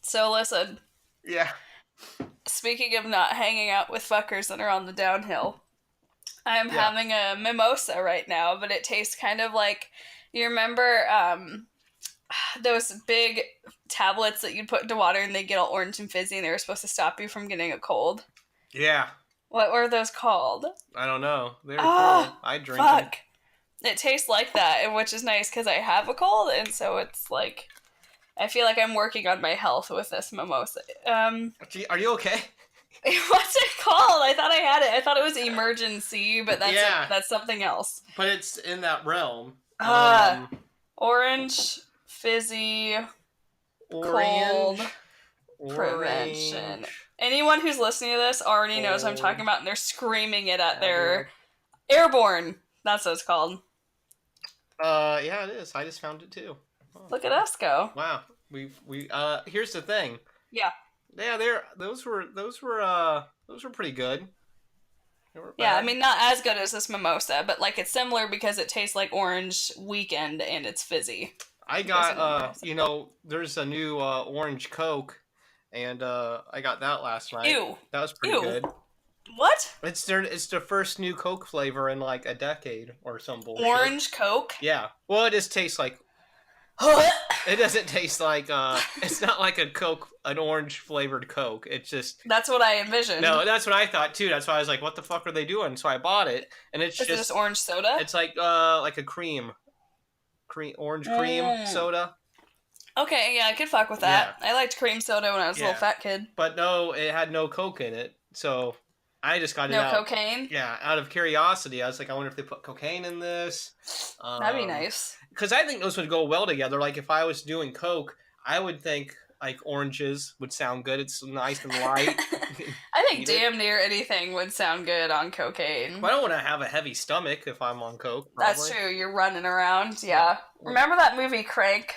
So listen, Yeah. speaking of not hanging out with fuckers that are on the downhill, I'm Yeah. having a mimosa right now, but it tastes kind of like, you remember those big tablets that you'd put into water and they get all orange and fizzy and they were supposed to stop you from getting a cold? Yeah. What were those called? I don't know. They're Ah, cool. I drink them. fuck. It tastes like that, which is nice because I have a cold, and so it's like, I feel like I'm working on my health with this mimosa. Are you okay? What's it called? I thought I had it. I thought it was emergency, but Yeah. that's something else. But it's in that realm. Ah, orange, fizzy, cold, Orange. prevention. Orange. Anyone who's listening to this already knows what I'm talking about, and they're screaming it at their airborne. That's what it's called. Yeah, it is. I just found it too. Oh. Look at us go. Wow. Here's the thing. Yeah. Yeah, those were pretty good. Yeah, I mean, not as good as this mimosa, but like it's similar because it tastes like Orange Weekend and it's fizzy. I got there's a new orange Coke, and I got that last night. Ew. That was pretty good. What? It's the first new Coke flavor in like a decade or some bullshit. Orange Coke? Yeah. Well, it just tastes like. It doesn't taste like it's not like an orange flavored Coke. It's just. That's what I envisioned. No, that's what I thought too. That's why I was like, what the fuck are they doing? So I bought it, and it's Is it just orange soda? It's like a orange cream soda. Okay, yeah, I could fuck with that. Yeah. I liked cream soda when I was a little fat kid. But no, it had no Coke in it, so I just got it out. No cocaine? Yeah, out of curiosity. I was like, I wonder if they put cocaine in this. That'd be nice. Because I think those would go well together. Like, if I was doing Coke, I would think, like, oranges would sound good. It's nice and light. I think damn near anything would sound good on cocaine. But I don't want to have a heavy stomach if I'm on Coke, probably. That's true. You're running around, yeah. Remember that movie, Crank?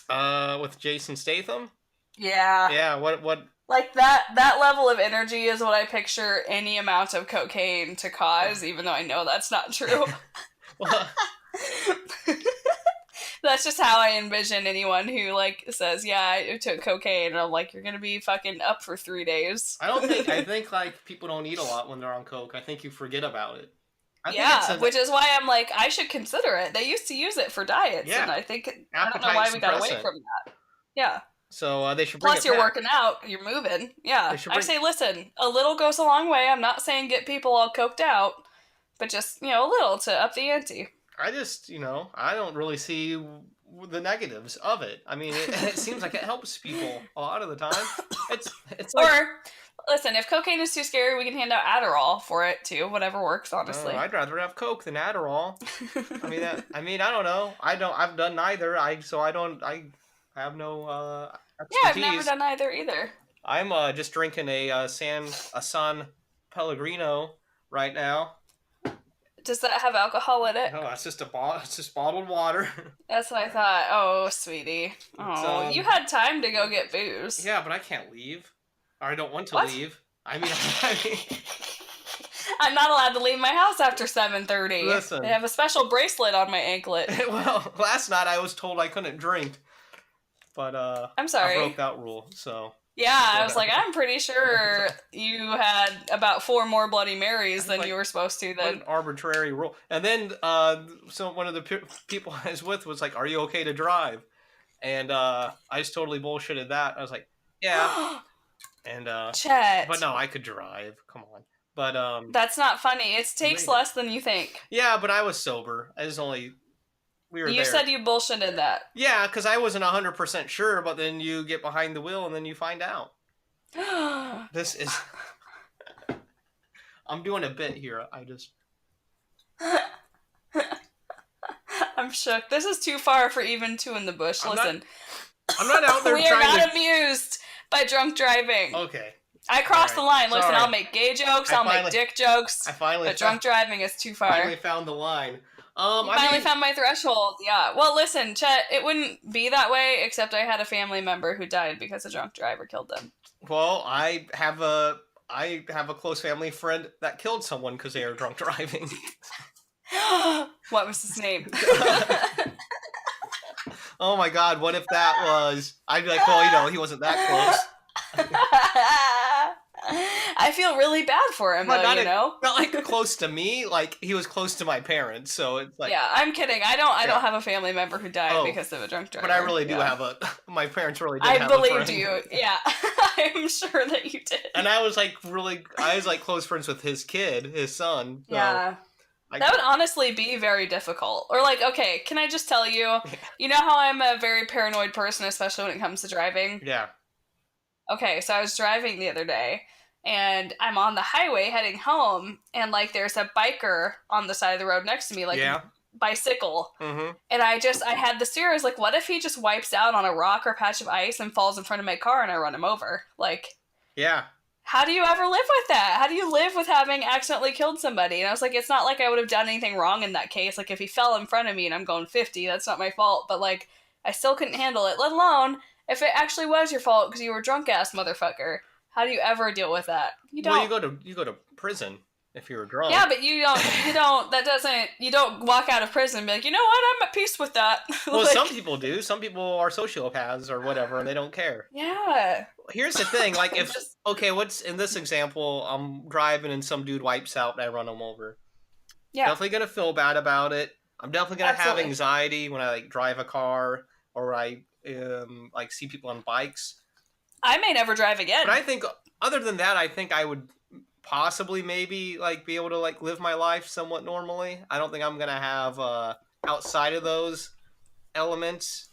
With Jason Statham? Yeah. Yeah, what... Like, that level of energy is what I picture any amount of cocaine to cause, even though I know that's not true. That's just how I envision anyone who, like, says, yeah, I took cocaine, and I'm like, you're gonna be fucking up for 3 days. I think, like, people don't eat a lot when they're on Coke. I think you forget about it. Which is why I'm like, I should consider it. They used to use it for diets, and I don't know why we got away from that. Yeah. So they should bring Plus, you're working out, you're moving. Yeah. I say, listen, a little goes a long way. I'm not saying get people all coked out, but just, a little to up the ante. I just, I don't really see the negatives of it. I mean, it seems like it helps people a lot of the time. It's like... Or, listen, if cocaine is too scary, we can hand out Adderall for it, too. Whatever works, honestly. I'd rather have Coke than Adderall. I don't know. I've done neither. I have no expertise. Yeah, I've never done either. I'm just drinking a San Pellegrino right now. Does that have alcohol in it? No, it's just bottled water. That's what I thought. Oh, sweetie. Oh, you had time to go get booze. Yeah, but I can't leave. Or I don't want to leave. I mean, I'm not allowed to leave my house after 7:30. Listen. They have a special bracelet on my anklet. Well, last night I was told I couldn't drink. But I'm sorry. I broke that rule, so... Yeah, I was like, I'm pretty sure you had about 4 more Bloody Marys than you were supposed to then. What an arbitrary rule. And then, so one of the people I was with was like, are you okay to drive? And I just totally bullshitted that. I was like, yeah. And, Chet. But no, I could drive. Come on. But, that's not funny. It takes less than you think. Yeah, but I was sober. You said you bullshitted that. Yeah, because I wasn't 100% sure, but then you get behind the wheel and then you find out. This is... I'm doing a bit here. I'm shook. This is too far for even two in the bush. Listen. I'm not out there We are not amused by drunk driving. Okay. I crossed the line. Listen, Sorry. I'll make gay jokes. I'll make dick jokes. But drunk driving is too far. I finally found the line. I finally found my threshold, yeah. Well, listen, Chet, it wouldn't be that way, except I had a family member who died because a drunk driver killed them. Well, I have a close family friend that killed someone because they were drunk driving. What was his name? Oh my god, what if that was? I'd be like, well, he wasn't that close. I feel really bad for him, But though, you know? not like close to me. Like he was close to my parents, so it's like. Yeah, I'm kidding. I Yeah. don't have a family member who died Oh, because of a drunk driver. but I really do Yeah. have a. My parents really did I have a believed friend. you. Yeah, I'm sure that you did. And I was like close friends with his kid, his son. So Yeah. That would honestly be very difficult. Or like, okay, can I just tell you, yeah. you know how I'm a very paranoid person, especially when it comes to driving? Yeah. Okay, so I was driving the other day and I'm on the highway heading home and like there's a biker on the side of the road next to me, like a Yeah. bicycle. Mm-hmm. And I had this fear, I was like, what if he just wipes out on a rock or patch of ice and falls in front of my car and I run him over? Like, Yeah. how do you ever live with that? How do you live with having accidentally killed somebody? And I was like, it's not like I would have done anything wrong in that case. Like, if he fell in front of me and I'm going 50, that's not my fault. But, like, I still couldn't handle it, let alone if it actually was your fault because you were drunk ass motherfucker. How do you ever deal with that? You don't. Well, you go to prison if you were drunk. Yeah, but you don't walk out of prison and be like, you know what, I'm at peace with that. Well, like, some people do. Some people are sociopaths or whatever, and they don't care. yeah. Here's the thing, like what's in this example, I'm driving and some dude wipes out and I run him over. Yeah. Definitely gonna feel bad about it. I'm definitely gonna have Absolutely. anxiety when I like drive a car or I like see people on bikes. I may never drive again. But I think other than that, I think I would possibly maybe like be able to like live my life somewhat normally. I don't think I'm gonna have outside of those elements.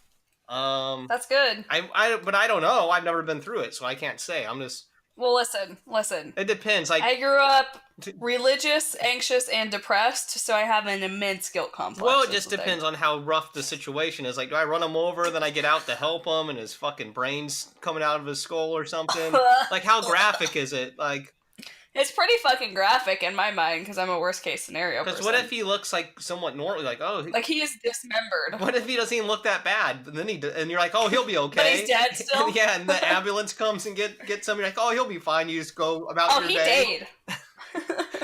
That's good. But I don't know. I've never been through it, so I can't say. I'm just. Well, listen. It depends. Like I grew up religious, anxious, and depressed, so I have an immense guilt complex. Well, it just depends on how rough the situation is. Like, do I run him over, then I get out to help him, and his fucking brain's coming out of his skull or something? Like, how graphic is it? Like, it's pretty fucking graphic in my mind because I'm a worst case scenario. Because what if he looks like somewhat normal? Like, like he is dismembered. What if he doesn't even look that bad? And then and you're like, oh, he'll be okay. But he's dead still. Yeah, and the ambulance comes and gets him. You're like, oh, he'll be fine. You just go about your day. He died.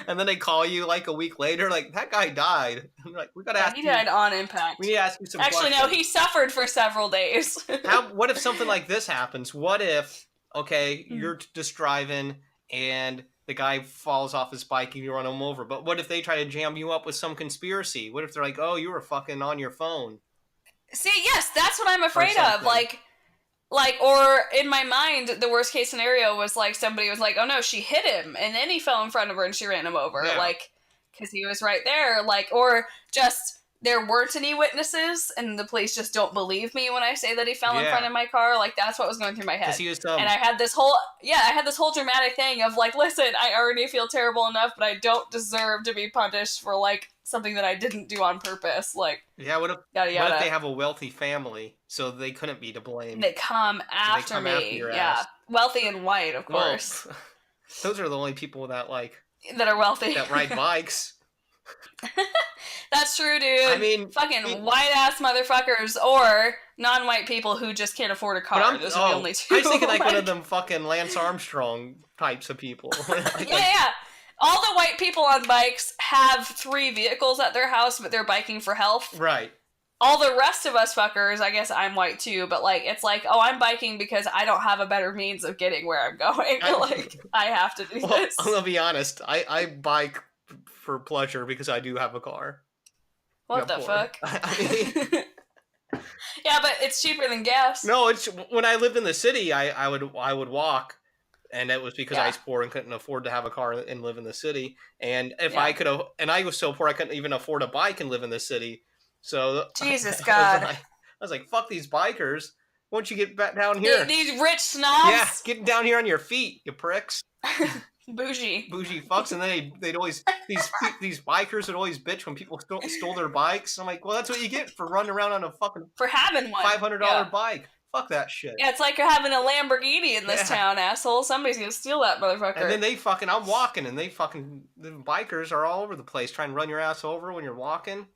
And then they call you like a week later, like that guy died. And you're like, we gotta ask. He died on impact. We need to ask you some. Actually, questions. no, he suffered for several days. What if something like this happens? What if you're just driving and the guy falls off his bike and you run him over? But what if they try to jam you up with some conspiracy? What if they're like, oh, you were fucking on your phone? See, yes, that's what I'm afraid of. Like, or in my mind, the worst case scenario was like somebody was like, oh no, she hit him, and then he fell in front of her and she ran him over, like, because he was right there, like, or just there weren't any witnesses and the police just don't believe me when I say that he fell in front of my car. Like, that's what was going through my head. He was and I had this whole dramatic thing of like, listen, I already feel terrible enough, but I don't deserve to be punished for like something that I didn't do on purpose. Like, what if they have a wealthy family, so they couldn't be to blame? They come after me. Wealthy and white, of course. Well, those are the only people that are wealthy that ride bikes. That's true, dude. I mean, fucking white ass motherfuckers or non-white people who just can't afford a car. Those are the only two. I was thinking like one of them fucking Lance Armstrong types of people. Yeah. All the white people on bikes have 3 vehicles at their house, but they're biking for health. Right. All the rest of us fuckers, I guess I'm white too, but like, it's like, oh, I'm biking because I don't have a better means of getting where I'm going. I have to do this. I'm gonna be honest. I bike for pleasure because I do have a car. What the fuck? Yeah, but it's cheaper than gas. No, it's when I lived in the city, I would walk, and it was because I was poor and couldn't afford to have a car and live in the city. And if I could, and I was so poor I couldn't even afford a bike and live in the city. So Jesus God, I was like, fuck these bikers. Why don't you get back down here? These rich snobs. Yeah, get down here on your feet, you pricks. Bougie fucks, and then they'd always these bikers would always bitch when people stole their bikes. I'm like, well, that's what you get for running around on a fucking for having one $500 bike. Fuck that shit. Yeah, it's like you're having a Lamborghini in this town, asshole. Somebody's gonna steal that motherfucker. And then I'm walking, and the bikers are all over the place trying to run your ass over when you're walking.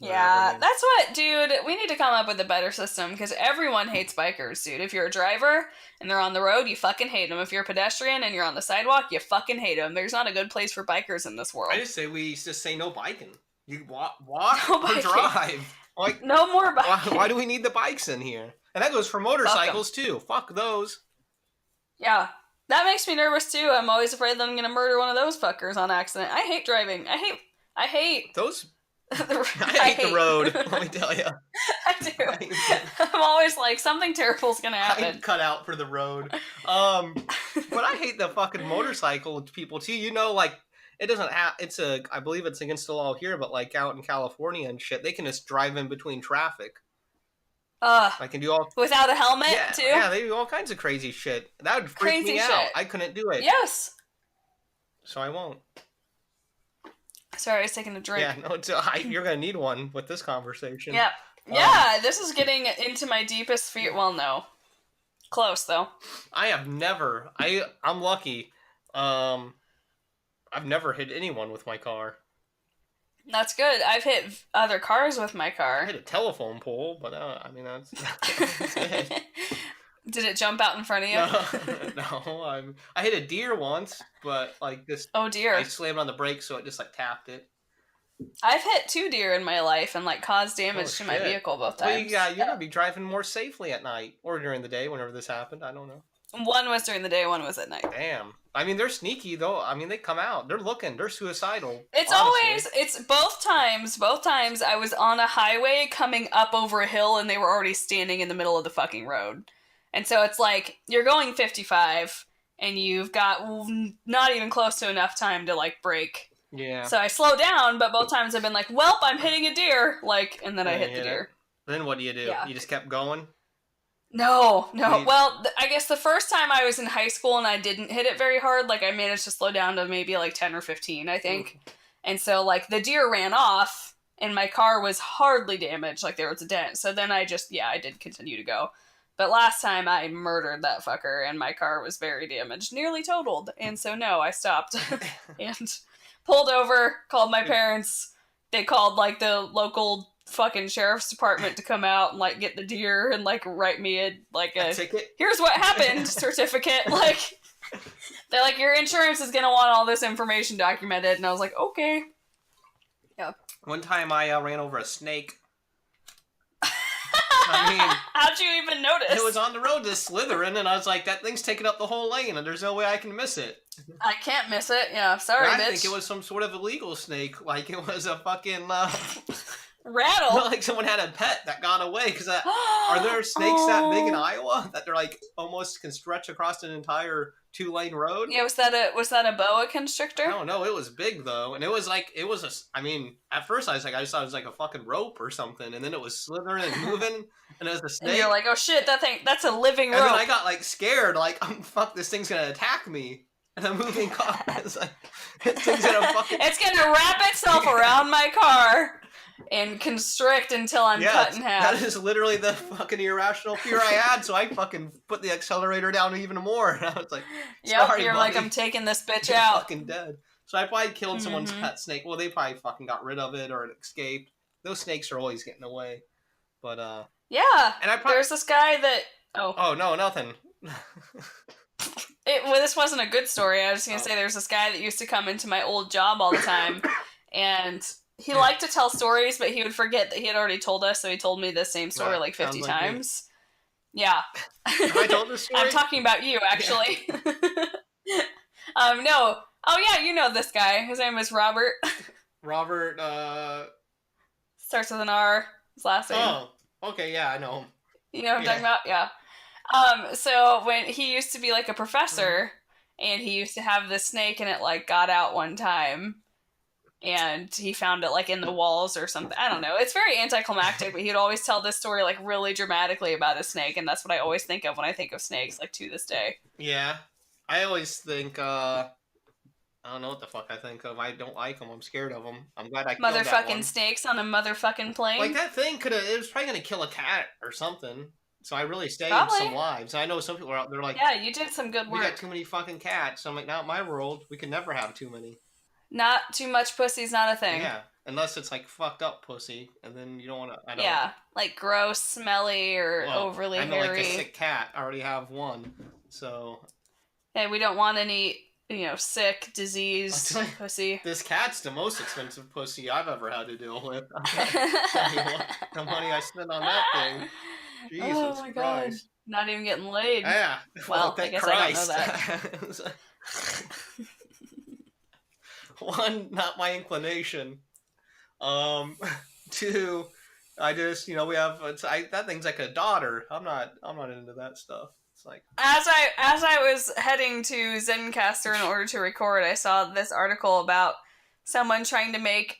Yeah, that's what, dude, we need to come up with a better system, because everyone hates bikers, dude. If you're a driver and they're on the road, you fucking hate them. If you're a pedestrian and you're on the sidewalk, you fucking hate them. There's not a good place for bikers in this world. I just say we just say no biking. You walk or drive. Like, No more bikes. why do we need the bikes in here? And that goes for motorcycles too. Fuck those. Yeah. That makes me nervous too. I'm always afraid that I'm gonna murder one of those fuckers on accident. I hate driving. I hate those. I hate the road. Let me tell you. I do. I'm always like, something terrible's gonna happen. I'm cut out for the road. But I hate the fucking motorcycle people too. You know, like it doesn't have. I believe it's against the law here, but like out in California and shit, they can just drive in between traffic. I can do all without a helmet too. Yeah, they do all kinds of crazy shit. That would freak me out. I couldn't do it. Yes. So I won't. Sorry, I was taking a drink. Yeah, no, you're gonna need one with this conversation. Yeah. Yeah, this is getting into my deepest fear. Well, no. Close, though. I have never... I'm lucky. I've never hit anyone with my car. That's good. I've hit other cars with my car. I hit a telephone pole, but I mean, that's it. Did it jump out in front of you? No, I hit a deer once, but like this... Oh, dear. I slammed on the brakes, so it just like tapped it. I've hit 2 deer in my life and like caused damage to my vehicle both times. Well, you're gonna be driving more safely at night or during the day, whenever this happened. I don't know. One was during the day, one was at night. Damn. I mean, they're sneaky though. I mean, they come out. They're looking. They're suicidal. It's honestly. It's both times. Both times I was on a highway coming up over a hill and they were already standing in the middle of the fucking road. And so it's like, you're going 55 and you've got not even close to enough time to like brake. Yeah. So I slow down, but both times I've been like, "Welp, I'm hitting a deer!" Like, and then I hit the deer. Then what do? Yeah. You just kept going? No. Well, I guess the first time I was in high school and I didn't hit it very hard, like I managed to slow down to maybe like 10 or 15, I think. And so like the deer ran off and my car was hardly damaged, like there was a dent. So then I did continue to go. But last time I murdered that fucker and my car was very damaged, nearly totaled. And so no, I stopped and pulled over, called my parents. They called like the local fucking sheriff's department to come out and like get the deer and like write me a ticket. Here's what happened certificate. Like they're like, your insurance is gonna want all this information documented, and I was like, okay. Yeah. One time I ran over a snake. I mean, how'd you even notice? It was on the road just slithering, and I was like, that thing's taking up the whole lane, and there's no way I can miss it. I can't miss it. Yeah, sorry, bitch. I think it was some sort of illegal snake. Like, it was a fucking... rattle. Like someone had a pet that got away. Because are there snakes that big in Iowa that they're like almost can stretch across an entire 2-lane road? Yeah, was that a boa constrictor? I don't know. It was big though, and it was I mean, at first I just thought it was like a fucking rope or something, and then it was slithering and moving, and it was a snake. And you're like, oh shit, that's a living rope. And then I got like scared, like, fuck, this thing's gonna attack me. And a moving car is like, this thing's gonna fucking... It's gonna wrap itself around my car and constrict until I'm cut in half. That is literally the fucking irrational fear I had, so I fucking put the accelerator down even more. And I was like, sorry, you're buddy. like, I'm taking this bitch out. Fucking dead. So I probably killed someone's pet snake. Well, they probably fucking got rid of it or it escaped. Those snakes are always getting away. But, yeah. And there's this guy that... Oh, no, nothing. This wasn't a good story. I was going to say there's this guy that used to come into my old job all the time, and he liked to tell stories, but he would forget that he had already told us, so he told me the same story like 50 times. Yeah. Have I told this story? I'm talking about you, actually. Yeah. No. Oh, yeah, you know this guy. His name is Robert. Robert, starts with an R. His last name. Oh, okay, yeah, I know him. You know what I'm talking about? Yeah. So when he used to be like a professor, and he used to have this snake, and it like got out one time, and he found it like in the walls or something. I don't know. It's very anticlimactic, but he'd always tell this story like really dramatically about a snake, and that's what I always think of when I think of snakes, like to this day. Yeah. I always think, I don't know what the fuck I think of. I don't like them. I'm scared of them. I'm glad I killed that one. Motherfucking snakes on a motherfucking plane. Like, that thing it was probably gonna kill a cat or something. So I really saved some lives. I know some people are out there like... Yeah, you did some good work. We got too many fucking cats. So I'm like, not in my world. We can never have too many. Not too much pussy's not a thing. Yeah, unless it's like fucked up pussy. And then you don't want to... Yeah, like gross, smelly, or overly hairy. Like a sick cat. I already have one. So... Hey, we don't want any sick, diseased I'll tell you, pussy. this cat's the most expensive pussy I've ever had to deal with. Tell you what, the money I spent on that thing. Oh Jesus my god. Christ. Not even getting laid. Yeah. Well, Well, I thank guess I don't know Christ. that. One, not my inclination. Um, two, I just we have that thing's like a daughter. I'm not into that stuff. It's like As I was heading to Zencaster in order to record, I saw this article about someone trying to make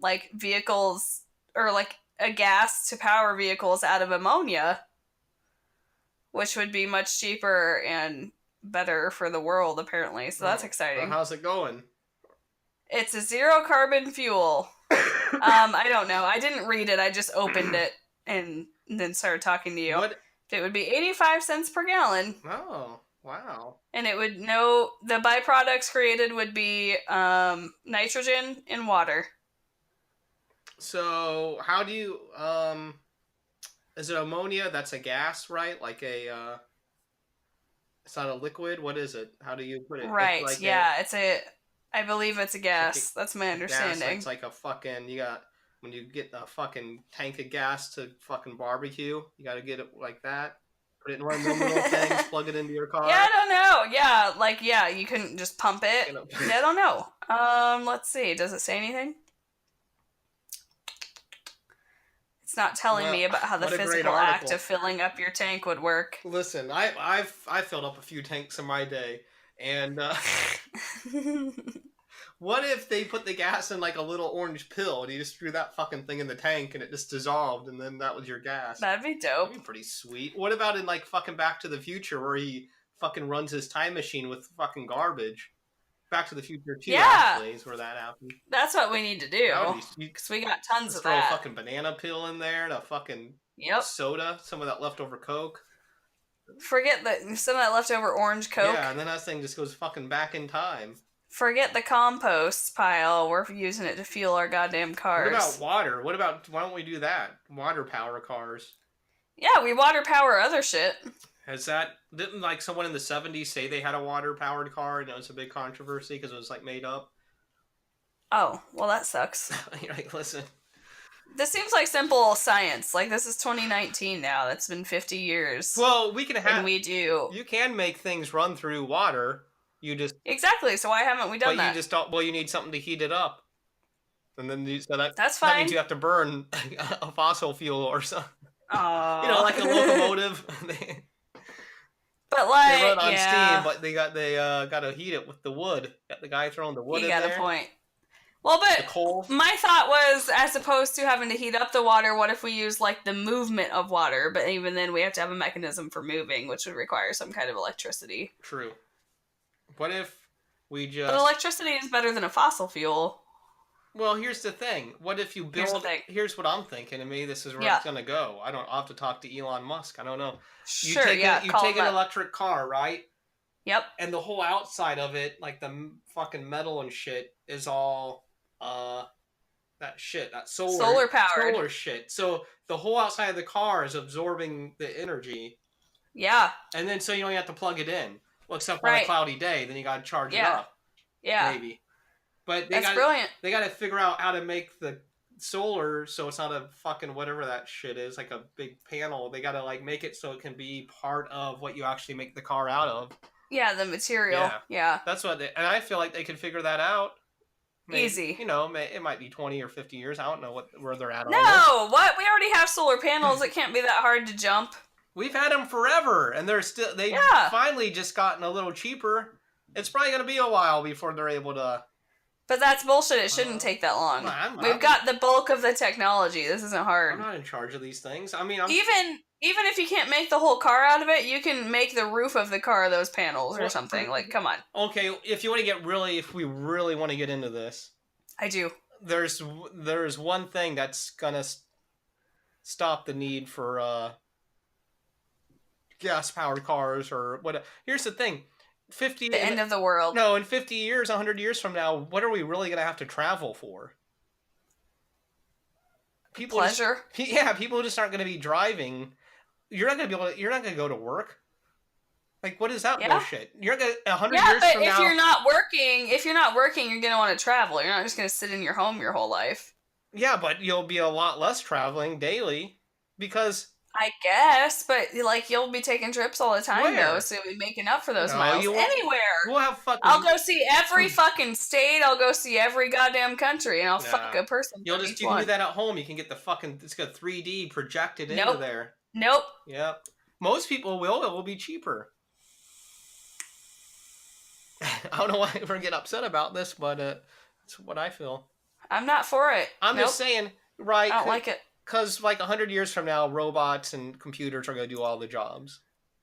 like vehicles or like a gas to power vehicles out of ammonia, which would be much cheaper and better for the world apparently. So that's oh, exciting. how's it going? It's a zero carbon fuel. I don't know. I didn't read it. I just opened it and then started talking to you. What? It would be 85 cents per gallon. Oh, wow. And it would the byproducts created would be nitrogen and water. So how do you is it ammonia? That's a gas, right? Like it's not a liquid. What is it? How do you put it? It's Right. like Yeah, I believe it's a like gas. That's my a gas understanding. that's like a fucking you got when you get a fucking tank of gas to fucking barbecue, you got to get it like that. Put it in one of them little things, plug it into your car. Yeah, I don't know. Yeah, you couldn't just pump it. You know. Yeah, I don't know. Let's see. Does it say anything? It's not telling me about how the what a great physical act article. of filling up your tank would work. Listen, I've filled up a few tanks in my day, and what if they put the gas in like a little orange pill and you just threw that fucking thing in the tank and it just dissolved and then that was your gas? That'd be dope. That'd be pretty sweet. What about in like fucking Back to the Future where he fucking runs his time machine with fucking garbage? Back to the Future 2 actually is where that happened. That's what we need to do. That would be sweet. Because we got tons of throw that. a fucking banana peel in there and a fucking soda, some of that leftover Coke. Forget some of that leftover orange Coke. Yeah, and then that thing just goes fucking back in time. Forget the compost pile. We're using it to fuel our goddamn cars. What about water? Why don't we do that? Water power cars. Yeah, we water power other shit. Didn't like someone in the 70s say they had a water powered car and it was a big controversy because it was like made up? Oh, well that sucks. You're like, listen. This seems like simple science. Like, this is 2019 now. That's been 50 years. Well, we can have... And we do... You can make things run through water. You just... Exactly, so why haven't we done that? But you just don't... Well, you need something to heat it up. And then that's fine. That means you have to burn a fossil fuel or something. Oh. You know, like a locomotive. But like... They run on steam, but they got to heat it with the wood. Got the guy throwing the wood in there. You got a point. Well, but my thought was, as opposed to having to heat up the water, what if we use, like, the movement of water? But even then, we have to have a mechanism for moving, which would require some kind of electricity. True. What if we just... But electricity is better than a fossil fuel. Well, here's the thing. What if you build... Here's what I'm thinking, and maybe this is where it's going to go. I'll have to talk to Elon Musk. I don't know. You take an electric car, right? Yep. And the whole outside of it, like the fucking metal and shit, is all... that solar powered solar shit. So the whole outside of the car is absorbing the energy. Yeah. And then so you don't have to plug it in. Well, except on a cloudy day, then you got to charge it up. Yeah. Maybe. But that's brilliant. They got to figure out how to make the solar so it's not a fucking whatever that shit is, like a big panel. They got to like make it so it can be part of what you actually make the car out of. Yeah, the material. Yeah. That's what and I feel like they could figure that out. Maybe, easy. You know, it might be 20 or 50 years. I don't know where they're at. No, what? We already have solar panels. It can't be that hard to jump. We've had them forever, and they finally just gotten a little cheaper. It's probably going to be a while before they're able to... But that's bullshit. It shouldn't take that long. We've got the bulk of the technology. This isn't hard. I'm not in charge of these things. I mean, Even if you can't make the whole car out of it, you can make the roof of the car those panels or something. Like, come on. Okay, if we really want to get into this. I do. There's one thing that's gonna stop the need for gas-powered cars or what. Here's the thing. The end of the world. No, in 50 years, 100 years from now, what are we really gonna have to travel for? Pleasure. People just aren't gonna be driving. You're not gonna go to work. Like, what is that Yeah. bullshit? You're gonna 100 Yeah, years but from now. if you're not working, you're gonna want to travel. You're not just gonna sit in your home your whole life. Yeah, but you'll be a lot less traveling daily because I guess, but like you'll be taking trips all the time though, where? so you'll be making up for those No, miles you won't. anywhere. We'll have I'll fucking. go see every fucking state. I'll go see every goddamn country, and I'll fuck Nah. a person You'll from just each you can do one. that at home. You can get the fucking it's got 3D projected into Nope. there. Nope. Yep. Most people will. It will be cheaper. I don't know why we're getting upset about this, but it's what I feel. I'm not for it. I'm just Nope. saying, right? I don't like it. Because like 100 years from now, robots and computers are going to do all the jobs.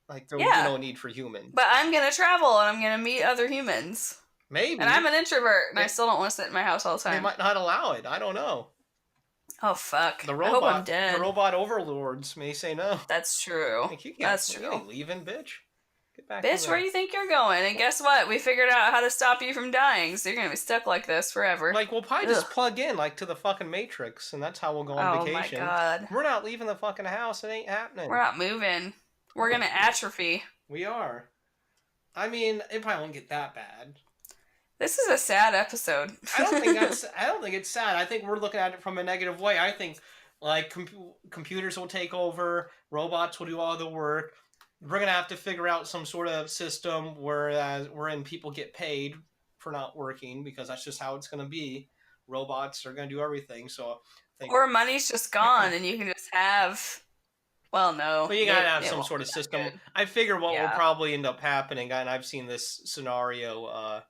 Like there will be Yeah. no need for humans. But I'm gonna travel and I'm gonna meet other humans. And I'm Maybe an introvert and I they, still don't want to sit in my house all the they time. might not allow it. I don't know. Oh fuck. The I hope I'm robot, the dead. robot overlords may say no. That's true. Like you can't, That's you true. ain't leaving, bitch. Get back in Bitch, where do there. you think you're going? And guess what? We figured out how to stop you from dying, so you're gonna be stuck like this forever. Like we'll probably Ugh. just plug in like to the fucking Matrix, and that's how we'll go on Oh my vacation. god. We're not leaving the fucking house. It ain't happening. We're not moving. We're gonna atrophy. We are. I mean, it probably won't get that bad. This is a sad episode. I don't think that's. I don't think it's sad. I think we're looking at it from a negative way. I think like computers will take over, robots will do all the work. We're gonna have to figure out some sort of system wherein people get paid for not working because that's just how it's gonna be. Robots are gonna do everything. So I think. Or money's just gone and you can just have. Well, no. But you gotta have It some won't sort be of that system. good. I figure what will Yeah. probably end up happening, and I've seen this scenario uh,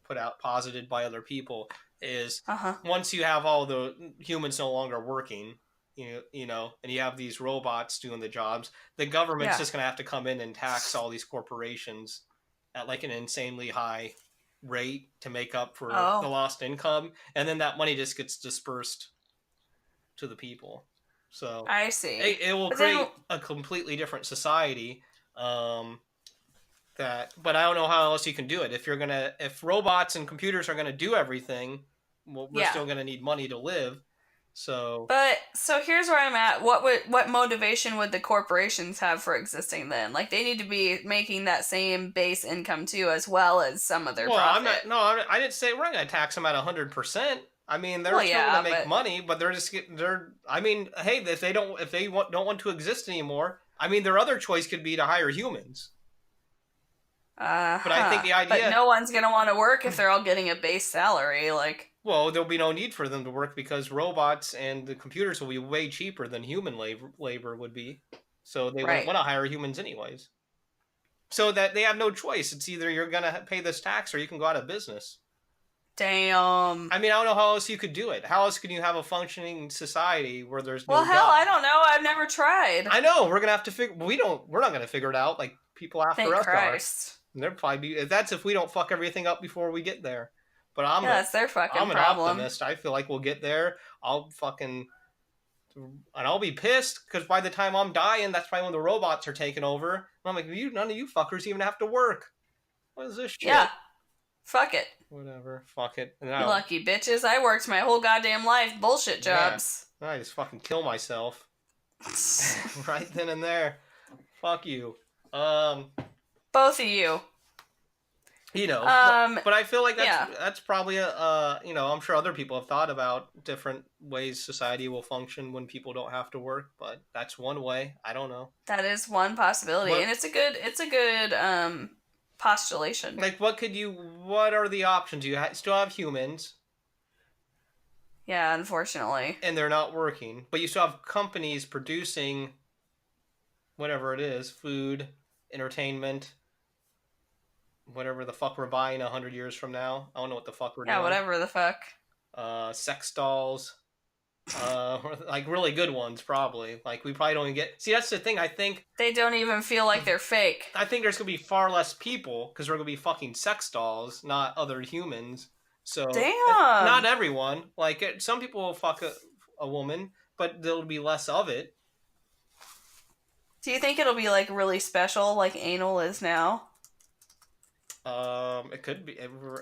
put out, posited by other people, is Uh huh. once you have all the humans no longer working, you know, and you have these robots doing the jobs, the government's Yeah. just gonna have to come in and tax all these corporations at like an insanely high rate to make up for the Oh, lost income, and then that money just gets dispersed to the people. So I see. it will But then, create a completely different society. But I don't know how else you can do it. If robots and computers are gonna do everything, well, we're yeah. still gonna need money to live. So But so here's where I'm at. What motivation would the corporations have for existing then? Like they need to be making that same base income too, as well as some of their well, I'm profit. not. No, I didn't say we're not gonna tax them at 100%. I mean, they're Well, still yeah, gonna make but money, but they're just getting. They're. I mean, hey, if they don't want to exist anymore, I mean, their other choice could be to hire humans. But I think the but idea. no one's gonna want to work if they're all getting a base salary. Like, Well, there'll be no need for them to work because robots and the computers will be way cheaper than human labor would be. So they wouldn't right? want to hire humans anyways. So that they have no choice. It's either you're going to pay this tax or you can go out of business. Damn. I mean, I don't know how else you could do it. How else can you have a functioning society where there's Well, no hell, I God? don't know. I've never tried. I know we're gonna have to figure. We're not gonna figure it out. Like people after Thank us are. Christ. And they're probably be. That's if we don't fuck everything up before we get there. But Yeah, that's their fucking I'm an problem. optimist. I feel like we'll get there. I'll fucking and I'll be pissed because by the time I'm dying, that's probably when the robots are taking over. And I'm like, none of you fuckers even have to work. What is this shit? Yeah. Fuck it. Whatever. Fuck it. And You lucky bitches. I worked my whole goddamn life bullshit jobs. I just fucking kill myself right then and there. Fuck you. Both of you. You know, Um, but I feel like yeah. that's probably a you know, I'm sure other people have thought about different ways society will function when people don't have to work, but that's one way. I don't know. That is one possibility, What- and it's a good postulation. Like, what are the options? You still have humans, Yeah, unfortunately. and they're not working, but you still have companies producing whatever it is, food, entertainment, whatever the fuck we're buying 100 years from now. I don't know what the fuck we're Yeah, doing. whatever the fuck. Sex dolls. Like really good ones, probably. Like we probably don't even get. See, that's the thing. They don't even feel like they're fake. I think there's gonna be far less people because we're gonna be fucking sex dolls, not other humans. So Damn. not everyone. Like some people will fuck a woman, but there'll be less of it. Do you think it'll be like really special, like anal is now? It could be.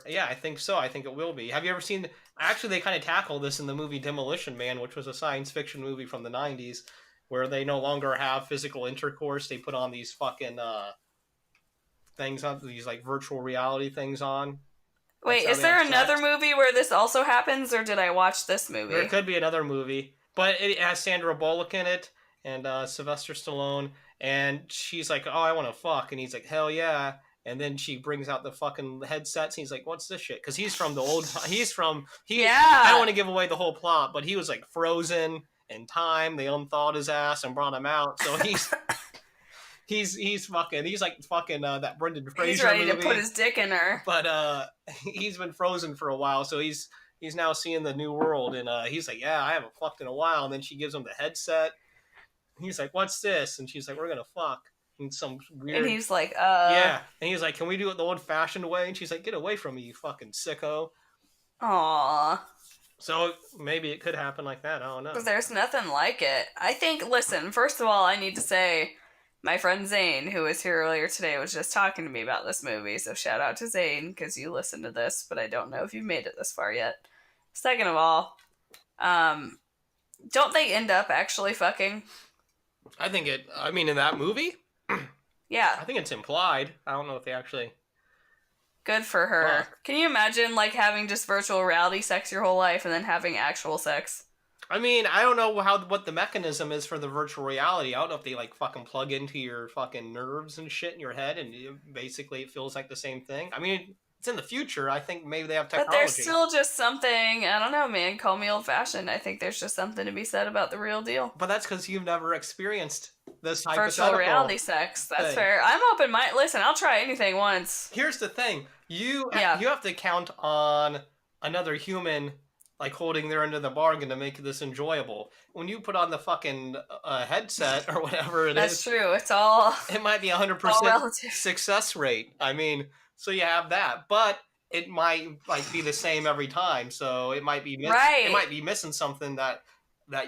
Yeah, I think so. I think it will be. Have you ever seen? Actually, they kind of tackle this in the movie Demolition Man, which was a science fiction movie from the '90s. where they no longer have physical intercourse. They put on these fucking things on these like virtual reality things on. That's Wait, how is they have there another sex. movie where this also happens, or did I watch this There movie? could be another movie, but it has Sandra Bullock in it and Sylvester Stallone, and she's like, "Oh, I want to fuck," and he's like, "Hell yeah!" And then she brings out the fucking headsets, and he's like, "What's this shit?" Because he's from the old. He's from he. I don't Yeah. want to give away the whole plot, but he was like frozen in time. They unthawed his ass and brought him out, so he's like fucking that Brendan He's Fraser ready to put movie, his dick in her. but he's been frozen for a while, so he's now seeing the new world, and he's like, yeah, I haven't fucked in a while. And then she gives him the headset. He's like, what's this? And she's like, we're gonna fuck in some And weird, he's like, yeah. And he's like, can we do it the old-fashioned way? And she's like, get away from me, you fucking sicko. aw. So maybe it could happen like that. I don't know. Because there's nothing like it. I think, listen, first of all, I need to say my friend Zane, who was here earlier today, was just talking to me about this movie. So shout out to Zane, because you listened to this, but I don't know if you've made it this far yet. Second of all, um, don't they end up actually fucking? I think it. I mean, in that movie, Yeah, I think it's implied. I don't know if they actually good for her. fuck. Can you imagine, like, having just virtual reality sex your whole life and then having actual sex? I mean, I don't know what the mechanism is for the virtual reality. I don't know if they like fucking plug into your fucking nerves and shit in your head, and basically it feels like the same thing. I mean, it's in the future. I think maybe they have But there's technology. still just something, I don't know, man, call me old fashioned. I think there's just something to be said about the real deal. But that's because you've never experienced this Virtual reality hypothetical sex, that's thing. fair. I'm open minded. Listen, I'll try anything once. Here's the thing: Yeah, you have to count on another human like holding their end of the bargain to make this enjoyable. When you put on the fucking headset or whatever it that's is, true. It's all it might be a all 100% relative. success rate. I mean, so you have that, but it might like be the same every time. So it Right. might be missing something that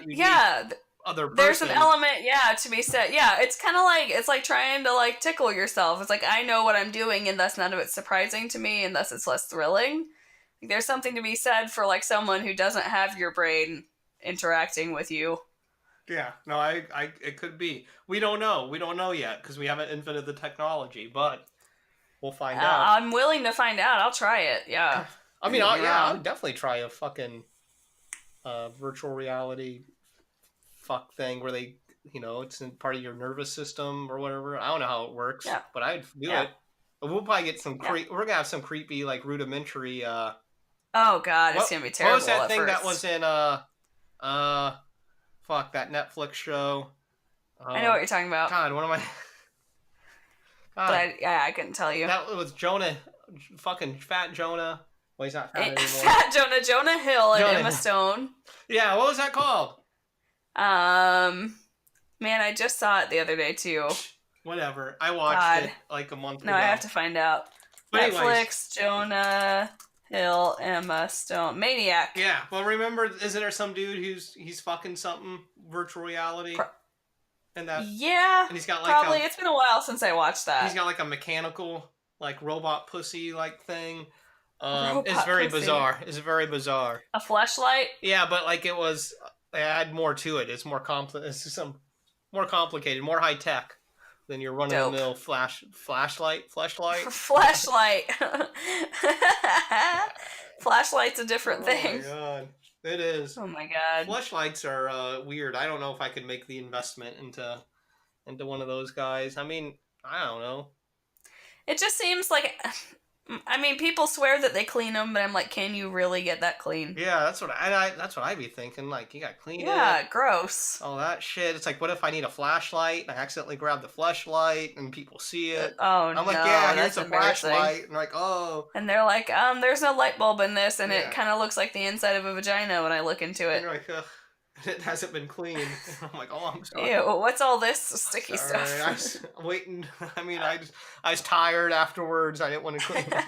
unique Yeah, other there's an person. element, yeah, to be said. Yeah, it's kind of like it's like trying to like tickle yourself. It's like I know what I'm doing, and thus none of it's surprising to me, and thus it's less thrilling. Like, there's something to be said for like someone who doesn't have your brain interacting with you. Yeah, no, it could be. We don't know. We don't know yet because we haven't invented the technology, but we'll find out. I'm willing to find out. I'll try it. Yeah, I don't mean, get me I wrong. would definitely try a fucking virtual reality fuck thing where they, it's in part of your nervous system or whatever. I don't know how it works, Yeah, but I'd do yeah, it. But we'll probably get some yeah. we're gonna have some creepy like rudimentary. Oh God, it's What gonna be what was terrible that at thing that was first. in uh fuck that Netflix show? I know what you're talking about, God, what am I? but God, I couldn't tell you. that was Jonah, fucking fat Jonah. Well, he's not fat anymore. Fat Jonah Hill and Emma Jonah. Stone. Yeah, what was that called? Um, Man, I just saw it the other day too. Whatever. I watched God, it like a month no, I ago. have to find out. But anyways, Netflix, Jonah Hill, Emma Stone, Maniac. yeah. Well, remember, isn't there some dude he's fucking something virtual reality, Pro- and that yeah, and he's got like probably. It's been a while since I watched he's that. got like a mechanical like robot pussy like thing. It's Robot very pussy. bizarre. It's very bizarre. A fleshlight. Yeah, but like they had more to it. It's more It's some more complicated, more high tech than your run of the Dope. mill flashlight. Flashlight. Flashlight's a different Oh my thing. god, it is. Oh my god. Fleshlights are weird. I don't know if I could make the investment into one of those guys. I mean, I don't know. It just seems like, I mean, people swear that they clean them, but I'm like, can you really get that clean? Yeah, that's what I'd be thinking. Like, you got to clean it, Yeah, gross. all that shit. It's like, what if I need a flashlight and I accidentally grab the flashlight and people see it? Oh I'm no, like, yeah, here's that's a embarrassing. flashlight, and like, oh, And they're like, there's no light bulb in this, and yeah. it kind of looks like the inside of a vagina when I look into And it. you're like, ugh, it hasn't been cleaned. I'm like, oh, I'm sorry. Ew, what's all this sticky Sorry, stuff? I'm waiting. I mean, I was tired afterwards. I didn't want to clean it.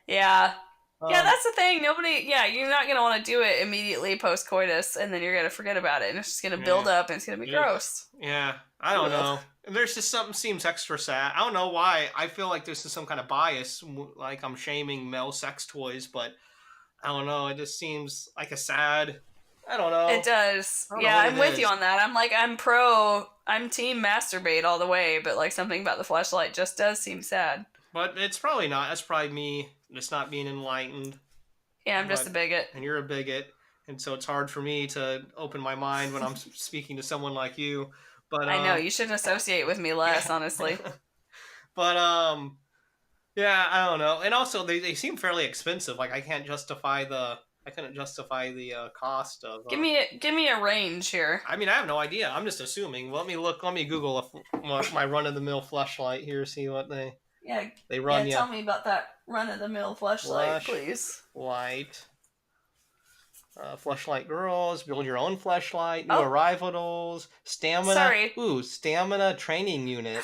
Yeah. Yeah, Um, that's the thing. Nobody, yeah, you're not going to want to do it immediately post coitus, and then you're going to forget about it, and it's just going to build yeah. up, and it's going to be Ugh. gross. Yeah, I don't Ugh. know. There's just something seems extra sad. I don't know why. I feel like there's just some kind of bias, like I'm shaming male sex toys, but I don't know. It just seems like a sad I don't know. It does. I don't know Yeah, what I'm it with you is. on that. I'm team masturbate all the way, but like something about the fleshlight just does seem sad. But it's probably not. That's probably me just not being enlightened. Yeah, I'm just a But bigot. and you're a bigot, and so it's hard for me to open my mind when I'm speaking to someone like you. But I know, you shouldn't associate with me less, yeah. honestly. But yeah, I don't know. And also they seem fairly expensive. Like I couldn't justify the cost of Give me a range here. I mean, I have no idea. I'm just assuming. Let me look. Let me Google my run of the mill fleshlight here. See what Yeah, they yeah, run you. tell me about that run of the mill fleshlight, please. Fleshlight. Fleshlight girls. Build your own fleshlight. New Oh, arrivals. Stamina. sorry. Ooh, stamina training unit.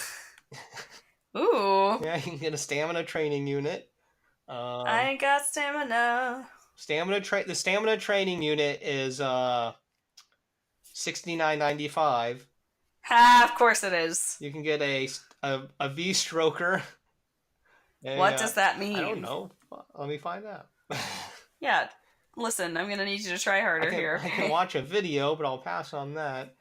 Ooh, Yeah, you can get a stamina training unit. I ain't got stamina. The stamina training unit is $69.95. Ha, of course it is. You can get a V stroker. What does that I don't mean? know. Let me find out. Yeah, listen, I'm gonna need you to try harder here, I can okay? watch a video, but I'll pass on that.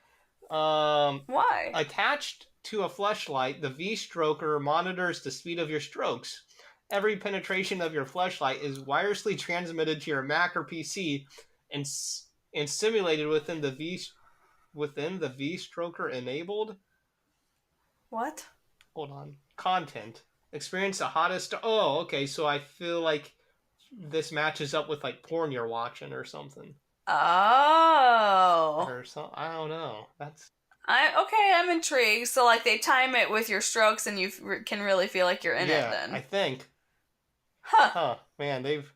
Why? Attached to a fleshlight, the V stroker monitors the speed of your strokes. Every penetration of your fleshlight is wirelessly transmitted to your Mac or PC and and simulated within the V stroker enabled. What? Hold on. Content. Experience the hottest. Oh, okay. So I feel like this matches up with like porn you're watching or something. Oh. Or so I don't know. That's I'm intrigued. So like they time it with your strokes and can really feel like you're in it yeah. I then. think. Huh. Huh. Man, they've.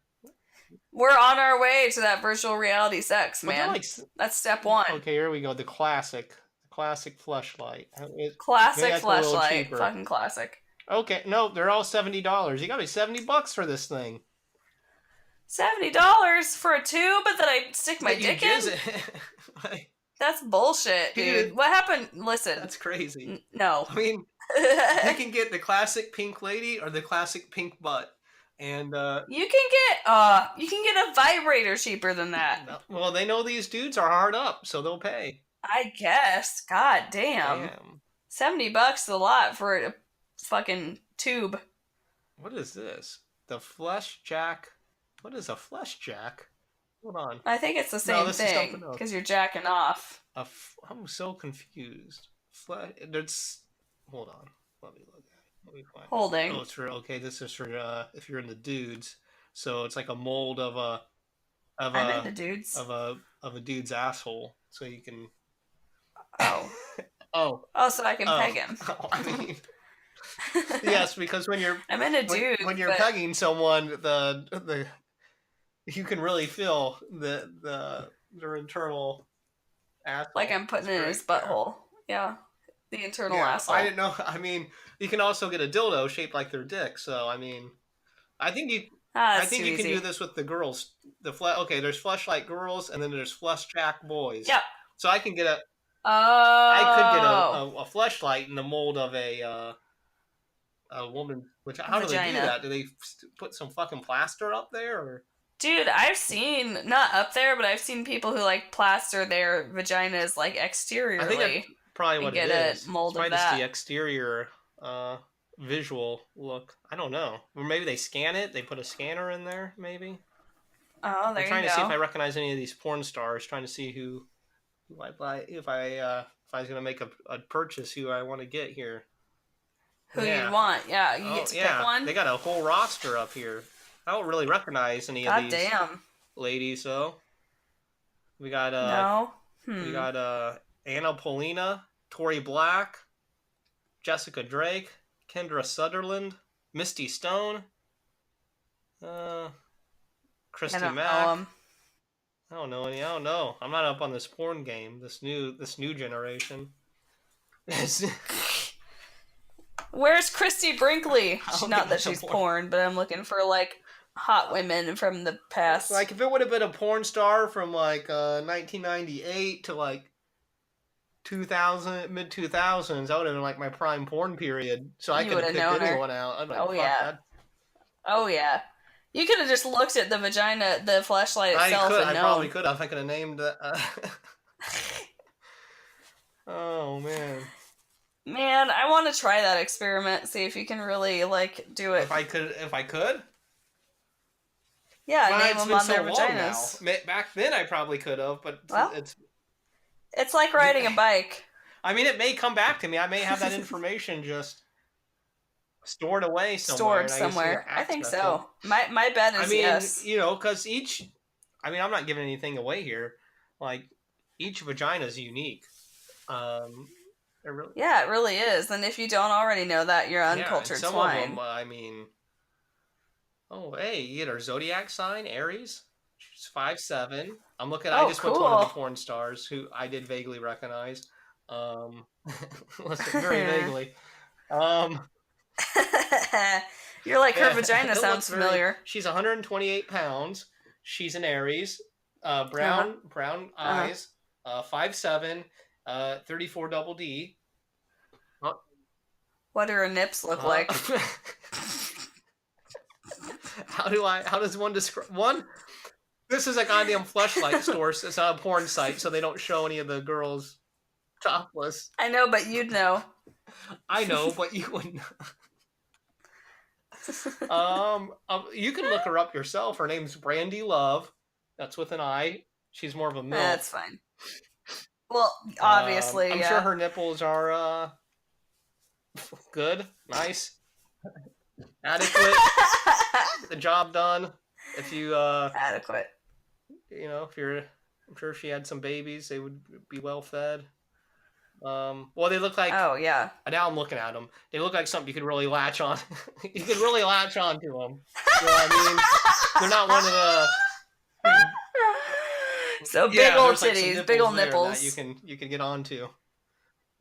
We're on our way to that virtual reality sex, But they're man. like. That's step 1. Okay, here we go. The classic fleshlight. Maybe Classic that's a little flashlight. cheaper. Fucking classic. Okay, no, they're all $70. You got to be $70 for this thing. $70 for a tube that I stick my That you dick jizz in? it. Like, That's bullshit, dude. dude, What happened? Listen. that's crazy. No. I mean, you can get the classic pink lady or the classic pink butt, and you can get a vibrator cheaper than that. well, they know these dudes are hard up, so they'll pay. I guess. God damn. Damn, $70 is a lot for a fucking tube. what is this? The flesh jack. What is a flesh jack? Hold on. I think it's the No, same this is something thing else. because you're jacking off. I'm so confused. There's. Hold on. Let me look at it. Let me find it. Oh, Holding. it's for okay. This is for if you're in the dudes. So it's like a mold of I'm a into dudes. of a dude's asshole, so you can. Oh. Oh, Oh, so I can oh. peg him. I mean, yes, because I'm into dudes, when you're but pegging someone, the you can really feel their internal like asshole. I'm putting It's it in great. his Yeah. butthole. Yeah. The internal Yeah, I asshole. didn't know. I mean, you can also get a dildo shaped like their dick. So I mean, I think you, Ah, I that's think too you can do easy. this with the girls. Okay, there's fleshlight girls, and then there's flesh jack boys. Yep. So I could get Oh. a fleshlight in the mold of a woman. Which how do they do Vagina. that? Do they put some fucking plaster up there, or Dude, I've seen, not up there, but I've seen people who like plaster their vaginas like I think that's exteriorly probably and what it get a is. It's mold of probably just the that. exterior uh, visual look. I don't know. Or maybe they scan it. They put a scanner in there. Maybe. Oh, I'm there you trying to see if go. I recognize any of these porn stars. Trying to see who I buy if I was gonna make a purchase. Who I want to get here. Who you'd Yeah. want. Yeah, you get Oh to pick yeah. They one. got a whole roster up here. I don't really recognize any of God these damn. ladies though. We got No. we Hmm. got Anna Polina, Tori Black, Jessica Drake, Kendra Sutherland, Misty Stone, uh, I Christy don't know Mack. them. I don't know any. I don't know. I'm not up on this porn game. This new generation. I Where's Christy Brinkley? don't Not get that into she's porn. porn, but I'm looking for like hot women from the past. Like if it would have been a porn star from like 1998 to like 2000 mid 2000s, that would have been like my prime porn period. So I You could would have have picked known her. anyone out. I'd be like, Oh fuck yeah. that. Oh yeah. You could have just looked at the vagina, the fleshlight itself, and I known. probably could have. I could have named it. Oh man. Man, I want to try that experiment. See if you can really like do it. If I could. Yeah, Well, name it's them been on so their long now. vaginas. Back then, I probably could have, but Well, it's. it's like riding a bike. I mean, it may come back to me. I may have that information just stored away somewhere, Stored and I just need to somewhere. I think access it. so. My bet I is mean, yes. because each. I mean, I'm not giving anything away here. Like, each vagina is unique. Really, Yeah, it really is. And if you don't already know that, you're yeah, and uncultured some of swine. them, I mean, oh, hey, you get her zodiac sign, Aries. She's 5'7". I'm looking. I Oh, just went to one of the cool. porn stars who I did vaguely recognize. Listen, very vaguely. Um, You're like, her yeah, vagina it looks sounds very. familiar. She's 128 pounds. She's an Aries. Uh-huh. Brown Uh-huh. eyes. 5'7". 34 double D. Uh, What do her nips look uh, like? how does one describe one? This is a goddamn fleshlight store. So it's not a porn site, so they don't show any of the girls topless. I know, but you'd know. I know, but you wouldn't. You can look her up yourself. Her name's Brandy Love. That's with an I. She's more of a MILF. That's fine. Well, obviously, I'm sure her nipples are good, nice, adequate. The job done. If you adequate. if you're, I'm sure if she had some babies, they would be well fed. Well, they look like. Oh yeah. Now I'm looking at them. They look like something you could really latch on. You could really latch on to them. You know what I mean? They're not one of the. So big old titties, like big old nipples. That you can get onto.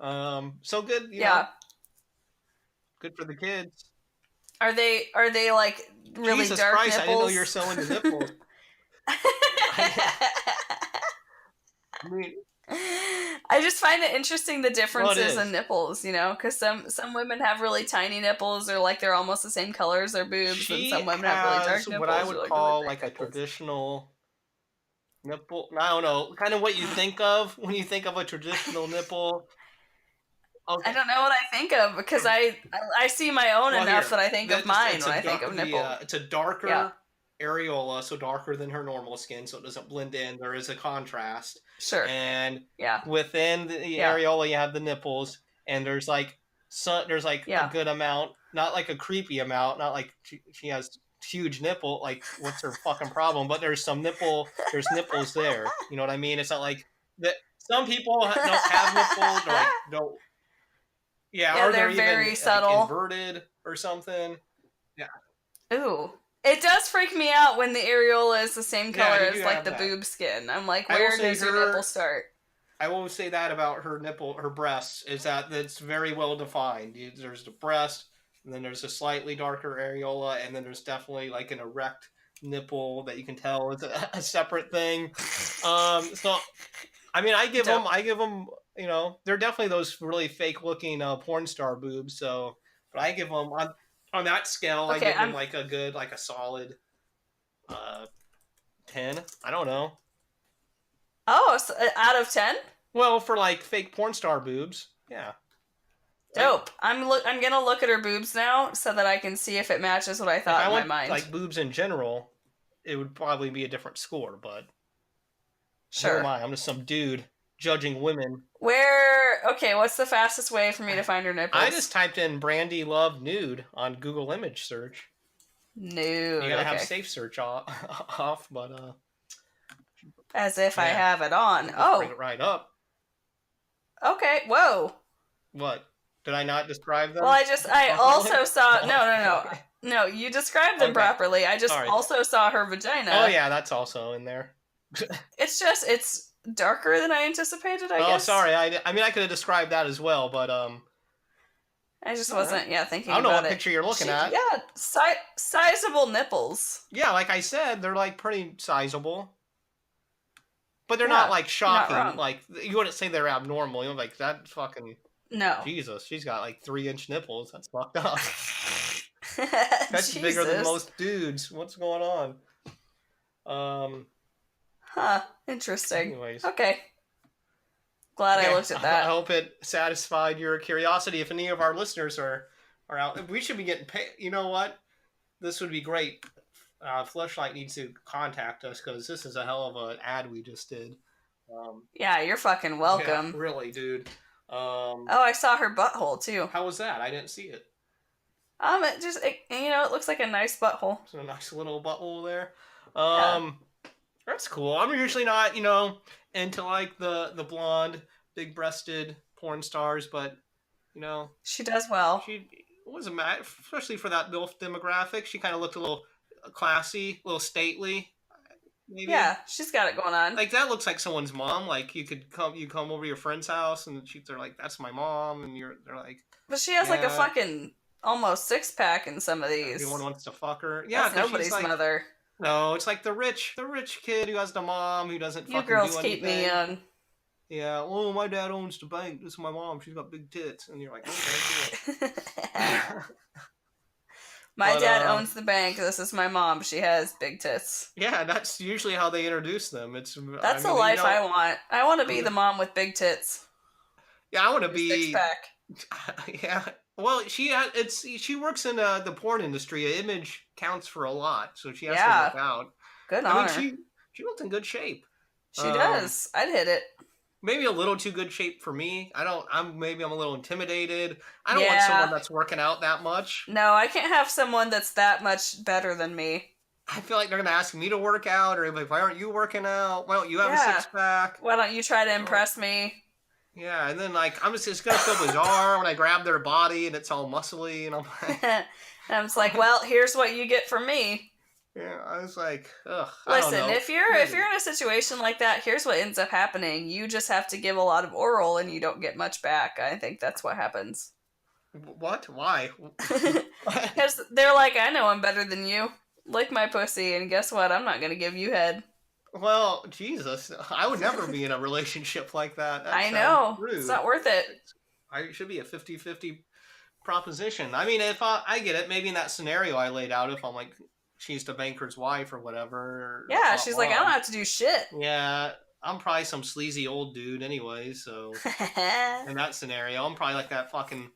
So good. Yeah. Good for the kids. Are they like really Jesus dark Christ, nipples? I didn't know you were so into nipples. I mean, I just find it interesting the differences in nipples, because some women have really tiny nipples, or like they're almost the same color as their boobs, and some women have really dark nipples. What I would or, call really like a nipples. traditional nipple. I don't know, kind of what you think of when you think of a traditional nipple. Okay. I don't know what I think of because I see my own enough that I think of mine when I think of nipple. It's a darker areola, so darker than her normal skin, so it doesn't blend in. There is a contrast. Sure. And within the areola, you have the nipples, and there's like a good amount, not like a creepy amount, not like she has huge nipple. Like, what's her fucking problem? But there's nipples there. You know what I mean? It's not like that. Some people don't have nipples or like don't. Yeah, or they're very even, subtle, like, inverted or something. Yeah. Ooh. It does freak me out when the areola is the same color as like the boob skin. I'm like, where does your nipple start? I will say that about her breasts, is that it's very well defined. There's the breast, and then there's a slightly darker areola, and then there's definitely like an erect nipple that you can tell is a separate thing. So, I mean, I give them, they're definitely those really fake looking porn star boobs. So, but I give them on that scale, I give them like a good, like a solid 10. I don't know. Oh, so out of 10? Well, for like fake porn star boobs, yeah. Dope. I'm gonna look at her boobs now so that I can see if it matches what I thought in my mind. Like boobs in general, it would probably be a different score, but sure. Who am I? I'm just some dude judging women. What's the fastest way for me to find her nipples? I just typed in Brandy Love nude on Google image search. Nude. You gotta have safe search off, but as if I have it on. Bring it right up. Okay. Whoa. What? Did I not describe them? Well, I also saw no. You described them properly. I just also saw her vagina. Oh yeah, that's also in there. It's darker than I anticipated, I guess. Oh, sorry. I mean, I could have described that as well, but I just wasn't thinking about it. I don't know what picture you're looking at. Yeah, sizable nipples. Yeah, like I said, they're like pretty sizable. But they're not like shocking. Like, you wouldn't say they're abnormal. You know, like that fucking. No. Jesus, she's got like 3-inch nipples. That's fucked up. That's bigger than Jesus. most dudes. What's going on? Huh. Interesting. Anyways. Okay. Glad I Okay, looked at I that. hope it satisfied your curiosity. If any of our listeners are out, we should be getting paid. You know what? This would be great. Fleshlight needs to contact us because this is a hell of an ad we just did. Yeah, you're fucking Yeah, welcome. really, dude. Oh, I saw her butthole too. How was that? I didn't see it. It looks like a nice butthole. So a nice little butthole there. Yeah, That's cool. I'm usually not, into like the blonde, big-breasted porn stars, but you know, she does well. she wasn't mad, especially for that MILF demographic. She kind of looked a little classy, a little stately, maybe. Yeah, she's got it going on. Like that looks like someone's mom. Like you come over to your friend's house, and they're like, "That's my mom," and they're like, But she has like a "Yeah." fucking almost six pack in some of Everyone these. wants to fuck her. Yeah, That's because she's nobody's like, mother. no, it's like the rich kid who has the mom who doesn't You fucking do girls keep me anything. young. Yeah, well, my dad owns the bank. This is my mom. She's got big tits, and you're like, okay, cool. My But dad owns the bank. This is my mom. She has big tits. yeah, that's usually how they introduce them. That's the I mean, life I want. I want to be the mom with big tits. yeah, I want to Your six be. pack. Yeah, well, she works in the porn industry. Image counts for a lot, so she has to Yeah. work out. Good I on mean, her. she looked in good shape. She does. I'd hit it. Maybe a little too good shape for me. Maybe I'm a little intimidated. I don't want Yeah. someone that's working out that much. No, I can't have someone that's that much better than me. I feel like they're gonna ask me to work out, or like, why aren't you working out? Why don't you have a Yeah. six pack? Why don't you try to impress me? Yeah, and then like it's gonna feel bizarre when I grab their body and it's all muscly, and I'm like, And I'm just like, well, here's what you get from me. yeah, I was like, ugh, I don't Listen, know. if you're in a situation like that, here's what ends up happening. You just have to give a lot of oral and you don't get much back. I think that's what happens. What? Why? Because they're like, I know I'm better than you. Lick my pussy, and guess what? I'm not gonna give you head. Well, Jesus, I would never be in a relationship like that. That I sounds know. rude. It's not worth it. It should be a 50-50 proposition. I mean, if I get it, maybe in that scenario I laid out, if I'm like, she's the banker's wife or whatever. Or Yeah, she's like, I don't have to do shit. Yeah, I'm probably some sleazy old dude anyway, so in that scenario, I'm probably like that fucking...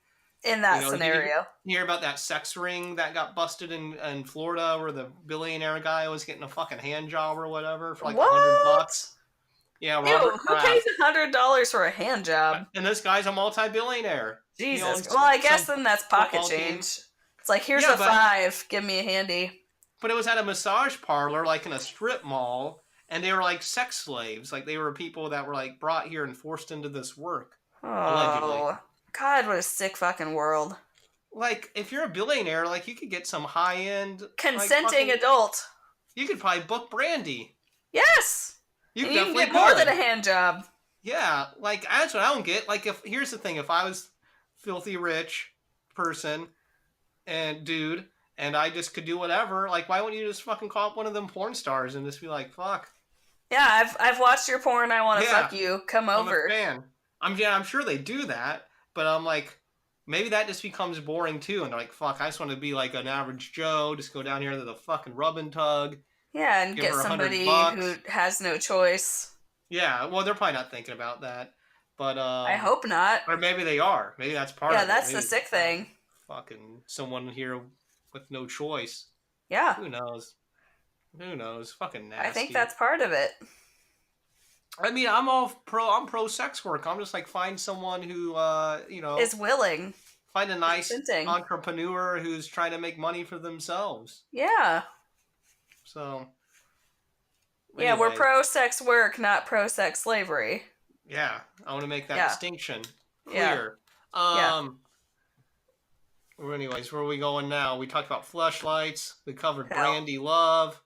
In that scenario. You hear about that sex ring that got busted in Florida where the billionaire guy was getting a fucking hand job or whatever for like $100. Yeah, Robert Who pays $100 for a hand job? And this guy's a multi-billionaire. Jesus. Well, I guess then that's pocket change. It's like, here's a $5, give me a handy. But it was at a massage parlor, like in a strip mall, and they were like sex slaves. Like they were people that were like brought here and forced into this work. Allegedly. God, what a sick fucking world. Like, if you're a billionaire, like you could get some high-end... Consenting adult. You could probably book Brandy. Yes! You can get more than a hand job. Yeah, like, that's what I don't get. Like, here's the thing. If I was filthy rich person and dude, and I just could do whatever, like, why wouldn't you just fucking call up one of them porn stars and just be like, fuck. Yeah, I've watched your porn. I want to fuck you. Come over. I'm a fan. I'm sure they do that, but I'm like, maybe that just becomes boring too. And they're like, fuck, I just want to be like an average Joe. Just go down here to the fucking rub and tug. Yeah, and get somebody who has no choice. Yeah, well, they're probably not thinking about that. But I hope not. Or maybe they are. Maybe that's part of it. Yeah, that's the sick thing. Fucking someone here with no choice. Yeah. Who knows? Fucking nasty. I think that's part of it. I mean, I'm pro sex work. I'm just like, find someone who, is willing. Find a nice entrepreneur who's trying to make money for themselves. Yeah. So. Anyway. Yeah, we're pro sex work, not pro sex slavery. Yeah, I want to make that distinction clear. Anyways, where are we going now? We talked about fleshlights. We covered Brandy Love.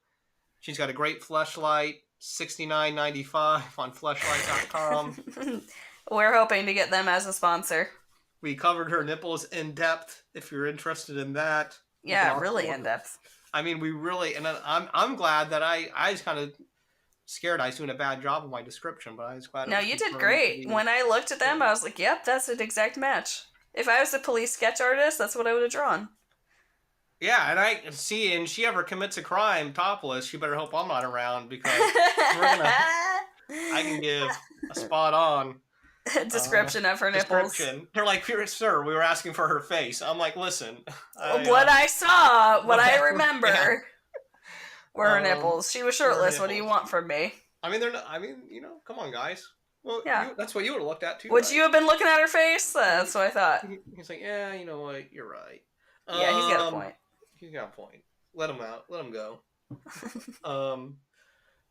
She's got a great fleshlight. $69.95 on fleshlight.com. We're hoping to get them as a sponsor. We covered her nipples in depth. If you're interested in that, yeah, really in depth. I mean, we really, and I'm glad that I was kind of scared I was doing a bad job of my description, but I was glad. No, you did great. When I looked at them, I was like, "Yep, that's an exact match." If I was a police sketch artist, that's what I would have drawn. Yeah, and I see, and she ever commits a crime topless, she better hope I'm not around because we're gonna. I can give a spot on Description of her nipples. description. They're like, "Sir, we were asking for her face." I'm like, "Listen, I What I saw, what I yeah, remember, were her nipples. She was her shirtless. What do you nipples." want from me? I mean, they're not. I mean, come on, guys. Well, Yeah. that's what you would have looked at too, Would you right? have been looking at her face? That's what I thought. He's like, yeah, you know what? You're right. Yeah, he's got a Um, point. he's got a point. Let him out. Let him go. Um,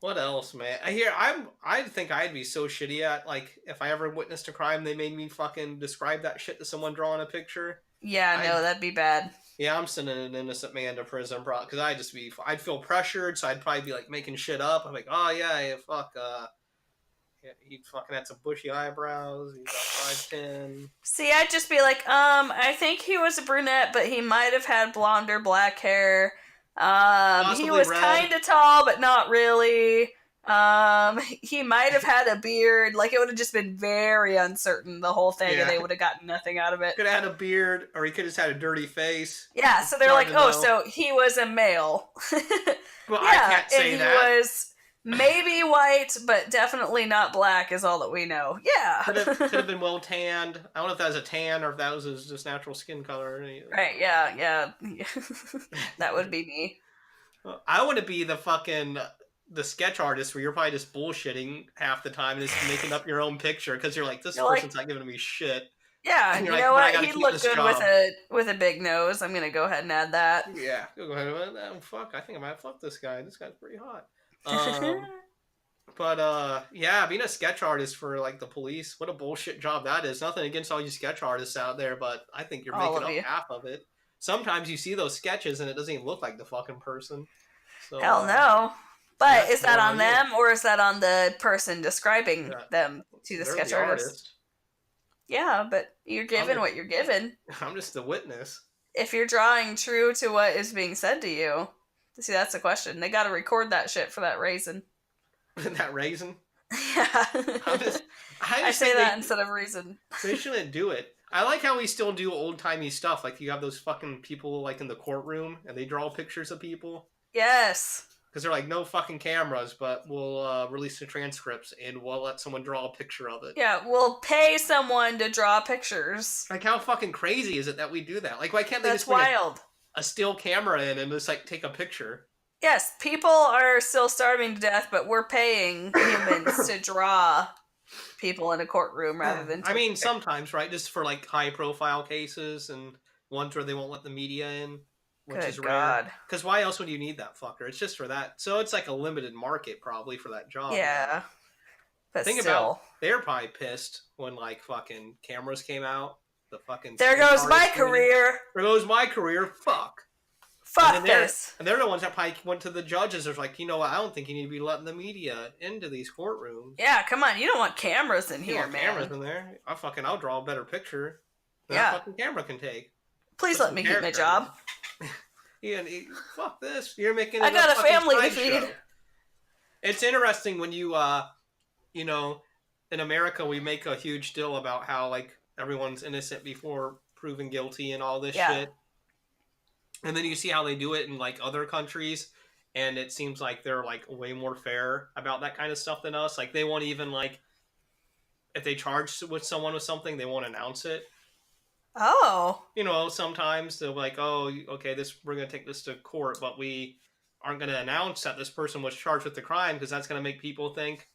what else, man? I think I'd be so shitty at like if I ever witnessed a crime, they made me fucking describe that shit to someone drawing a picture. Yeah, I no, that'd be bad. Yeah, I'm sending an innocent man to prison, bro. Because I'd feel pressured, so I'd probably be like making shit up. I'm like, oh yeah, fuck, yeah, he fucking had some bushy eyebrows. He's about 5'10". See, I'd just be like, I think he was a brunette, but he might have had blonde or black hair. He Possibly was red. kind of tall, but not really. He might have had a beard. Like, it would have just been very uncertain, the whole thing, and Yeah, they would have gotten nothing out of it. could have had a beard, or he could have just had a dirty face. Yeah, so they're It's hard like, to oh, know. so he was a male. Well, I Yeah, can't and say he that. was maybe white, but definitely not black, is all that we know. Yeah. Could have been well tanned. I don't know if that was a tan or if that was his just natural skin color. Right, yeah. That would be me. I want to be the sketch artist where you're probably just bullshitting half the time and just making up your own picture because you're like, this You're like, person's not giving me shit. yeah, And you you're like, know but I what? got to He'd keep look this good job. with a big nose. I'm gonna go ahead and add that. Yeah, go ahead. Oh, fuck, I think I might fuck this guy. This guy's pretty hot. But yeah, being a sketch artist for like the police, what a bullshit job that is. Nothing against all you sketch artists out there, but I think you're All making of up you. half of it. Sometimes you see those sketches and it doesn't even look like the fucking person. So Hell no. But that's is that more on on you. them or is that on the person describing Yeah, them to the they're sketch the artist? artist. Yeah, but you're I'm given just, what you're given. I'm just the witness. If you're drawing true to what is being said to you, see, that's the question. They got to record that shit for that raisin. That raisin. Yeah. I'm just, I I just say think that instead of reason. they shouldn't do it. I like how we still do old timey stuff. Like you have those fucking people like in the courtroom and they draw pictures of people. Yes. Because they're like, no fucking cameras, but we'll release the transcripts and we'll let someone draw a picture of it. Yeah, we'll pay someone to draw pictures. Like, how fucking crazy is it that we do that? Like, why can't they That's just bring wild. a still camera in and just, like, take a picture? Yes, people are still starving to death, but we're paying humans to draw people in a courtroom rather than. I mean, sometimes, right? Just for, like, high profile cases and ones where they won't let the media in, which Good is rare. God. Because why else would you need that fucker? It's just for that. So it's like a limited market, probably, for that job. Yeah, but Think still. about, they're probably pissed when, like, fucking cameras came out. The fucking There sketch goes my artist community. career. There goes my career. Fuck. Fuck this. And they're the ones that probably went to the judges. There's like, you know what? I don't think you need to be letting the media into these courtrooms. Yeah, come on. You don't want cameras in You here, want man. cameras in there? I'll draw a better picture than Yeah. that fucking camera can take. Please Put let some me keep my character job. Fuck this. You're making I it got a fucking family to sideshow. feed. It's interesting when you know, in America we make a huge deal about how like everyone's innocent before proven guilty and all this shit. And then you see how they do it in like other countries, and it seems like they're like way more fair about that kind of stuff than us. Like they won't even like if they charge with someone with something, they won't announce it. Oh. You know, sometimes they're like, "Oh, okay, we're gonna take this to court, but we aren't gonna announce that this person was charged with the crime because that's gonna make people think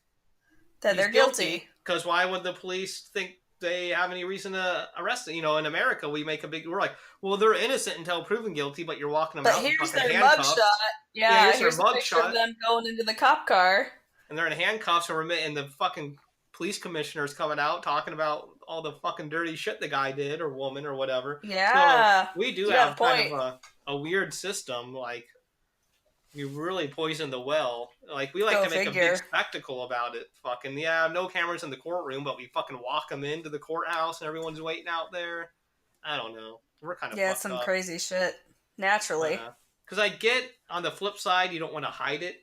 That he's they're guilty. Because why would the police think they have any reason to arrest it? You know, in America, we're like, well, they're innocent until proven guilty, but you're walking them But out in here's fucking their handcuffs. mugshot. Yeah, Here's their a picture mugshot. of them going into the cop car. And they're in handcuffs, and the fucking police commissioner's coming out talking about all the fucking dirty shit the guy did or woman or whatever. Yeah. So we do You have got a kind point. of a weird system. Like you really poison the well. Like we like Go to make a figure. big spectacle about it. Fucking yeah, no cameras in the courtroom, but we fucking walk them into the courthouse and everyone's waiting out there. I don't know. We're kind of Yeah, fucked some up. crazy shit. Naturally. Because I get on the flip side, you don't want to hide it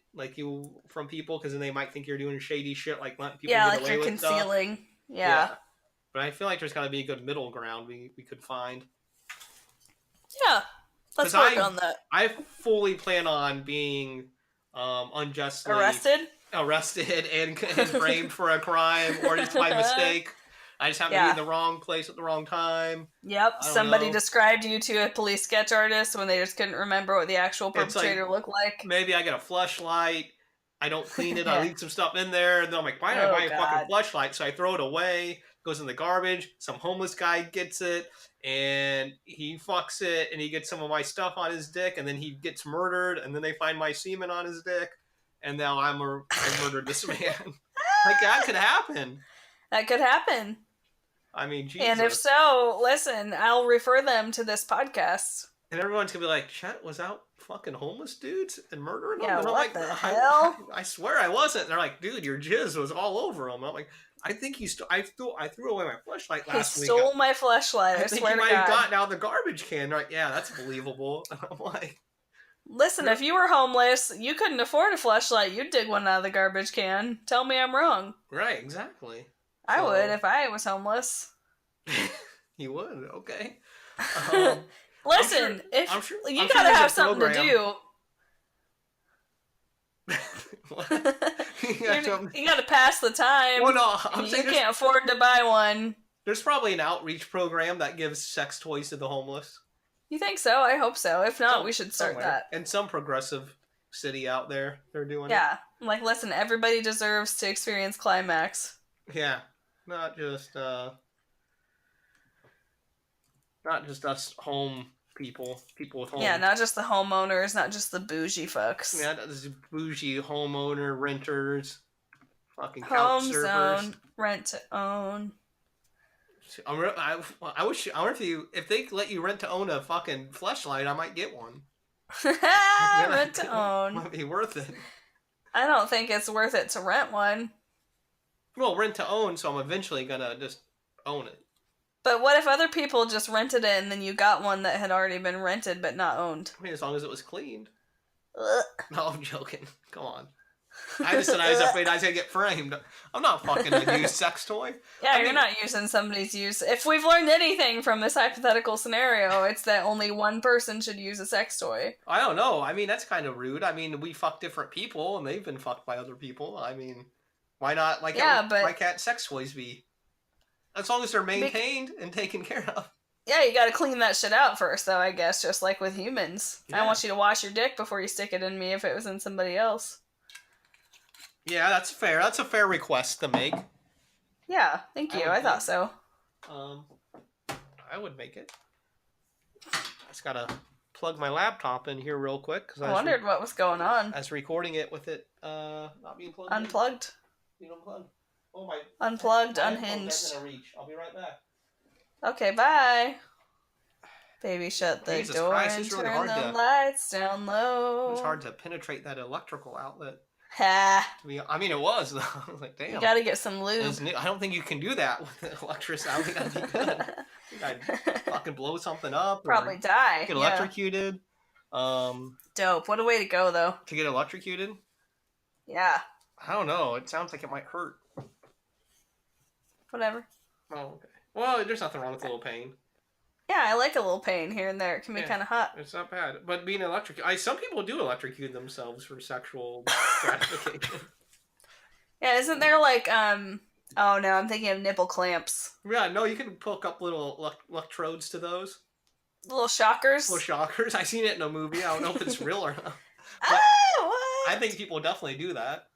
from people because then they might think you're doing shady shit, like letting people get away you're with stuff. concealing. Yeah. But I feel like there's got to be a good middle ground we could find. Yeah. Because Let's work on that. I fully plan on being unjustly Arrested? arrested and framed for a crime, or just by mistake. I just happened to be in Yeah. the wrong place at the wrong time. Yep. I don't Somebody know. described you to a police sketch artist when they just couldn't remember what the actual It's like perpetrator looked like. maybe I get a fleshlight. I don't clean it. I leave some stuff in there, and then I'm like, why did I Oh buy a fucking God. fleshlight? So I throw it away. Goes in the garbage. Some homeless guy gets it, and he fucks it, and he gets some of my stuff on his dick, and then he gets murdered, and then they find my semen on his dick, and now I murdered this man. Like that could happen. That could happen. I mean, Jesus. And if so, listen, I'll refer them to this podcast. And everyone's gonna be like, Chet was out fucking homeless dudes and murdering them? Yeah, And I'm what like, the hell? I swear I wasn't. And they're like, dude, your jizz was all over him. I'm like, I think I threw away my flashlight last He week. stole my fleshlight, I think swear he to might have God. gotten out of the garbage can. They're like, yeah, that's believable. And I'm like, Listen, if you were homeless, you couldn't afford a fleshlight, you'd dig one out of the garbage can. Tell me I'm wrong. right, exactly. I would if I was homeless. You would, okay. Listen, I'm sure you there's gotta a have something to program. do. What? You gotta pass the time. Well, no, I'm you saying can't afford to buy one. there's probably an outreach program that gives sex toys to the homeless. You think so? I hope so. If not, we should start Somewhere. that. And some progressive city out there, they're doing Yeah. Like, listen, everybody deserves to experience climax. it. Yeah. Not just us home people with homes. Yeah, not just the homeowners, not just the bougie fucks. Yeah, that's bougie homeowner, renters, fucking couch Home surfers. zone, rent to own. I wish. I wonder if they let you rent to own a fucking fleshlight, I might get one. Rent to own. Might be worth it. I don't think it's worth it to rent one. Well, rent to own, so I'm eventually gonna just own it. But what if other people just rented it and then you got one that had already been rented but not owned? I mean, as long as it was cleaned. Ugh. No, I'm joking. Come on. I just said I was afraid I was gonna get framed. I'm not fucking a used sex toy. Yeah, you're not using somebody's use. If we've learned anything from this hypothetical scenario, it's that only one person should use a sex toy. I don't know. I mean, that's kind of rude. I mean, we fuck different people, and they've been fucked by other people. I mean, why not? Why can't sex toys be? As long as they're maintained and taken care of. Yeah, you gotta clean that shit out first, though, I guess, just like with humans. Yeah. I want you to wash your dick before you stick it in me if it was in somebody else. Yeah, that's fair. That's a fair request to make. Yeah, thank you. I thought so. I would make it. I just gotta plug my laptop in here real quick. Cause I wondered what was going on. I was recording it with it not being plugged Unplugged. You unplugged. Oh my. Unplugged, my unhinged. Gonna reach. I'll be right back. Okay, bye. Baby, shut the Jesus door Christ, and it's really turn hard the to- lights down low. It's hard to penetrate that electrical outlet. Ha! I mean, it was though. I was like, damn. You gotta get some lube. I don't think you can do that with the electricity. That'd be good. I'd fucking blow something up. Probably die. Get electrocuted. Dope. What a way to go, though. To get electrocuted? Yeah. I don't know. It sounds like it might hurt. Whatever. Oh, okay. Well, there's nothing wrong with a little pain. Yeah, I like a little pain here and there. It can be kind of hot. It's not bad. But being electrocuted... some people do electrocute themselves for sexual gratification. Yeah, isn't there like, oh no, I'm thinking of nipple clamps. Yeah, no, you can hook up little electrodes to those. Little shockers? Little shockers. I seen it in a movie. I don't know if it's real or not. Oh, what? I think people definitely do that.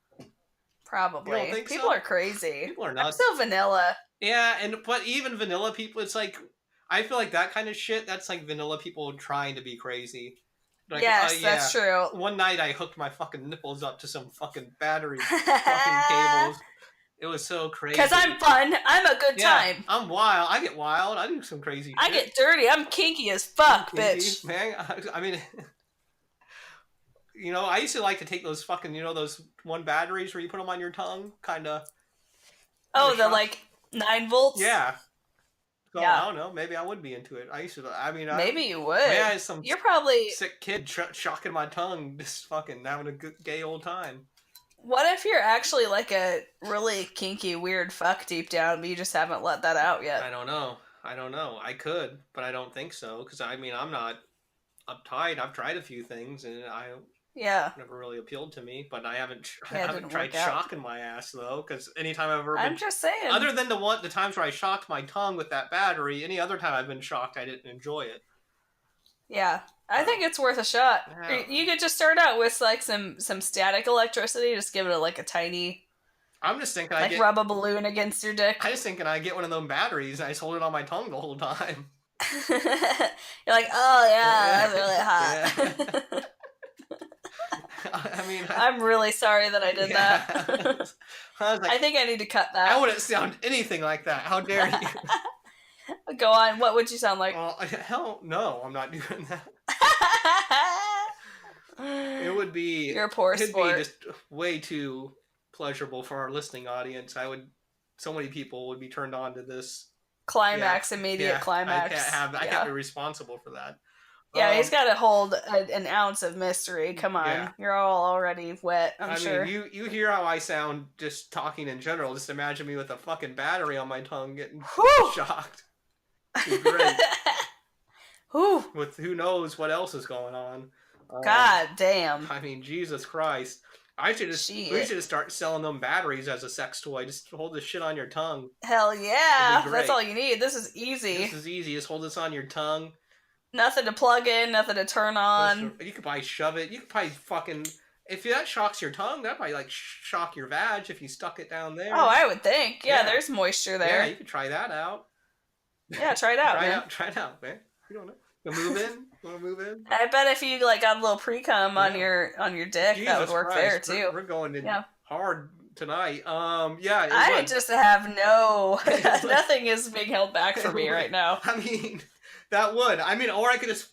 Probably. You don't think People so? are crazy. People are nuts. I'm so vanilla. Yeah, but even vanilla people, it's like... I feel like that kind of shit, that's like vanilla people trying to be crazy. Like, yes, that's true. One night I hooked my fucking nipples up to some fucking battery fucking cables. It was so crazy. Because I'm fun. I'm a good time. I'm wild. I get wild. I do some crazy shit. I get dirty. I'm kinky as fuck, bitch. Man, I mean... You know, I used to like to take those fucking, those one batteries where you put them on your tongue, kind of. Oh, the like 9 volts? Yeah. So, yeah. I don't know. Maybe I would be into it. Maybe you would. Yeah, some You're probably sick kid shocking my tongue, just fucking having a good gay old time. What if you're actually like a really kinky, weird fuck deep down, but you just haven't let that out yet? I don't know. I could, but I don't think so. Because, I mean, I'm not uptight. I've tried a few things, and I Yeah. never really appealed to me. But I Yeah, it haven't didn't tried work out. shocking my ass though, because anytime I've ever I'm been, just saying. other than the times where I shocked my tongue with that battery, any other time I've been shocked, I didn't enjoy it. Yeah. I So think it's worth a shot. I don't know. You could just start out with like some static electricity, just give it like a tiny I'm just thinking like rub a balloon against your dick. I just thinking I get one of them batteries and I just hold it on my tongue the whole time. You're like, oh yeah, that's really Yeah. hot. I mean, I'm really sorry that I did yeah. that. I was like, I think I need to cut I that. wouldn't sound anything like that. How dare you? Go on. What would you sound like? Well, hell no, I'm not doing that. It would be, You're a poor it'd be sport. just way too pleasurable for our listening audience. So many people would be turned on to this. Yeah, Climax, immediate yeah. climax. I can't Yeah. be responsible for that. Yeah, he's got to hold an ounce of mystery. Come Yeah. on. You're all already wet, I'm I sure. mean, you hear how I sound just talking in general. Just imagine me with a fucking battery on my tongue getting Whew! shocked. It'd be great. Whew! With who knows what else is going on. God damn. I mean, Jesus Christ. We Shit. should just start selling them batteries as a sex toy. Just hold this shit on your tongue. Hell yeah. It'd be That's great. all you need. This is easy. This is easy. Just hold this on your tongue. Nothing to plug in, nothing to turn on. You could probably shove it. You could probably fucking... If that shocks your tongue, that'd probably like shock your vag if you stuck it down there. Oh, I would think. Yeah, Yeah. there's moisture there. Yeah, you could try that out. Yeah, try it out, man. Try it out, man. You don't know. You wanna move in? You wanna move in? I bet if you like got a little pre-cum on your dick, Jesus that would work Christ, there too. We're going in hard tonight. Yeah, it I would. just have nothing is being held back from me right now. I mean, that would. I mean, or I could just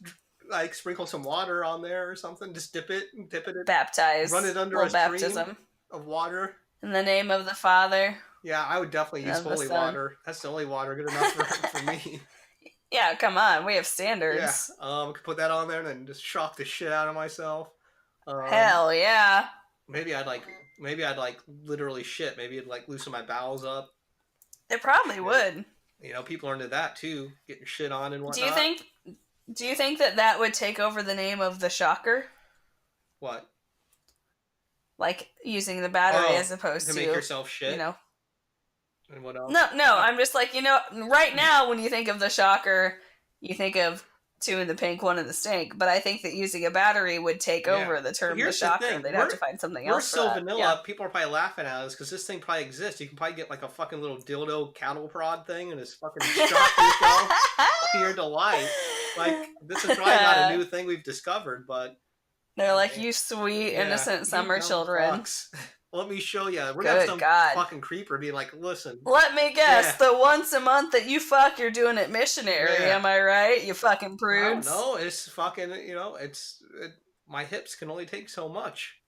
like sprinkle some water on there or something. Just dip it. Baptize. Run it under a stream of water. In the name of the Father. Yeah, I would definitely use holy water. That's the only water good enough for me. Yeah, come on. We have standards. Yeah. Could put that on there and then just shock the shit out of myself. Hell yeah. Maybe I'd like literally shit. Maybe it'd like loosen my bowels up. It probably would. You know, people are into that too, getting shit on and whatnot. Do you think that would take over the name of the shocker? What? Like using the battery as opposed to make yourself shit. You know. And what else? No. I'm just like, right now when you think of the shocker, you think of two in the pink, one in the stink. But I think that using a battery would take over the term the shocker. They'd have to find something else. We're so vanilla. Yeah. People are probably laughing at us because this thing probably exists. You can probably get like a fucking little dildo cattle prod thing and just fucking shock yourself here to life. Like, this is probably not a new thing we've discovered, but they're like, you sweet, innocent summer children. Let me show you. We're gonna have some fucking creeper be like, listen. Let me guess, the once a month that you fuck, you're doing it missionary. Am I right? You fucking prudes. No, it's fucking, my hips can only take so much.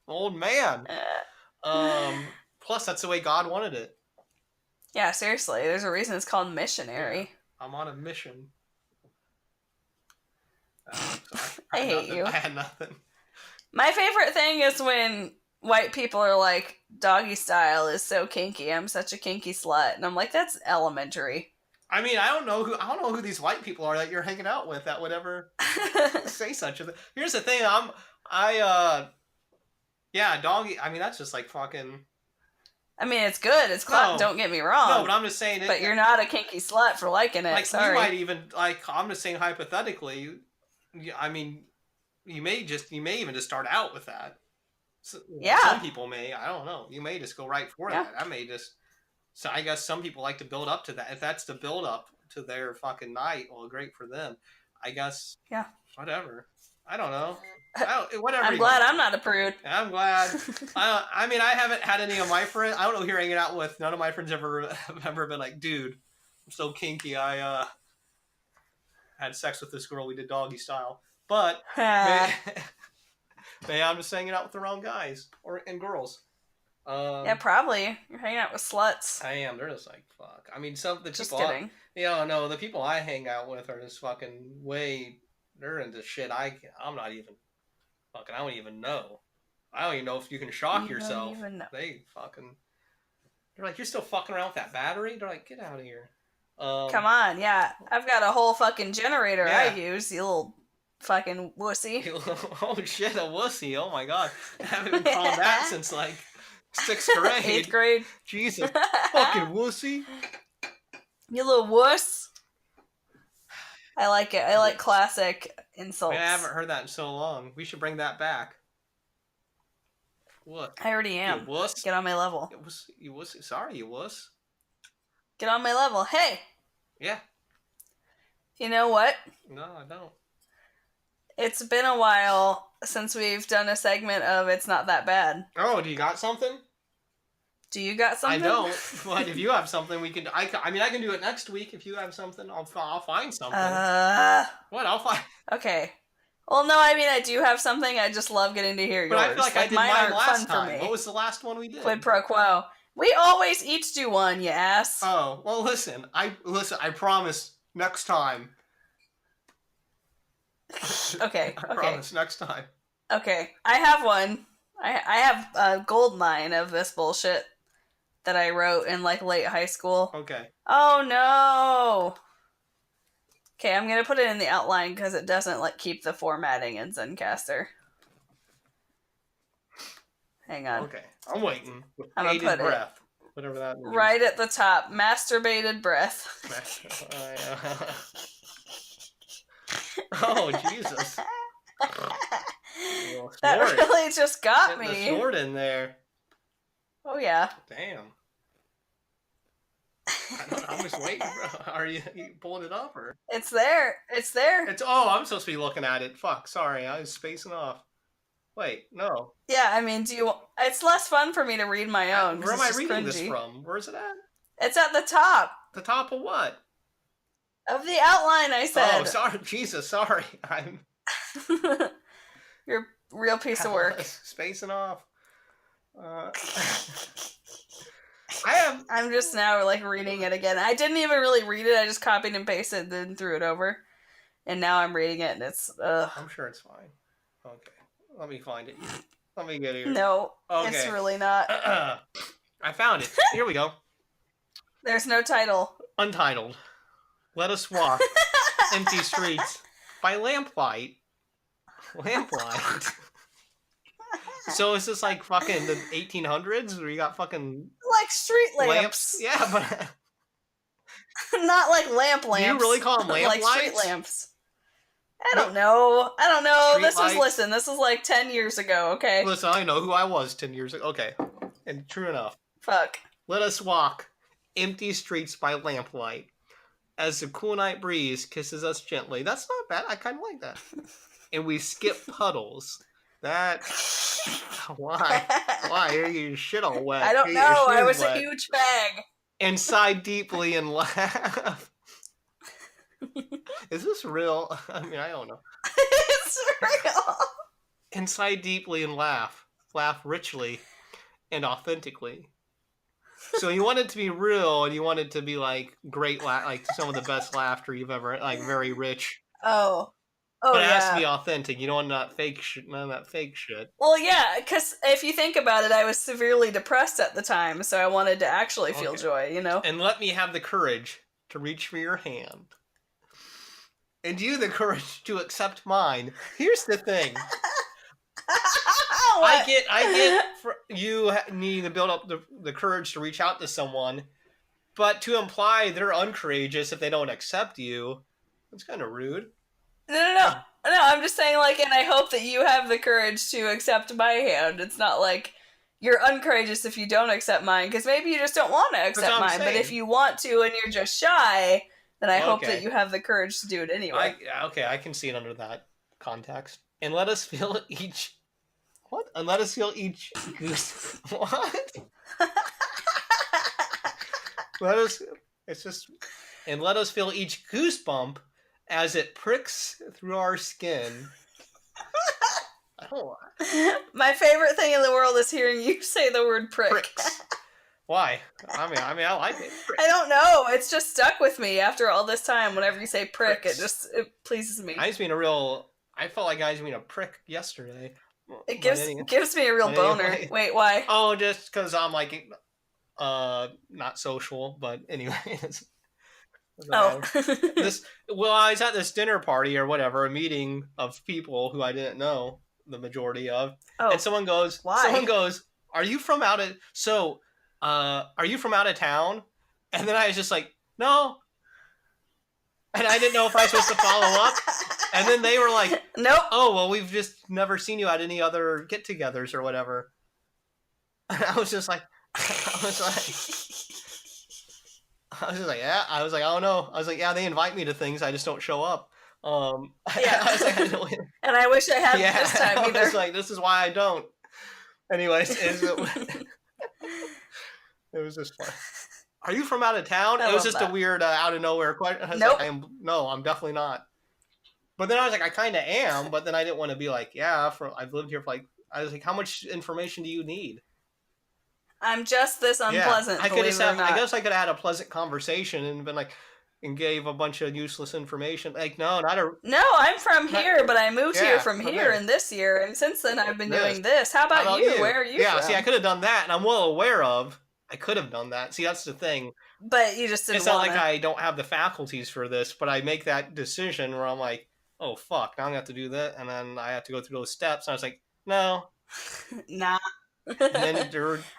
Old man. Plus, that's the way God wanted it. Yeah, seriously. There's a reason it's called missionary. Yeah, I'm on a mission. I hate you. I had nothing. My favorite thing is when white people are like, doggy style is so kinky. I'm such a kinky slut. And I'm like, that's elementary. I mean, I don't know who these white people are that you're hanging out with that would ever say such a thing. Here's the thing, doggy, I mean, that's just like fucking... I mean, it's good. It's clout. Don't get me wrong. No, but I'm just saying... But you're not a kinky slut for liking it. Like, sorry. you might even, like, I'm just saying hypothetically, I mean... You may even just start out with that. So, some people may. I don't know. You may just go right for that. I may just. So I guess some people like to build up to that. If that's the build up to their fucking night, well, great for them. I guess. Yeah. Whatever. I don't know. Whatever. I'm glad I'm not a prude. I'm glad. I mean, I haven't had any of my friends. I don't know who you're hanging out with. None of my friends have ever been like, dude, I'm so kinky. I had sex with this girl. We did doggy style. But maybe I'm just hanging out with the wrong guys and girls. Yeah, probably. You're hanging out with sluts. I am. They're just like, fuck. I mean, some of the just people... kidding. No, the people I hang out with are just fucking they're into shit I'm not even... Fucking, I don't even know. I don't even know if you can shock yourself. Don't even know. They fucking... They're like, you're still fucking around with that battery? They're like, get out of here. Come on, yeah. I've got a whole fucking generator I Yeah. use, you little fucking wussy. Oh shit, a wussy. Oh my god. I haven't been called that since like 6th grade. 8th grade. Jesus. Fucking wussy. You little wuss. I like it. I like classic insults. Man, I haven't heard that in so long. We should bring that back. What? I already am. You wuss? Get on my level. You wuss? Sorry, you wuss. Get on my level. Hey! Yeah. You know what? No, I don't. It's been a while since we've done a segment of It's Not That Bad. Oh, do you got something? Do you got something? I don't. But if you have something, we can. I mean, I can do it next week. If you have something, I'll find something. What? I'll find. Okay. Well, no, I mean, I do have something. I just love getting to hear yours. But I feel like I did mine last time. For me. What was the last one we did? Quid pro quo. We always each do one, you ass. Oh, well, listen. I promise next time. Okay. I promise next time. Okay. I have one. I have a gold mine of this bullshit that I wrote in like late high school. Okay. Oh no. Okay, I'm gonna put it in the outline because it doesn't like keep the formatting in Zencaster. Hang on. Okay, I'm waiting. With I'm gonna put breath, whatever that means. Right at the top, masturbated breath. Oh Jesus! That really just got me. me. The snort in there. Oh yeah. Damn. I'm just waiting. Are you pulling it up or? It's there. It's there. I'm supposed to be looking at it. Fuck. Sorry, I was spacing off. Wait, no. Yeah, I mean, it's less fun for me to read my own. Where am I reading this from? Where's it at? It's at the top. The top of what? Of the outline, I said. Oh, sorry. Jesus, sorry. I'm... You're a real piece of work. Spacing off. I'm just now like reading it again. I didn't even really read it. I just copied and pasted and then threw it over. And now I'm reading it and it's... I'm sure it's fine. Okay. Let me find it. Let me get here. No, It's really not. I found it. Here we go. There's no title. Untitled. Let us walk empty streets by lamplight. Lamplight. So is this like fucking the 1800s where you got fucking like street lamps? Yeah, but not like lamps. Do you really call them lamp like lights? Street lamps. I don't know. Street This was like 10 years ago, okay? Listen, I know who I was 10 years ago. Okay. And true enough. Fuck. Let us walk empty streets by lamplight as the cool night breeze kisses us gently. That's not bad. I kind of like that. And we skip puddles. That... Why? Why? Your shit all wet. I don't know. I was a huge fag. And sigh deeply and laugh. Is this real? I mean, I don't know. It's real. And sigh deeply and laugh. Laugh richly and authentically. So you want it to be real, and you want it to be like great, like some of the best laughter you've ever, like very rich. Oh, but it has to be authentic. You don't want none of that fake shit. Well, yeah, because if you think about it, I was severely depressed at the time, so I wanted to actually feel joy, you know? And let me have the courage to reach for your hand. And you the courage to accept mine. Here's the thing. I get for you needing to build up the courage to reach out to someone, but to imply they're uncourageous if they don't accept you, that's kind of rude. No, I'm just saying, like, and I hope that you have the courage to accept my hand. It's not like you're uncourageous if you don't accept mine, because maybe you just don't want to accept mine, but if you want to and you're just shy, then I hope that you have the courage to do it anyway. I can see it under that context. And let us feel each... What? And let us feel each goose... What? And let us feel each goosebump as it pricks through our skin. I don't know. My favorite thing in the world is hearing you say the word prick. Pricks. Why? I mean, I like it. Pricks. I don't know. It's just stuck with me after all this time. Whenever you say prick, it pleases me. I felt like I was being a prick yesterday. It gives me a real boner. Wait, why? Oh, just because I'm like, not social, but anyways. Oh. I was at this dinner party or whatever, a meeting of people who I didn't know the majority of, and Oh. someone goes, Why? "Are you from out of are you from out of town?" And then I was just like, "No," and I didn't know if I was supposed to follow up. And then they were like, Nope. "Oh, well, we've just never seen you at any other get-togethers or whatever." And I was just like, yeah. I was like, I don't know. I was like, yeah, they invite me to things, I just don't show up. Yeah. I was like, I don't. And I wish I hadn't Yeah, this time either. I was like, this is why I don't. Anyways, it was just fun. Are you from out of town? It was just a weird out of nowhere question. I was Nope. like, no, I'm definitely not. But then I was like, I kind of am. But then I didn't want to be like, yeah, I've lived here for like. I was like, how much information do you need? I'm just this unpleasant. I could have said. I guess I could have had a pleasant conversation and been like, and gave a bunch of useless information. Like, no, not a. No, I'm from here, but I moved here from here there. and this year, and since then I've been doing this. How about you? Where are you from? See, I could have done that, and I'm well aware of. I could have done that. See, that's the thing. But you just didn't. It's not like I don't have the faculties for this, but I make that decision where I'm like, oh fuck, now I'm gonna have to do that, and then I have to go through those steps. And I was like, no, nah. And then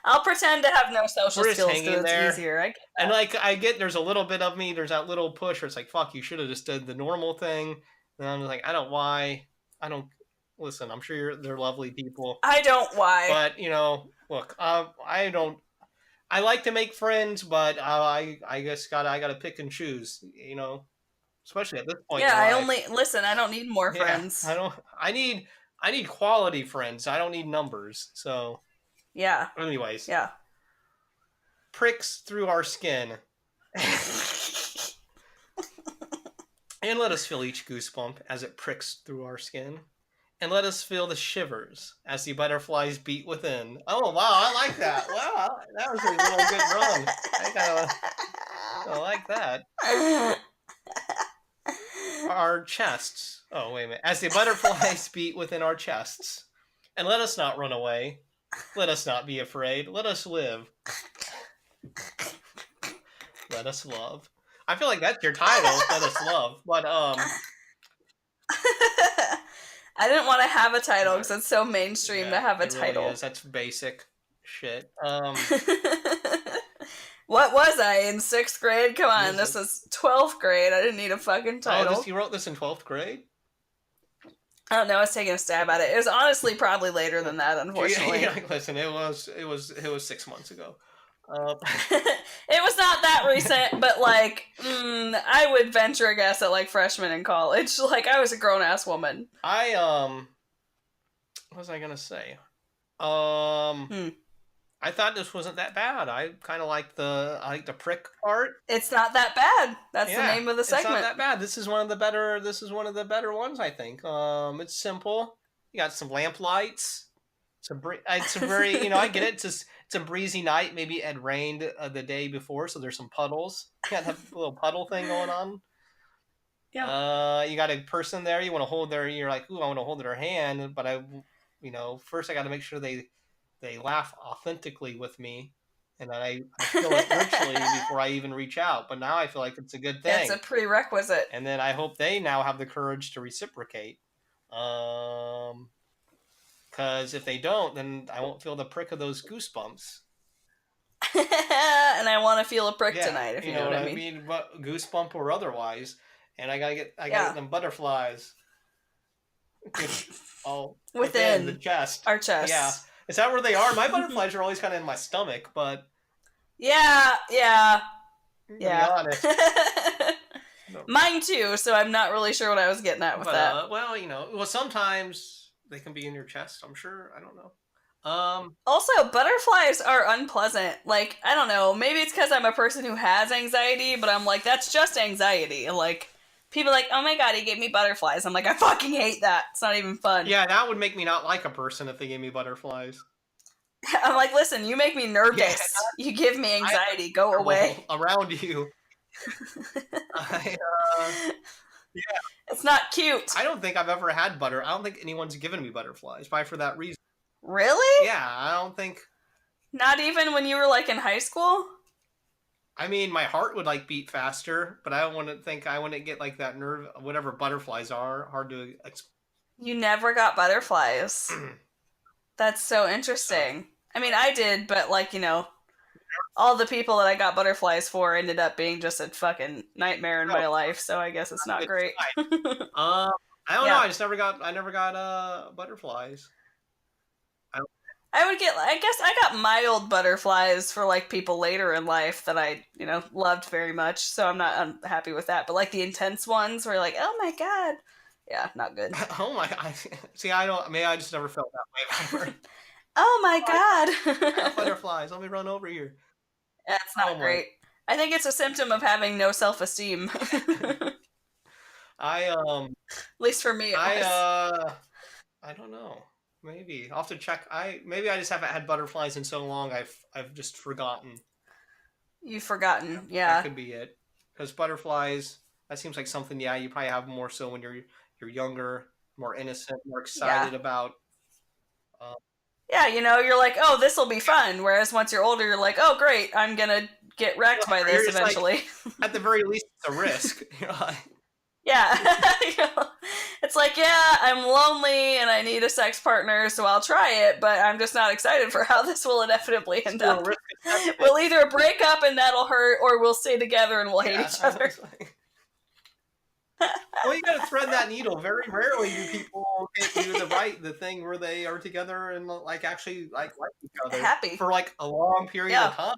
I'll pretend to have no social skills because it's there. easier. And like I get, there's a little bit of me. There's that little push where it's like, fuck, you should have just did the normal thing. And I'm like, I don't. Listen, I'm sure they're lovely people. I don't why. But look, I don't. I like to make friends, but I guess I gotta pick and choose. Especially at this point. Yeah, I don't need more friends. I need quality friends. I don't need numbers. So. Yeah. Anyways. Yeah. Pricks through our skin. And let us feel each goosebump as it pricks through our skin. And let us feel the shivers as the butterflies beat within. Oh, wow, I like that. Wow, that was a little good run. I like that. Our chests. Oh, wait a minute. As the butterflies beat within our chests. And let us not run away. Let us not be afraid. Let us live. Let us love. I feel like that's your title, Let Us Love. But, I didn't want to have a title because it's so mainstream to have a title. Really is. That's basic shit. What was I in 6th grade? Come on, this is 12th grade. I didn't need a fucking title. Oh, you wrote this in 12th grade? I don't know. I was taking a stab at it. It was honestly probably later than that, unfortunately. Listen, it was 6 months ago. It was not that recent, but like, I would venture a guess at like freshman in college. Like, I was a grown ass woman. What was I gonna say? I thought this wasn't that bad. I kind of like the prick part. It's not that bad. That's the name of the segment. It's not that bad. This is one of the better ones, I think. It's simple. You got some lamp lights. It's a very I get it. It's a breezy night. Maybe it had rained the day before, so there's some puddles. You got a little puddle thing going on. Yeah. You got a person there. You want to hold you're like, ooh, I want to hold their hand, but first I got to make sure they laugh authentically with me, and then I feel it virtually before I even reach out. But now I feel like it's a good thing. It's a prerequisite. And then I hope they now have the courage to reciprocate. Because if they don't, then I won't feel the prick of those goosebumps. And I want to feel a prick tonight, if you know what I mean. But goosebump or otherwise. And I gotta get them butterflies. Within the chest. Our chest. Yeah. Is that where they are? My butterflies are always kind of in my stomach, but... Yeah. To be honest. Mine too, so I'm not really sure what I was getting at with that. Sometimes they can be in your chest, I'm sure. I don't know. Also, butterflies are unpleasant. Like, I don't know, maybe it's because I'm a person who has anxiety, but I'm like, that's just anxiety. Like, people are like, oh my god, he gave me butterflies. I'm like, I fucking hate that. It's not even fun. Yeah, that would make me not like a person if they gave me butterflies. I'm like, listen, you make me nervous. You give me anxiety. Go away. Around you. It's not cute. I don't think I've ever had I don't think anyone's given me butterflies, probably for that reason. Really? Yeah, I don't think. Not even when you were like in high school? I mean, my heart would like beat faster, but I don't want to think I wouldn't get like that nerve. Whatever butterflies are, hard to. You never got butterflies. That's so So interesting. I mean, I did, but like, all the people that I got butterflies for ended up being just a fucking nightmare in no, my life, so I guess it's not a not good great. sign. Um, I don't know. Yeah. I never got butterflies. I don't, I guess I got mild butterflies for like people later in life that I, loved very much, so I'm not unhappy with that. But like the intense ones where like, oh my god. Yeah, not good. oh my! See, I don't. Maybe I just never felt that way. Oh my I got god. butterflies. Let me run over here. That's Oh not my! great. I think it's a symptom of having no self-esteem. At I least for me it I was. I don't know. Maybe I'll have to check. Maybe I just haven't had butterflies in so long. I've just forgotten. You've forgotten. That Yeah. could be it. Because butterflies, that seems like something. Yeah, you probably have more so when you're younger, more innocent, more Yeah. excited about. Uh, Yeah, you're like, "Oh, this will be fun." Whereas once you're older, you're like, "Oh, great. I'm going to get wrecked by you're this just like, eventually." at the very least, it's a risk. You're like, Yeah. It's like, yeah, I'm lonely and I need a sex partner, so I'll try it, but I'm just not excited for how this will inevitably it's end still a up. risk assessment. We'll either break up and that'll hurt, or we'll stay together and we'll hate Yeah, each I other. was like, well, you got to thread that needle. Very rarely do people do the thing where they are together and like actually like each other Happy. for like a long period of Yeah. time.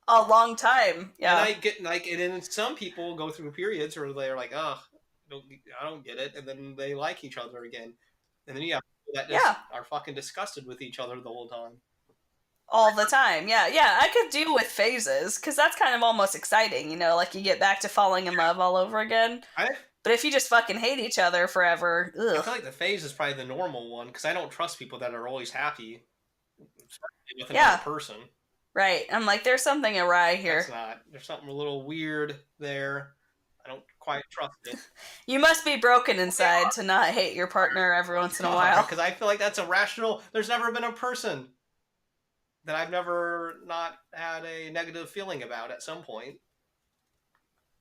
A long time. And Yeah. I get like, and then some people go through periods where they're like, oh, I don't get it, and then they like each other again, and then you have people that just Yeah. are fucking disgusted with each other the whole time. All the time. Yeah. Yeah. I could deal with phases because that's kind of almost exciting, like you get back to falling in love all over again. I But if you just fucking hate each other forever, I ugh. feel like the phase is probably the normal one because I don't trust people that are always happy, especially with another Yeah. person. Right. I'm like, there's something awry That's here. not. There's something a little weird there. I don't quite trust it. You must be broken They inside to not hate your partner every once in a are while. because I feel like that's irrational. There's never been a person that I've never not had a negative feeling about at some point.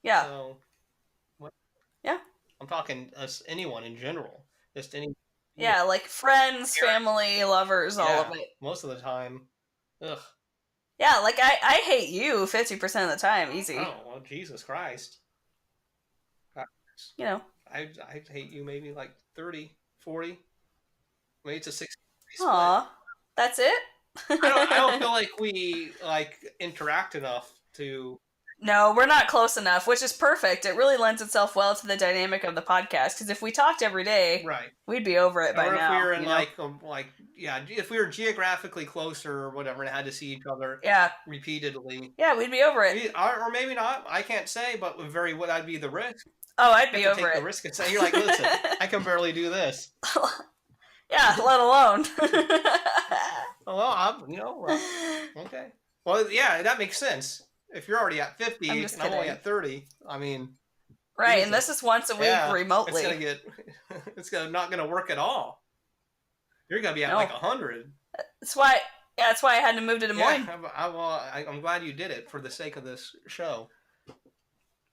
Yeah. So what? Yeah. I'm talking anyone in general, just any. Yeah. Like friends, family, lovers, all of Yeah, it. most of the time. Ugh. Yeah. Like I hate you 50% of the time. Easy. Oh well, Jesus Christ. You know. I hate you maybe like 30, 40. Maybe it's a 60 split. Aw. That's it? I don't feel like we like interact enough to. No, we're not close enough, which is perfect. It really lends itself well to the dynamic of the podcast. Because if we talked every day, Right. we'd be over it by Or if we now. were in like yeah, if we were geographically closer or whatever and had to see each other Yeah. repeatedly, Yeah, we'd be over it. or maybe not. I can't say, but very what I'd be the risk. Oh, I'd You be have to over take the it. risk and say you're like, listen, I can barely do this. Yeah, let alone. Oh, well, okay. Well, yeah, that makes sense. If you're already at I'm 50 just and I'm only kidding. at 30, I mean, Right, and Jesus. this is once a week Yeah, it's gonna remotely. get, not gonna work at all. You're gonna be at like No. 100. That's why that's why I had to move to Des Yeah, Moines. I'm glad you did it for the sake of this show.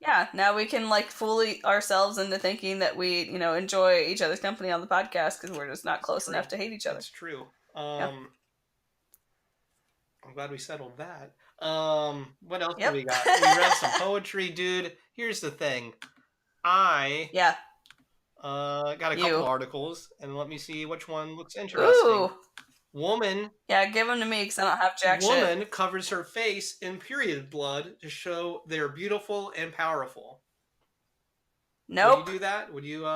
Yeah, now we can like fool ourselves into thinking that we, enjoy each other's company on the podcast because we're just not close enough to hate each other. That's true. Yeah. I'm glad we settled that. What else do Yep. we got? We read some poetry, dude. Here's the thing. I Yeah. got a couple You. articles, and let me see which one looks interesting. Ooh. Woman Yeah, give them to me because I don't have jack shit. covers her face in period blood to show they're beautiful and powerful. Would you Nope. do that? Would you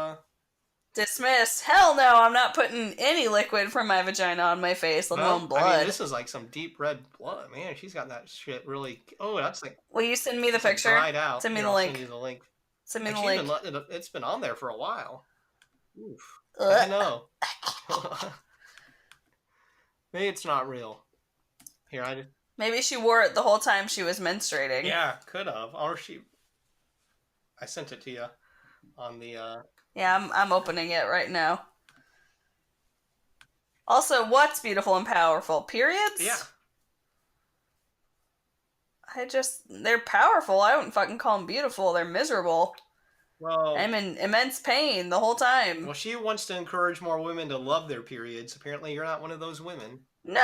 Dismissed. Hell no, I'm not putting any liquid from my vagina on my face, let alone well, I mean, blood. this is like some deep red blood. Man, she's got that shit really. Oh, that's like Will you send me the it's like picture? dried out. Send me Here, the I'll send link. you the link. Send me Like the she's been link. letting it. It's been on there for a while. Oof. I Ugh. know. Maybe it's not real. Here, I just. Maybe she wore it the whole time she was menstruating. Yeah, could have. Or she. I sent it to you on the. Yeah, I'm opening it right now. Also, what's beautiful and powerful? Periods? Yeah. they're powerful. I wouldn't fucking call them beautiful. They're miserable. Well, I'm in immense pain the whole time. well, she wants to encourage more women to love their periods. Apparently, you're not one of those women. No!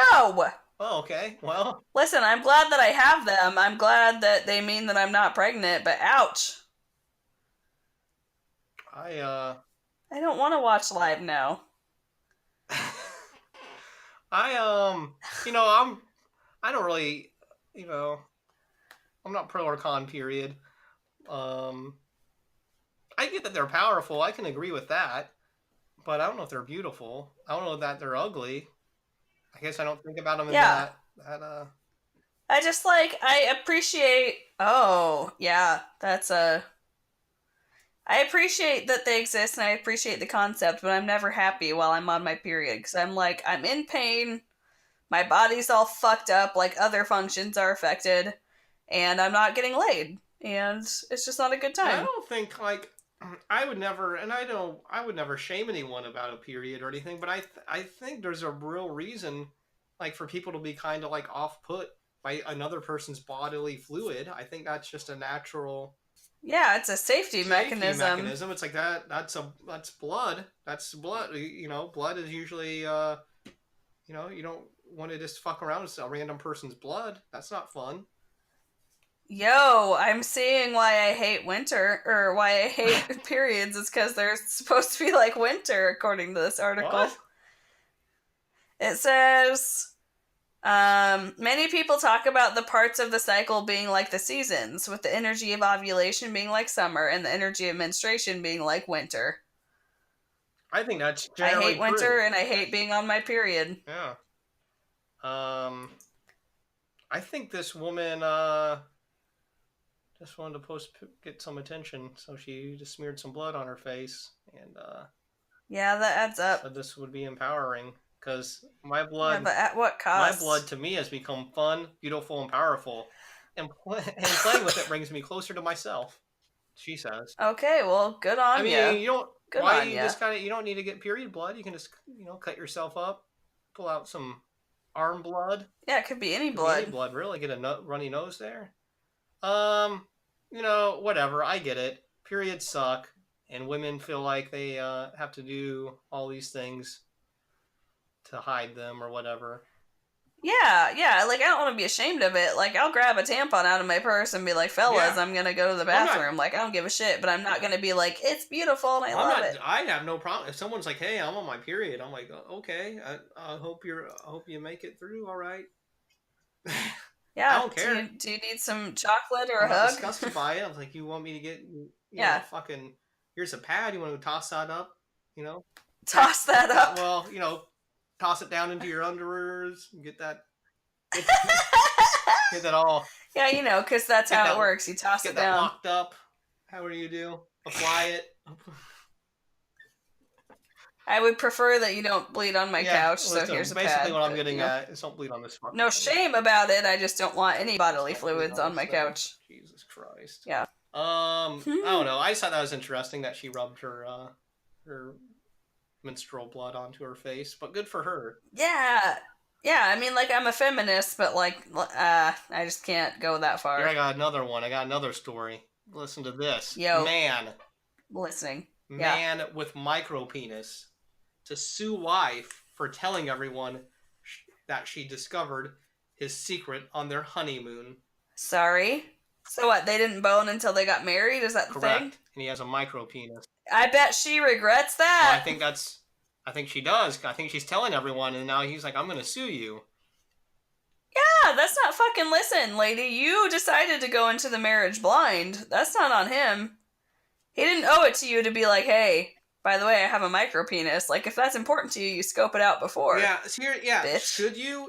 Oh, okay. Well, Listen, I'm glad that I have them. I'm glad that they mean that I'm not pregnant, but ouch. I I don't want to watch live now. I you know, I don't really, you know, I'm not pro or con. Period. Um, I get that they're powerful. I can agree with that, but I don't know if they're beautiful. I don't know that they're ugly. I guess I don't think about them in Yeah. that. I just like, I appreciate. Oh, yeah, that's a. I appreciate that they exist and I appreciate the concept, but I'm never happy while I'm on my period because I'm like, I'm in pain, my body's all fucked up, like other functions are affected, and I'm not getting laid. And it's just not a good And I time. don't think like I would never, and I would never shame anyone about a period or anything. But I think there's a real reason, like for people to be kind of like off put by another person's bodily fluid. I think that's just a natural Yeah, it's a safety safety mechanism. mechanism. It's like that's blood. That's blood. You know, blood is usually you know, you don't want to just fuck around with a random person's blood. That's not fun. Yo, I'm seeing why I hate winter, or why I hate periods. It's because they're supposed to be like winter, according to this What? article. It says, many people talk about the parts of the cycle being like the seasons, with the energy of ovulation being like summer and the energy of menstruation being like winter. I think that's I generally hate true. winter and I hate being on my period. Yeah. Um, I think this woman just wanted to get some attention, so she just smeared some blood on her face and Yeah, that adds up. said this would be empowering because Yeah, but at what my cost? blood to me has become fun, beautiful, and powerful, and and playing with it brings me closer to myself. She says. Okay, well, good I on ya. mean, you don't. Good Why on you ya. just kind of you don't need to get period blood. You can just cut yourself up, pull out some arm blood. Yeah, it could be any Could be any blood. blood, really. Get a runny nose there. Whatever. I get it. Periods suck, and women feel like they have to do all these things to hide them or whatever. Yeah, yeah, like I don't want to be ashamed of it. Like I'll grab a tampon out of my purse and be like, "Fellas, Yeah, I'm gonna go to the I'm not. bathroom." Like I don't give a shit, but I'm not gonna be like, "It's beautiful and I I'm love not. it." I have no problem if someone's like, "Hey, I'm on my period." I'm like, "Okay. I hope you're. I hope you make it through. All right." I Yeah, don't do care. you need some chocolate or I'm a not hug? disgusted by it. I was like, "You want me to get Yeah, fucking here's a pad. You want to toss that up? You know, crack toss that up. well, toss it down into your underwears. Get that get, get that all Yeah, you know, because that's get how it that works. You toss get it that down. locked up. How do you do? Apply it. I would prefer that you don't bleed on my Yeah, couch, so listen. here's a Basically, pad. what I'm But, getting at is don't bleed on this fucking no thing. shame about it. I just don't want any Just bodily don't bleed fluids on on this my thing. couch. Jesus Christ. Yeah. I don't know. I just thought that was interesting that she rubbed her menstrual blood onto her face, but good for her. Yeah. Yeah, I mean, like, I'm a feminist, but, like, I just can't go that Here far. I got another one. I got another story. Listen to this. Yo, listening. Yeah. Man with micropenis to sue wife for telling everyone that she discovered his secret on their honeymoon. Sorry. So what, they didn't bone until they got married? Is that the thing? Correct. And he has a micropenis. I bet she regrets Well, that. I think she does. I think she's telling everyone, and now he's like, I'm going to sue you. Yeah, that's not fucking listen, lady. You decided to go into the marriage blind. That's not on him. He didn't owe it to you to be like, hey, by the way, I have a micropenis. Like, if that's important to you, you scope it out before. Yeah, yeah. Bitch.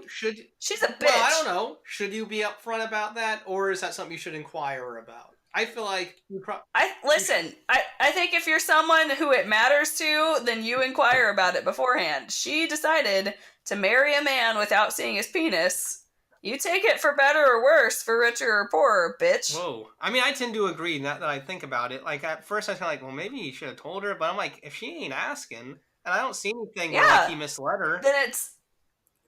Should She's a bitch. Well, I don't know. Should you be upfront about that, or is that something you should inquire about? I feel like you probably. I think if you're someone who it matters to, then you inquire about it beforehand. She decided to marry a man without seeing his penis. You take it for better or worse, for richer or poorer, bitch. Whoa. I mean, I tend to agree now that I think about it. Like, at first I was kind of like, well, maybe you should have told her, but I'm like, if she ain't asking, and I don't see anything where, like, he misled her. Then it's...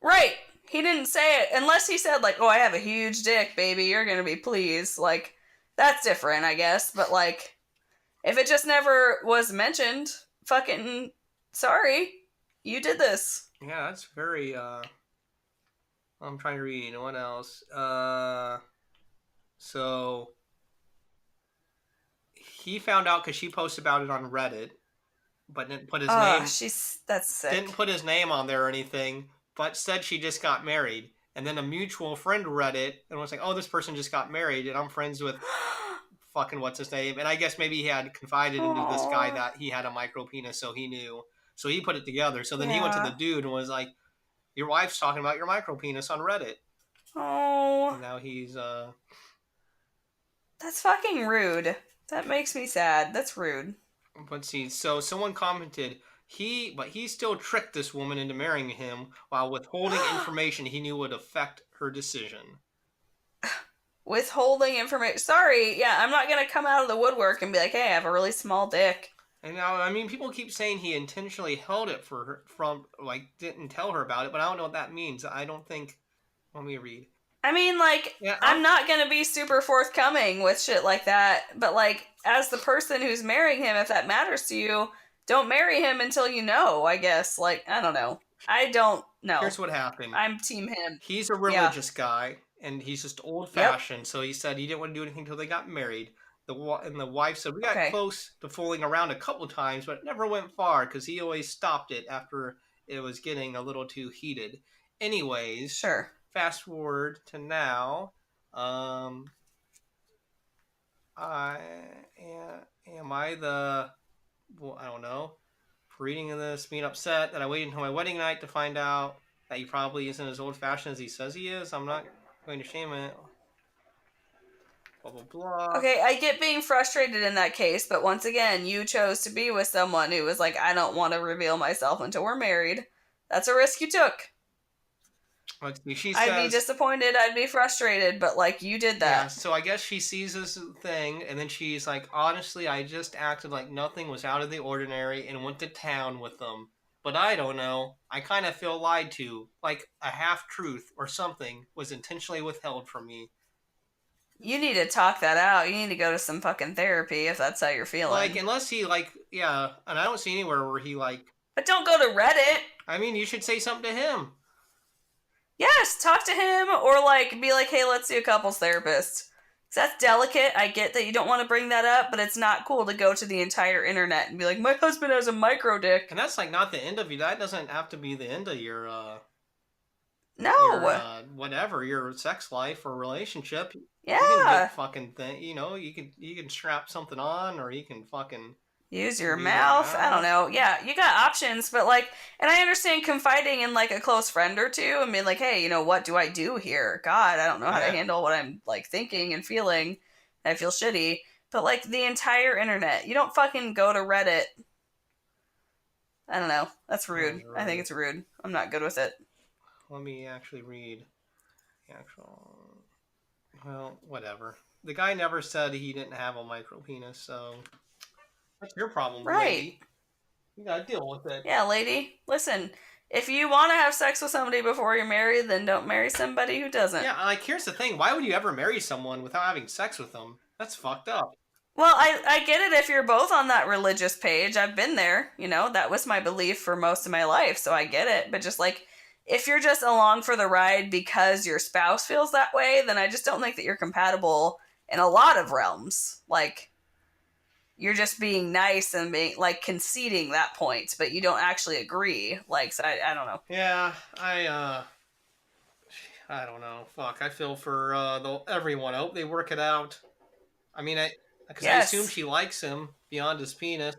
Right. He didn't say it unless he said like, "Oh, I have a huge dick, baby. You're gonna be pleased." Like, that's different, I guess. But like, if it just never was mentioned, fucking sorry, you did this. Yeah, that's very. I'm trying to read. What else? So he found out because she posted about it on Reddit, but didn't put his name. That's Didn't sick. put his name on there or anything, but said she just got married. And then a mutual friend read it and was like, "Oh, this person just got married, and I'm friends with fucking what's his name." And I guess maybe he had confided into this guy Oh, that he had a micro penis, so he knew. So he put it together. So then he went to the yeah. dude and was like, "Your wife's talking about your micro penis on Reddit," Oh, and now he's that's fucking rude. That makes me sad. That's rude. Let's see. So someone commented he still tricked this woman into marrying him while withholding information he knew would affect her decision. Withholding information. Sorry, yeah, I'm not gonna come out of the woodwork and be like, "Hey, I have a really small dick." And now, I mean, people keep saying he intentionally held it for her from like didn't tell her about it, but I don't know what that means. I don't think. Let me read. I mean, like, Yeah, I'm not gonna be super forthcoming with shit like that, but like, as the person who's marrying him, if that matters to you, don't marry him until you know, I guess. Like, I don't know. I don't know. here's what happened. I'm team him. He's a Yeah. religious guy, and he's just old Yep. fashioned. So he said he didn't want to do anything until they got married. And the wife said we got Okay. close to fooling around a couple times, but it never went far because he always stopped it after it was getting a little too heated. Anyways, Sure. fast forward to now. Um, I am I the well, I don't know. For reading this, being upset that I waited until my wedding night to find out that he probably isn't as old fashioned as he says he is. I'm not going to shame it. Blah blah blah. Okay, I get being frustrated in that case, but once again, you chose to be with someone who was like, I don't want to reveal myself until we're married. That's a risk you took. Let's see. She I'd be says, disappointed, I'd be frustrated, but like, you did yeah. that. So I guess she sees this thing, and then she's like, honestly, I just acted like nothing was out of the ordinary and went to town with them. But I don't know. I kind of feel lied to, like a half truth or something was intentionally withheld from me. You need to talk that out. You need to go to some fucking therapy if that's how you're Like, feeling. unless he, like, yeah, and I don't see anywhere where he, like, But don't go to Reddit. I mean, you should say something to him. Yes, talk to him or like be like, hey, let's see a couples therapist. 'Cause that's delicate. I get that you don't want to bring that up, but it's not cool to go to the entire internet and be like, my husband has a micro dick. And that's, like, not the end of you. That doesn't have to be the end of your, No. whatever, your sex life or relationship. You can get Yeah. fucking you can strap something on, or you can fucking Use your use your mouth. I don't mouth. know. Yeah, you got options, but like, and I understand confiding in like a close friend or two and being like, hey, what do I do here? God, I don't know how to Yeah. handle what I'm like thinking and feeling. I feel shitty. But like the entire internet, you don't fucking go to Reddit. I don't know. That's Oh, rude. you're I think right. it's rude. I'm not good with it. Let me actually read the actual. Well, whatever. The guy never said he didn't have a micro penis, so that's your problem, Right. lady. You gotta deal with it. Yeah, lady. Listen, if you want to have sex with somebody before you're married, then don't marry somebody who doesn't. Yeah, like here's the thing. Why would you ever marry someone without having sex with them? That's fucked up. Well, I get it if you're both on that religious page. I've been there, that was my belief for most of my life, so I get it. But just like, if you're just along for the ride because your spouse feels that way, then I just don't think that you're compatible in a lot of realms. Like, you're just being nice and being, like, conceding that point, but you don't actually agree. Like, so I don't know. Yeah, I don't know. Fuck, I feel for everyone. I hope they work it out. I mean, because I assume Yes. she likes him beyond his penis.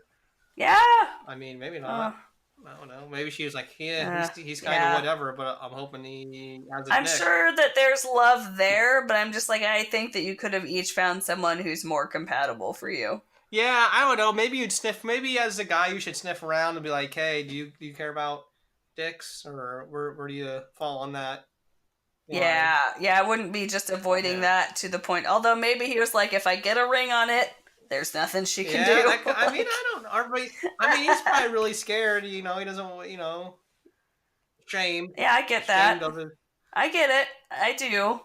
Yeah. I mean, maybe Uh, not. I don't know. Maybe she was like, yeah, uh, he's kind of yeah. whatever, but I'm hoping he has a I'm dick. sure that there's love there, but I'm just like, I think that you could have each found someone who's more compatible for you. Yeah, I don't know. Maybe you'd sniff. Maybe as a guy, you should sniff around and be like, hey, do you care about dicks, or where do you fall on that line? Yeah, I wouldn't be just avoiding Yeah. that to the point. Although maybe he was like, if I get a ring on it, there's nothing she can Yeah, do. I mean, Like, I don't. I mean, he's probably really scared. He doesn't. Shame, yeah, I get ashamed that. of it. I get it. I do.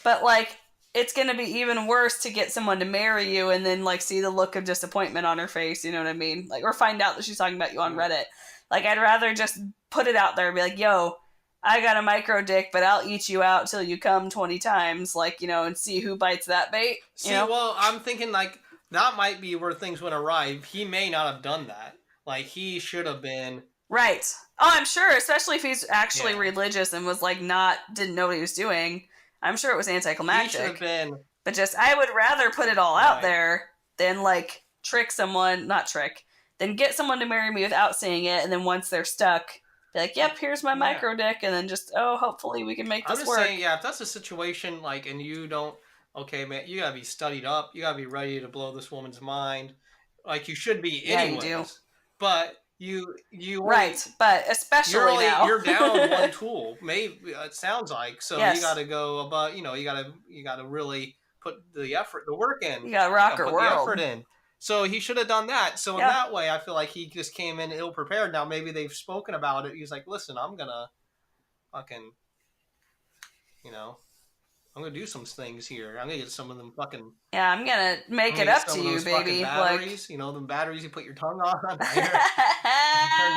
But, like, it's going to be even worse to get someone to marry you and then, like, see the look of disappointment on her face, you know what I mean? Like, or find out that she's talking about you on Reddit. Like, I'd rather just put it out there and be like, yo, I got a micro dick, but I'll eat you out till you come 20 times, like, you know, and see who bites that bait, you See, know? well, I'm thinking, like, that might be where things went awry. He may not have done that. Like, he should have been. Right. Oh, I'm sure, especially if he's actually Yeah. religious and was, like, didn't know what he was doing. I'm sure it was He should have anticlimactic. been. But just, I would rather put it all out Right. there than, like, then get someone to marry me without seeing it, and then once they're stuck, be like, yep, here's my micro dick, and then just, oh, hopefully we can make I'm this just work. saying, yeah, if that's a situation, like, and you don't, okay, man, you gotta be studied up. You gotta be ready to blow this woman's mind. Like, you should be Yeah, anyways. you do. But you right, but especially now. you're down one tool. Maybe it sounds like so. Yes. You got to go about. You got to really put the work in. You gotta rock her put world. the effort in. So he should have done that. So in that way, I feel like he just came in ill prepared. Now maybe they've spoken about it. He's like, listen, I'm gonna fucking, I'm gonna do some things here. I'm gonna get some of them fucking. Yeah, I'm gonna make it up to you, baby. Batteries, like them batteries you put your tongue on.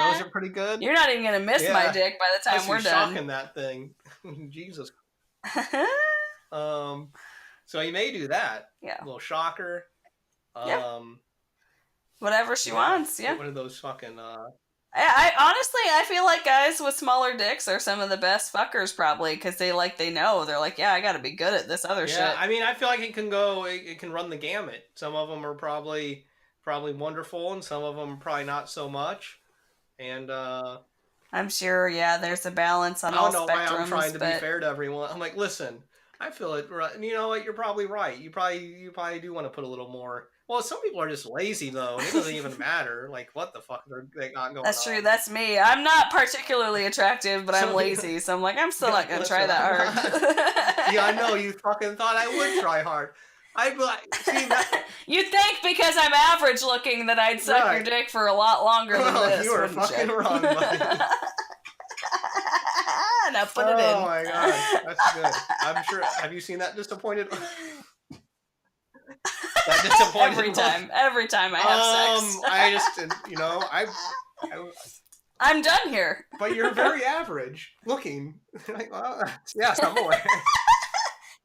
Those are pretty good. You're not even gonna miss my dick by the time we're done. Shocking that thing, Jesus. So he may do that. Yeah. A little shocker. Whatever she wants. Yeah. One of those fucking. I honestly, I feel like guys with smaller dicks are some of the best fuckers, probably, because they know. They're like, yeah, I gotta be good at this other shit. Yeah, I mean, I feel like it can run the gamut. Some of them are probably wonderful, and some of them probably not so much. And I'm sure, yeah, there's a balance on all spectrums. I don't know why I'm trying to be fair to everyone. I'm like, listen, I feel it, and you know what? You're probably right. You probably do want to put a little more. Well, some people are just lazy though, and it doesn't even matter. Like, what the fuck they got going on? That's true. That's me. I'm not particularly attractive, but I'm lazy, so I'm like, I'm still not gonna try that hard. Yeah, I know you fucking thought I would try hard. See that. You'd think because I'm average looking that I'd suck your dick for a lot longer than this. You were fucking wrong, buddy. Now put it in. Oh my god, that's good. I'm sure. Have you seen that disappointed? Every time I have sex. I just, I'm done here. But you're very average looking. Like, well, yes, I'm aware.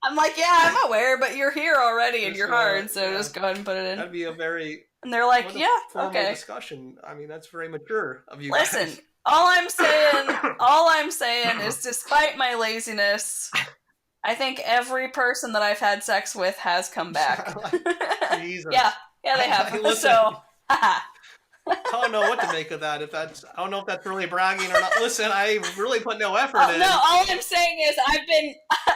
I'm like, yeah, I'm aware, but you're here already and you're hard, so just go ahead and put it in. That'd be a very. And they're like, yeah, okay. Discussion. I mean, that's very mature of you. Listen, guys. all I'm saying is, despite my laziness, I think every person that I've had sex with has come back. Jesus. yeah, they have. Listen, so, I don't know what to make of that. I don't know if that's really bragging or not. Listen, I really put no effort in. No, all I'm saying is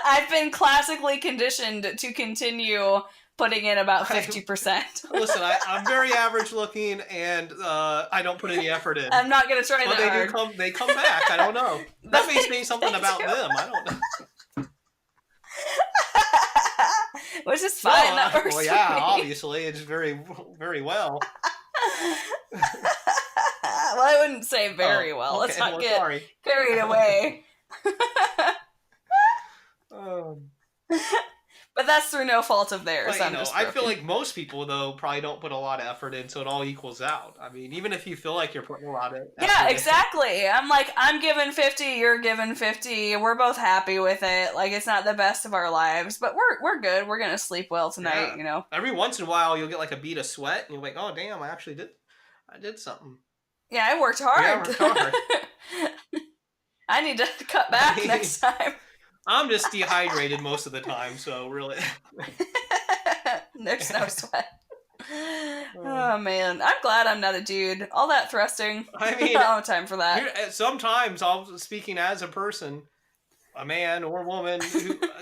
I've been classically conditioned to continue putting in about 50%. Listen, I'm very average looking, and I don't put any effort in. I'm not gonna try that hard. They come back. I don't know. That may say something about them. I don't know. Which is fine. That works well, yeah, for me. Obviously, it's very, very well. Well, I wouldn't say very well. Okay, let's not get carried away. But that's through no fault of theirs. But, I feel like most people, though, probably don't put a lot of effort in, so it all equals out. I mean, even if you feel like you're putting a lot of effort yeah, exactly. I'm like, I'm giving 50, you're giving 50. We're both happy with it. Like, it's not the best of our lives, but we're good. We're going to sleep well tonight, you know? Every once in a while, you'll get, like, a bead of sweat, and you're like, oh, damn, I did something. Yeah, I worked hard. Yeah, I worked hard. I need to cut back next time. I'm just dehydrated most of the time, so really. There's no sweat. Oh, man. I'm glad I'm not a dude. All that thrusting. I mean, I don't have time for that. Sometimes, speaking as a person, a man or woman,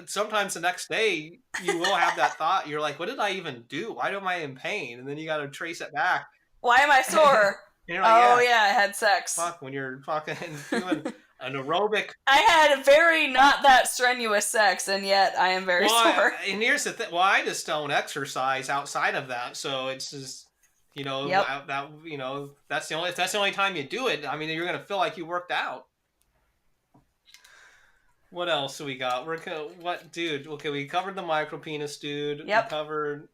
sometimes the next day you will have that thought. You're like, what did I even do? Why am I in pain? And then you got to trace it back. Why am I sore? Like, yeah, I had sex. Fuck, when you're fucking doing an aerobic. I had a very not that strenuous sex, and yet I am very sore. And here's the thing. Well, I just don't exercise outside of that, so it's just, that's the only time you do it. I mean, you're gonna feel like you worked out. What else do we got? What, dude? Okay, we covered the micropenis, dude. We Yep. covered.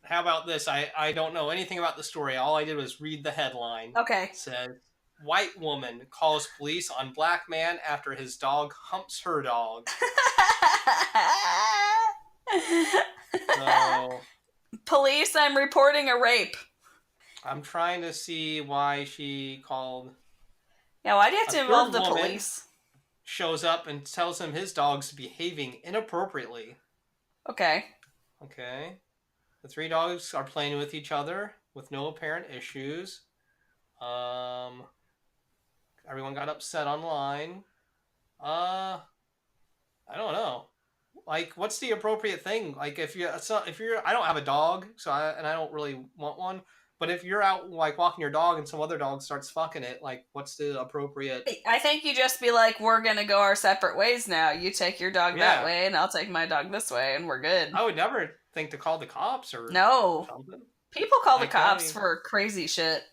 How about this? I don't know anything about the story. All I did was read the headline. It Okay. says white woman calls police on black man after his dog humps her dog. So Police, I'm reporting a rape. I'm trying to see why she called. Yeah, why do you have A to involve third the woman police? shows up and tells him his dog's behaving inappropriately. Okay. Okay. The three dogs are playing with each other with no apparent issues. Um, Everyone got upset online. Uh, I don't know. Like, what's the appropriate thing? Like, if you're, I don't have a dog, and I don't really want one. But if you're out like walking your dog and some other dog starts fucking it, like, what's the appropriate? I think you just be like, we're gonna go our separate ways now. You take your dog that Yeah, way, and I'll take my dog this way, and we're good. I would never think to call the cops or No. something. People call the Like, I cops mean, for crazy shit.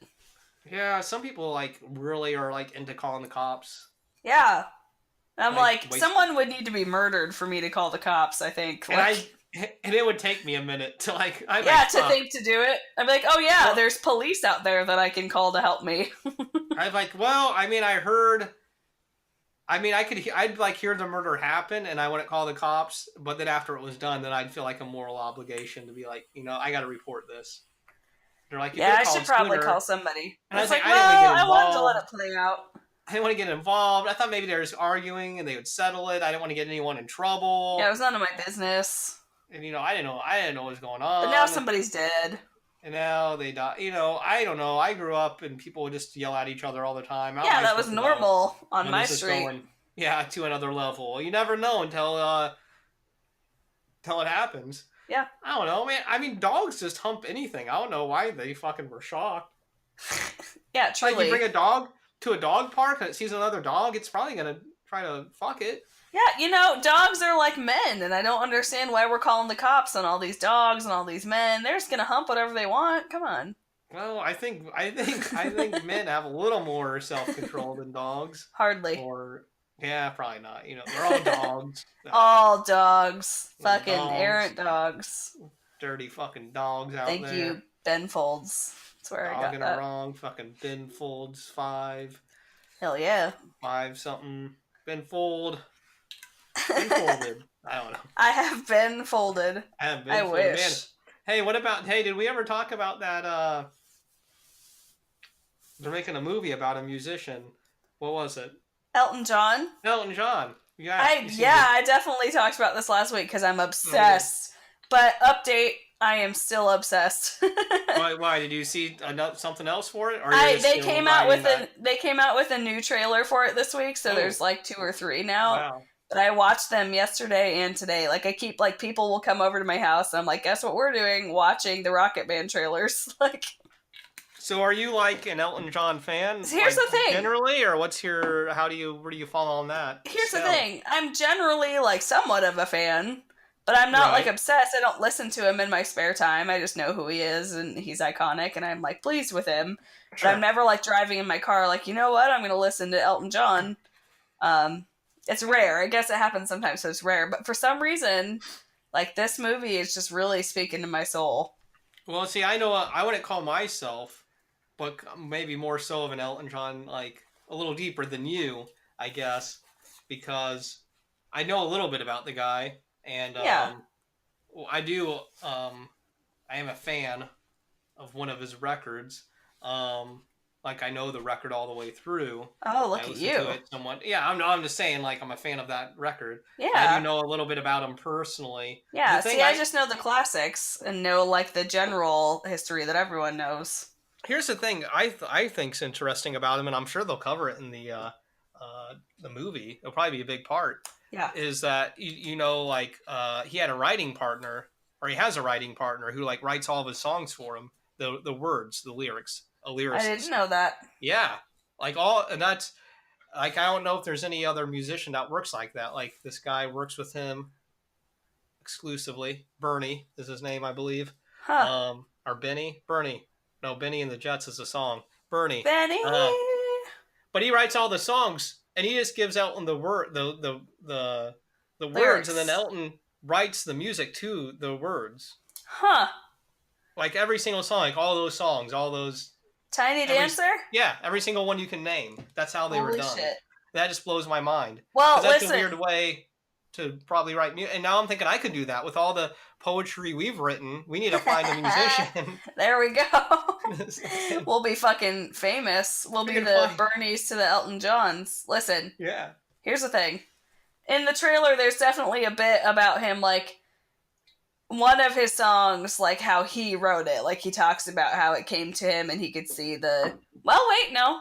yeah, some people like really are like into calling the cops. Yeah. I'm Like, like, wait, someone would need to be murdered for me to call the cops, I think. and Like, it would take me a minute to like, I'm yeah, like, to think to do it. I'm like, oh yeah, well, there's police out there that I can call to help me. I'm like, well, I mean, I heard. I mean, I'd like hear the murder happen, and I wouldn't call the cops. But then after it was done, then I'd feel like a moral obligation to be like, I got to report this. They're like, you could Yeah, have I should called probably call sooner. somebody. And I It's was like, like, I didn't want to well, get I wanted to let involved. it play out. I didn't want to get involved. I thought maybe they were just arguing and they would settle it. I didn't want to get anyone in Yeah, it trouble. was none of my business. And I didn't know what was going But now on. somebody's dead. And now they die. I don't know. I grew up and people would just yell at each other all the time. How Yeah, I that was supposed to know normal on when my this is street. going, yeah, to another level? You never know until it happens. Yeah. I don't know, man. I mean, dogs just hump anything. I don't know why they fucking were shocked. Yeah, Like, you truly. bring a dog to a dog park and it sees another dog, it's probably gonna try to fuck it. Yeah, dogs are like men, and I don't understand why we're calling the cops on all these dogs and all these men. They're just gonna hump whatever they want. Come on. Well, I think men have a little more self control than dogs. Hardly. Or yeah, probably not. They're all dogs. All dogs. Fucking Dogs, errant dogs. dirty fucking dogs out Thank there. you, Ben Folds. That's where I Dog got in a that. wrong. Fucking Ben Folds 5. Hell yeah. 5 something. Ben Fold. Ben Folded. I don't know. I have been folded. I have I been folded. Man. wish. Hey, did we ever talk about that they're making a movie about a musician. What was it? Elton John? Elton John. Yeah. I definitely talked about this last week because I'm obsessed. But update, I am still obsessed. Why did you see something else for it, or They came out with a new trailer for it this week, so there's like 2 or 3 now. Wow. But I watched them yesterday and today. Like, I keep, like, people will come over to my house and I'm like, guess what we're doing? Watching the Rocket Band trailers. Like, So are you like an Elton John fan? here's the thing. Generally, or where do you fall on that? Here's the thing. I'm generally, like, somewhat of a fan, but I'm not, like, obsessed. I don't listen to him in my spare time. I just know who he is and he's iconic and I'm, like, pleased with him. Sure. But I'm never, like, driving in my car like, you know what? I'm going to listen to Elton John. It's rare. I guess it happens sometimes, so it's rare. But for some reason, like, this movie is just really speaking to my soul. Well, see, I know I wouldn't call myself, but maybe more so of an Elton John, like a little deeper than you, I guess, because I know a little bit about the guy, and Yeah. I do. I am a fan of one of his records. Like I know the record all the way through. Oh, look I at listen you. to it somewhat. Yeah, I'm just saying, like I'm a fan of that record. I Yeah. do know a little bit about him personally. Yeah, The thing see, I just know the classics and know, like, the general history that everyone knows. Here's the thing I think's interesting about him, and I'm sure they'll cover it in the movie. It'll probably be a big part. Yeah. Is that like he had a writing partner, or he has a writing partner who like writes all of his songs for him, the words, the lyrics, a lyricist. I didn't know that. Yeah, and that's like I don't know if there's any other musician that works like that. Like this guy works with him exclusively. Bernie is his name, I believe. Huh. Or Bernie. No, Benny and the Jets is a song. Bernie. Benny! But he writes all the songs and he just gives Elton the word, the words, and then Lyrics. Elton writes the music to the words. Huh. Like every single song, like all those songs, all those Tiny every Dancer? yeah, every single one you can name. That's how they were Holy done. shit. That just blows my mind because Well, that's a weird listen. way to probably write music. And now I'm thinking I could do that with all the poetry we've written. We need to find a musician. There we go. Fucking, We'll be fucking famous. We'll we be can the find. Bernies to the Elton Johns. Listen, Yeah. here's the thing. In the trailer, there's definitely a bit about him, like, one of his songs, like, how he wrote it. Like, he talks about how it came to him and he could see the. Well, wait, no.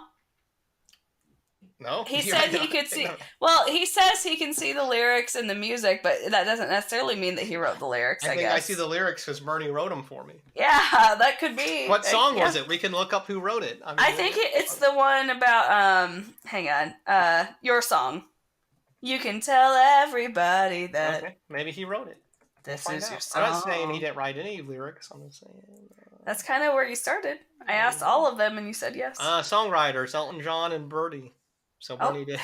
No. He Yeah. said he could see. Well, he says he can see the lyrics and the music, but that doesn't necessarily mean that he wrote the lyrics, I I think I guess. see the lyrics because Bernie wrote them for me. Yeah, that could be. What song Yeah. was it? We can look up who wrote it. I think it's the one about hang on. Your song. You can tell everybody that Okay, maybe he wrote it. this We'll is find your out. song. I'm not saying he didn't write any lyrics. I'm just saying. That's kind of where you started. I asked all of them and you said yes. Songwriters Elton John and Birdie. So Bernie did.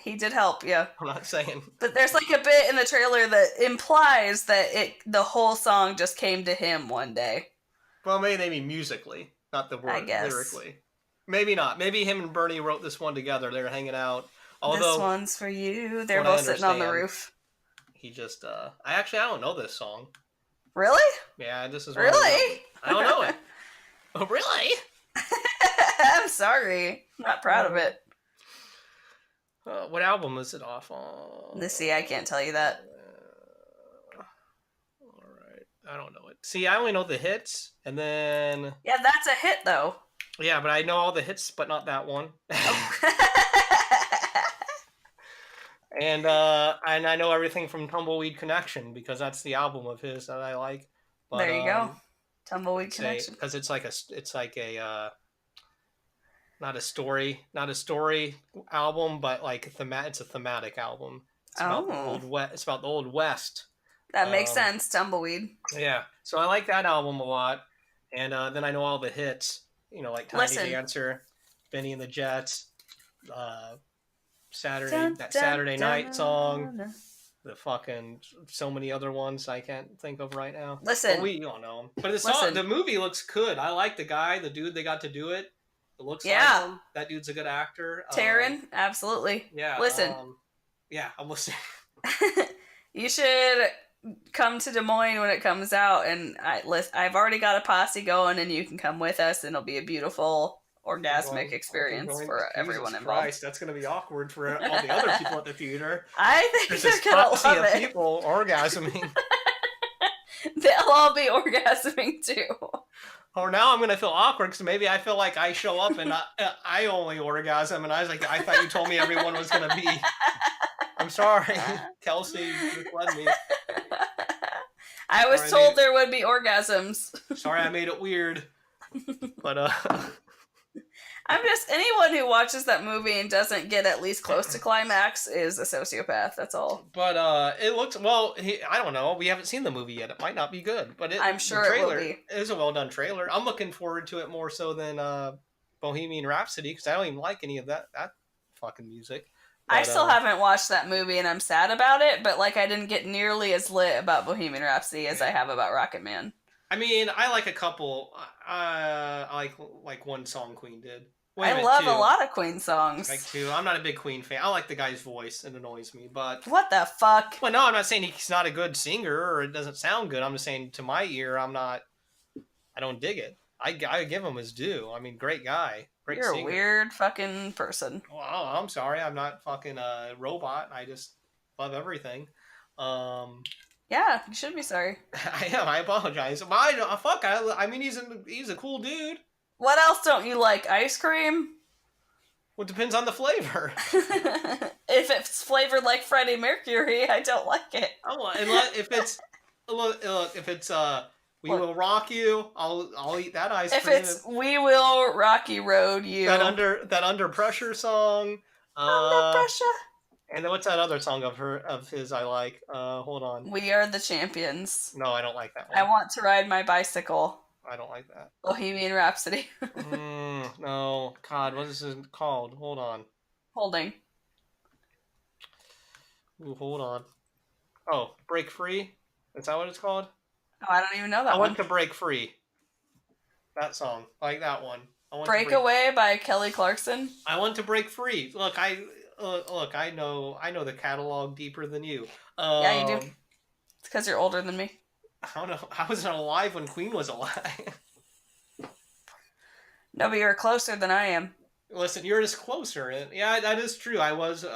He did help, yeah. I'm not saying. But there's like a bit in the trailer that implies that the whole song just came to him one day. Well, maybe they mean musically, not the I word guess. lyrically. Maybe not. Maybe him and Bernie wrote this one together. They were hanging out. Although this one's for you. They're what I both sitting on the understand, roof. he just. I don't know this song. Really? Yeah, this is Really? I don't know it. Oh, really? I'm sorry. I'm not proud of it. What album is it off on? Let's see, I can't tell you that. All right, I don't know it. See, I only know the hits, and then Yeah, that's a hit though. yeah, but I know all the hits, but not that one. And I know everything from Tumbleweed Connection because that's the album of his that I like. But, there you go. Tumbleweed Connection. Because it's like a not a story album, but like it's a thematic album. It's about the old West. It's about the old West. That makes sense. Tumbleweed. Yeah, so I like that album a lot, and then I know all the hits. You know, like Tiny Dancer, Benny and the Jets, Saturday Night song, the fucking so many other ones I can't think of right now. Listen, but we don't know them. But the movie looks good. I like the dude they got to do it. It looks like him. That dude's a good actor. Taryn, absolutely. Yeah. Listen. I'm listening. You should come to Des Moines when it comes out, and I've already got a posse going, and you can come with us, and it'll be a beautiful orgasmic experience for everyone involved. Christ, that's going to be awkward for all the other people at the theater. I think there's they're going to love it. People orgasming. They'll all be orgasming too. Or now I'm going to feel awkward because maybe I feel like I show up and I only orgasm, and I was like, I thought you told me everyone was going to be. I'm sorry, Kelsey, you led me. I was told there would be orgasms. Sorry, I made it weird. But I'm just anyone who watches that movie and doesn't get at least close to climax is a sociopath. That's all. But it looks well. I don't know. We haven't seen the movie yet. It might not be good, but I'm sure it will be. It is a well done trailer. I'm looking forward to it more so than Bohemian Rhapsody because I don't even like any of that fucking music. But, I still haven't watched that movie and I'm sad about it, but like I didn't get nearly as lit about Bohemian Rhapsody as I have about Rocket Man. I mean, I like a couple. I like one song Queen did. I love a lot of Queen songs. Like two. I'm not a big Queen fan. I like the guy's voice. It annoys me, but what the fuck? Well, no, I'm not saying he's not a good singer or it doesn't sound good. I'm just saying to my ear, I don't dig it. I give him his due. I mean, great guy. Great singer. You're a weird fucking person. Well, I'm sorry. I'm not fucking a robot. I just love everything. Yeah, you should be sorry. I am. I apologize. I mean, he's a cool dude. What else don't you like? Ice cream? Well, it depends on the flavor. If it's flavored like Freddie Mercury, I don't like it. If it's We Will Rock You, I'll eat that ice cream. If it's We Will Rocky Road You. That Under Pressure song. Under Pressure. And then what's that other song of his I like? Hold on. We Are the Champions. No, I don't like that one. I Want to Ride My Bicycle. I don't like that. Bohemian Rhapsody. No. God, what is this called? Hold on. Holding. Ooh, hold on. Oh, Break Free? Is that what it's called? Oh, I don't even know I that want one. to break free. That song. I like that one. I want to break Breakaway by Kelly Clarkson. I want to break free. Look, I know the catalog deeper than you. Yeah, you do. Um It's because you're older than me. I don't know. I wasn't alive when Queen was alive. No, but you're closer than I am. Listen, you're just closer. Yeah, that is true. I was a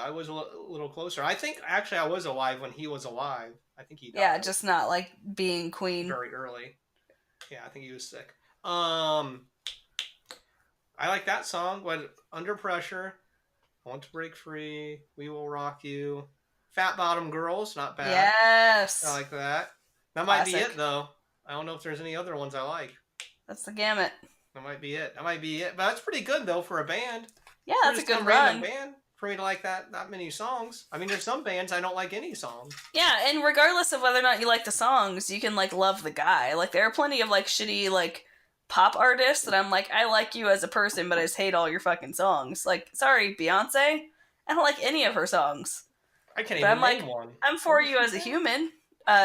little closer. I think actually I was alive when he was alive. I think he Yeah, died just not like being queen. very early. Yeah, I think he was sick. Um, I like that song. What Under Pressure, I Want to Break Free, We Will Rock You, Fat Bottom Girls, not bad. I Yes. like that. That might be it Classic. though. I don't know if there's any other ones I like. That's the gamut. That might be it. That might be it. But that's pretty good though for a band. Yeah, For that's a just good some random run. band, for me to like that many songs. I mean, there's some bands I don't like any songs. Yeah, and regardless of whether or not you like the songs, you can like love the guy. Like there are plenty of like shitty like pop artists that I'm like, I like you as a person, but I just hate all your fucking songs. Like, sorry, Beyonce, I don't like any of her songs. I can't But I'm even name like, one. I'm What for did you she as a say? human.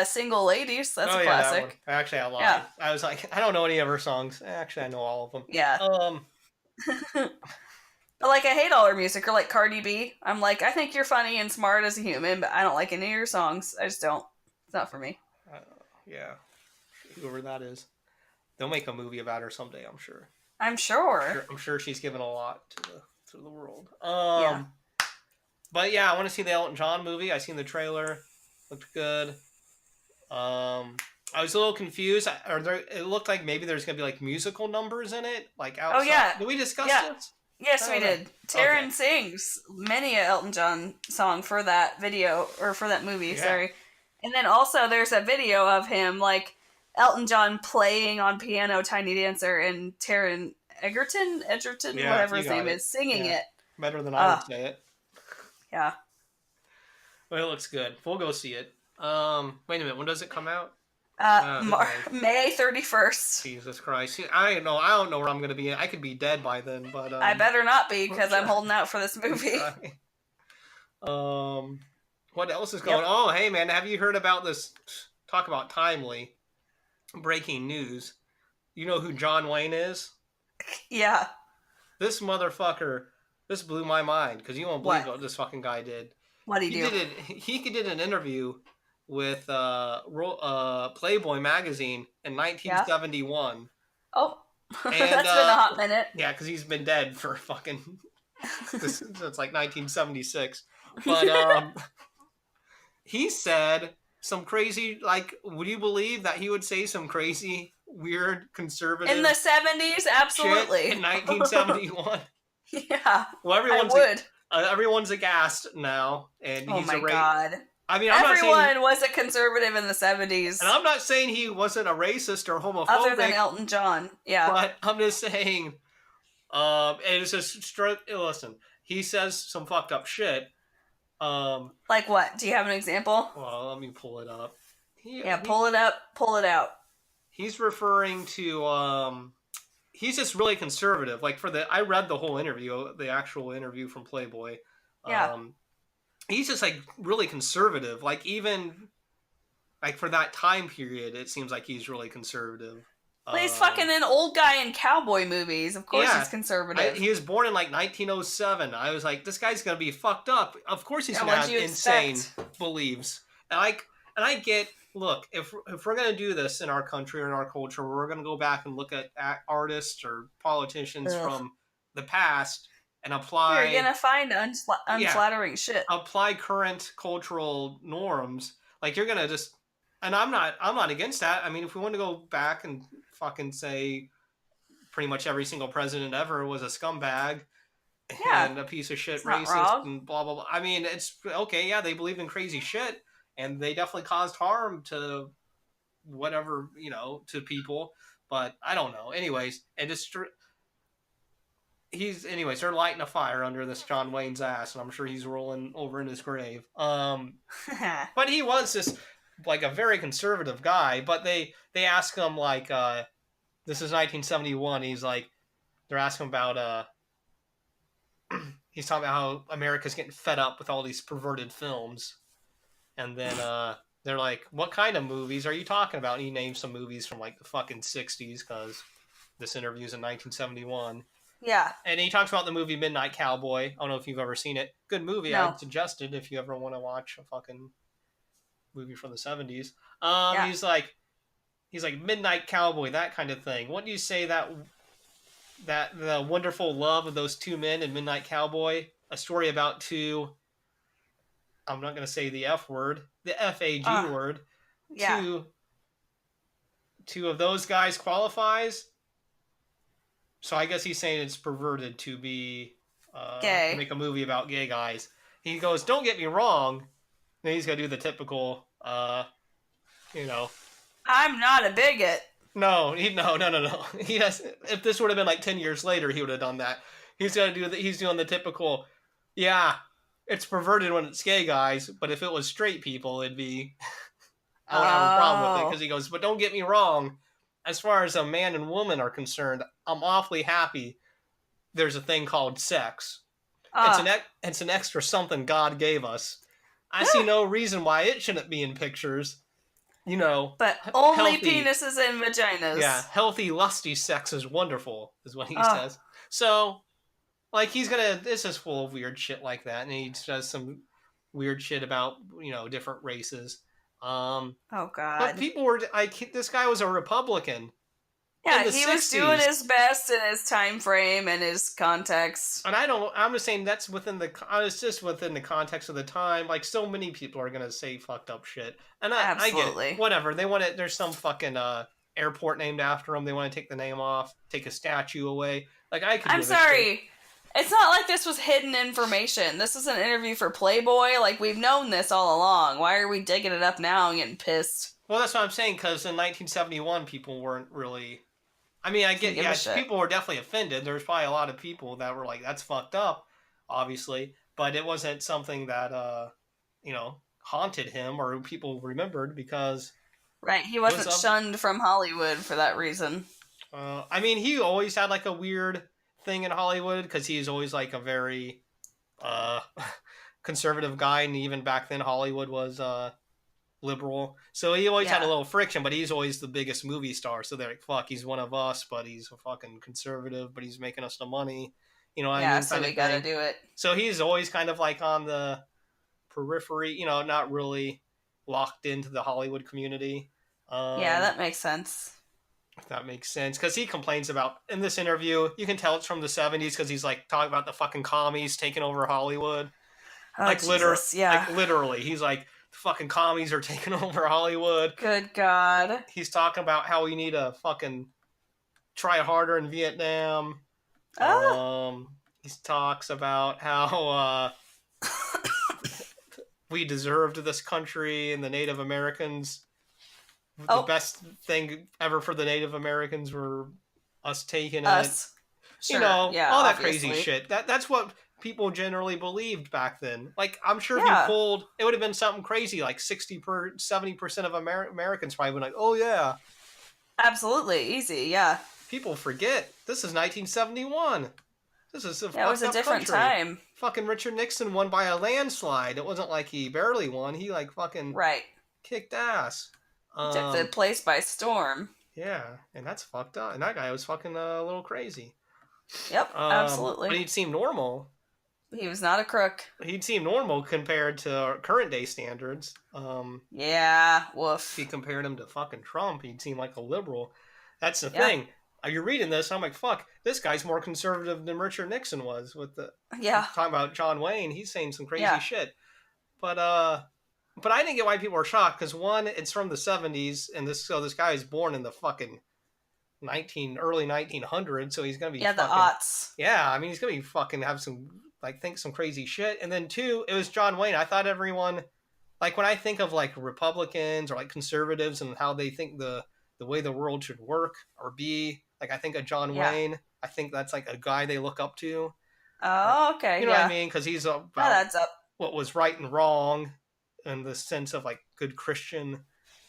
Single ladies, that's Oh a yeah, that one. classic. Actually, I Yeah, lied. I was like, I don't know any of her songs. Actually, I know all of them. yeah. Um, But like, I hate all her music. Or like Cardi B, I'm like, I think you're funny and smart as a human, but I don't like any of your songs. I just don't. It's not for me. uh, yeah, whoever that is, they'll make a movie about her someday. I'm sure. I'm sure. I'm sure she's given a lot to the world. Yeah. But yeah, I want to see the Elton John movie. I seen the trailer, looked good. Um, I was a little confused. It looked like maybe there's gonna be like musical numbers in it, like Oh outside. yeah, Did we discuss yeah. this? I Yes, we don't know. did. Okay. Taryn sings many a Elton John song for that video or for that movie. Yeah. Sorry, and then also there's a video of him like Elton John playing on piano, Tiny Dancer, and Taryn Edgerton, Yeah, whatever you his got name it. is, singing Yeah, it. better than I would Ah, say it. yeah. But it looks good. We'll go see it. Wait a minute. When does it come out? Okay. May 31st. Jesus Christ. I don't know. I don't know where I'm gonna be. I could be dead by then. But I better not be we'll because I'm try. holding out for this We'll movie. try. Um, what else is going? Yep. Oh, hey man, have you heard about this? Talk about timely breaking news. You know who John Wayne is? Yeah. This motherfucker. This blew my mind because you won't believe What? what this fucking guy did. What do you He do? did it. He did an interview with Playboy magazine in Yeah. 1971, Oh, and that's been a hot minute. yeah, because he's been dead for fucking since like 1976. But he said some crazy like. Would you believe that he would say some crazy, weird, In the conservative 70s, shit in absolutely. 1971? Yeah, Well, I would. everyone's aghast now, and Oh he's a my rate. god. I mean, Everyone was a conservative in the and 70s, I'm not saying he wasn't a racist or other than homophobic, Elton John. Yeah. but I'm just saying, and it's just listen, he says some fucked up shit. Like what? Do you have an example? Well, let me pull it up. He, Yeah, he pull it up, pull it out. he's referring to he's just really conservative. Like I read the whole interview, the actual interview from Playboy. Yeah. Um, he's just like really conservative. Like even like for that time period, it seems like he's really conservative. Well, he's fucking an old guy in cowboy movies. Of course Yeah, he's conservative. he was born in like 1907. I was like, this guy's gonna be fucked up. Of course, he's Yeah, gonna what'd have you insane expect? beliefs. And I get. Look, if we're gonna do this in our country or in our culture, we're gonna go back and look at artists or politicians Ugh. from the past and You're apply, gonna find yeah, unflattering shit. apply current cultural norms. Like you're gonna just, and I'm not against that. I mean, if we want to go back and fucking say pretty much every single president ever was a scumbag Yeah, and a piece of shit it's not racist wrong. and blah blah blah. I mean, it's okay. Yeah, they believed in crazy shit, and they definitely caused harm to whatever to people. But I don't know. Anyways, and just they're lighting a fire under this John Wayne's ass, and I'm sure he's rolling over in his grave. But he was just like a very conservative guy. But they ask him like, this is 1971. He's like, they're asking about he's talking about how America's getting fed up with all these perverted films, And then they're like, "What kind of movies are you talking about?" And he named some movies from like the fucking 60s because this interview's in 1971. Yeah. And he talks about the movie Midnight Cowboy. I don't know if you've ever seen it. Good movie. No. I'd suggest it if you ever want to watch a fucking movie from the 70s. Yeah. He's like Midnight Cowboy, that kind of thing. What do you say that the wonderful love of those two men in Midnight Cowboy, a story about two, I'm not going to say the F word, the FAG Uh, word, yeah. two of those guys qualifies. So I guess he's saying it's perverted to be to Gay. make a movie about gay guys. He goes, "Don't get me wrong." Then he's gonna do the typical, you know, I'm not a bigot. no, no. He has. If this would have been like 10 years later, he would have done that. He's gonna do. He's doing the typical. Yeah, it's perverted when it's gay guys, but if it was straight people, it'd be. I would have a problem with it because Oh. he goes. But don't get me wrong. As far as a man and woman are concerned, I'm awfully happy. There's a thing called sex. Uh. It's an extra something God gave us. I see no reason why it shouldn't be in pictures. You know, But only healthy, penises and yeah, vaginas. healthy, lusty sex is wonderful, is what he Oh. says. So, like, he's gonna. This is full of weird shit like that, and he does some weird shit about different races. Um, Oh but God. people were like, this guy was a Republican in Yeah, the he was doing '60s. his best in his time frame and his context. And I don't. I'm just saying that's within the. It's just within the context of the time. Like so many people are gonna say fucked up shit, and I get it. Absolutely. Whatever they want it. There's some fucking airport named after him. They want to take the name off, take a statue away. Like I could I'm give a shit. sorry. It's not like this was hidden information. This is an interview for Playboy. Like, we've known this all along. Why are we digging it up now and getting pissed? Well, that's what I'm saying. Because in 1971, people weren't really. I mean, I Didn't get give a yeah, shit. people were definitely offended. There's probably a lot of people that were like, "That's fucked up," obviously, but it wasn't something that haunted him or people remembered because Right, he it was wasn't a shunned from Hollywood for that reason. I mean, he always had like a weird thing in Hollywood because he's always like a very uh, conservative guy, and even back then Hollywood was liberal. So he always had a Yeah. little friction, but he's always the biggest movie star. So they're like, "Fuck, he's one of us, but he's a fucking conservative, but he's making us the money." You know what I Yeah, mean, so kind of we gotta thing. do it. So he's always kind of like on the periphery, not really locked into the Hollywood community. Yeah, Um, that makes sense. if that makes sense, because he complains about in this interview, you can tell it's from the '70s because he's like talking about the fucking commies taking over Hollywood, Oh, Jesus, like yeah. literally, he's like the fucking commies are taking over Hollywood. Good God. He's talking about how we need to fucking try harder in Vietnam. Ah, He talks about how we deserved this country and the Native Americans. The oh, best thing ever for the Native Americans were us taking it. us. Sure, yeah, All that crazy obviously. shit. That's what people generally believed back then. Like I'm sure if you Yeah, pulled, it would have been something crazy. Like 70% of Americans probably been like, "Oh yeah." absolutely. Easy, yeah. People forget this is 1971. This is a Yeah, it was fucked a up different country. time. Fucking Richard Nixon won by a landslide. It wasn't like he barely won. He like fucking Right. kicked ass. He took the Um, place by storm. yeah, and that's fucked up. And that guy was fucking a little crazy. Yep, But absolutely. he'd seem normal. He was not a crook. He'd seem normal compared to current day standards. Yeah, If you woof. compared him to fucking Trump, he'd seem like a liberal. That's the Yeah, thing. You're reading this, I'm like, fuck, this guy's more conservative than Richard Nixon was with the yeah, talking about John Wayne. He's saying some crazy yeah. shit. But I didn't get why people were shocked because one, it's from the '70s, and this guy was born in the fucking early 1900s, so he's gonna be Yeah, the fucking aughts. yeah. I mean, he's gonna be fucking have some like think some crazy shit. And then two, it was John Wayne. I thought everyone like when I think of like Republicans or like conservatives and how they think the way the world should work or be, like I think of John Yeah. Wayne. I think that's like a guy they look up to. Like, Oh, you okay, know what I yeah. mean? Because he's That about adds up. what was right and wrong in the sense of like good Christian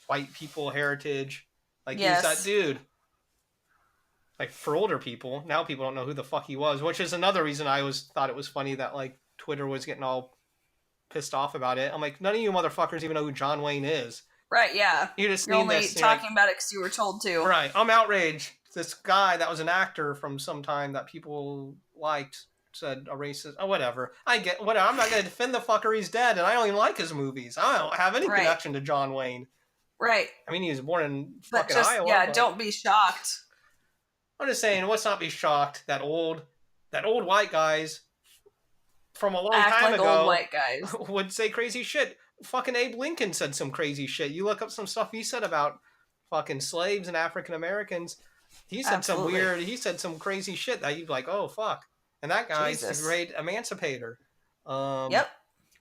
white people heritage. Like he was that Yes. dude. Like for older people, now people don't know who the fuck he was, which is another reason I always thought it was funny that like Twitter was getting all pissed off about it. I'm like, none of you motherfuckers even know who John Wayne is. Right, yeah. You just You're seen only this. talking about it because you were told to. Right. I'm outraged. This guy that was an actor from some time that people liked said a racist. Oh, whatever. I get whatever. I'm not going to defend the fucker. He's dead, and I don't even like his movies. I don't have any connection to John Wayne. Right. I mean, he was born in but fucking just, Iowa. Yeah, but don't be shocked. I'm just saying, let's not be shocked that old white guys from a long time ago old white guys would say crazy shit. Fucking Abe Lincoln said some crazy shit. You look up some stuff he said about fucking slaves and African Americans. He said he said some crazy shit that you'd like, oh fuck. And that guy's a great emancipator. Yep.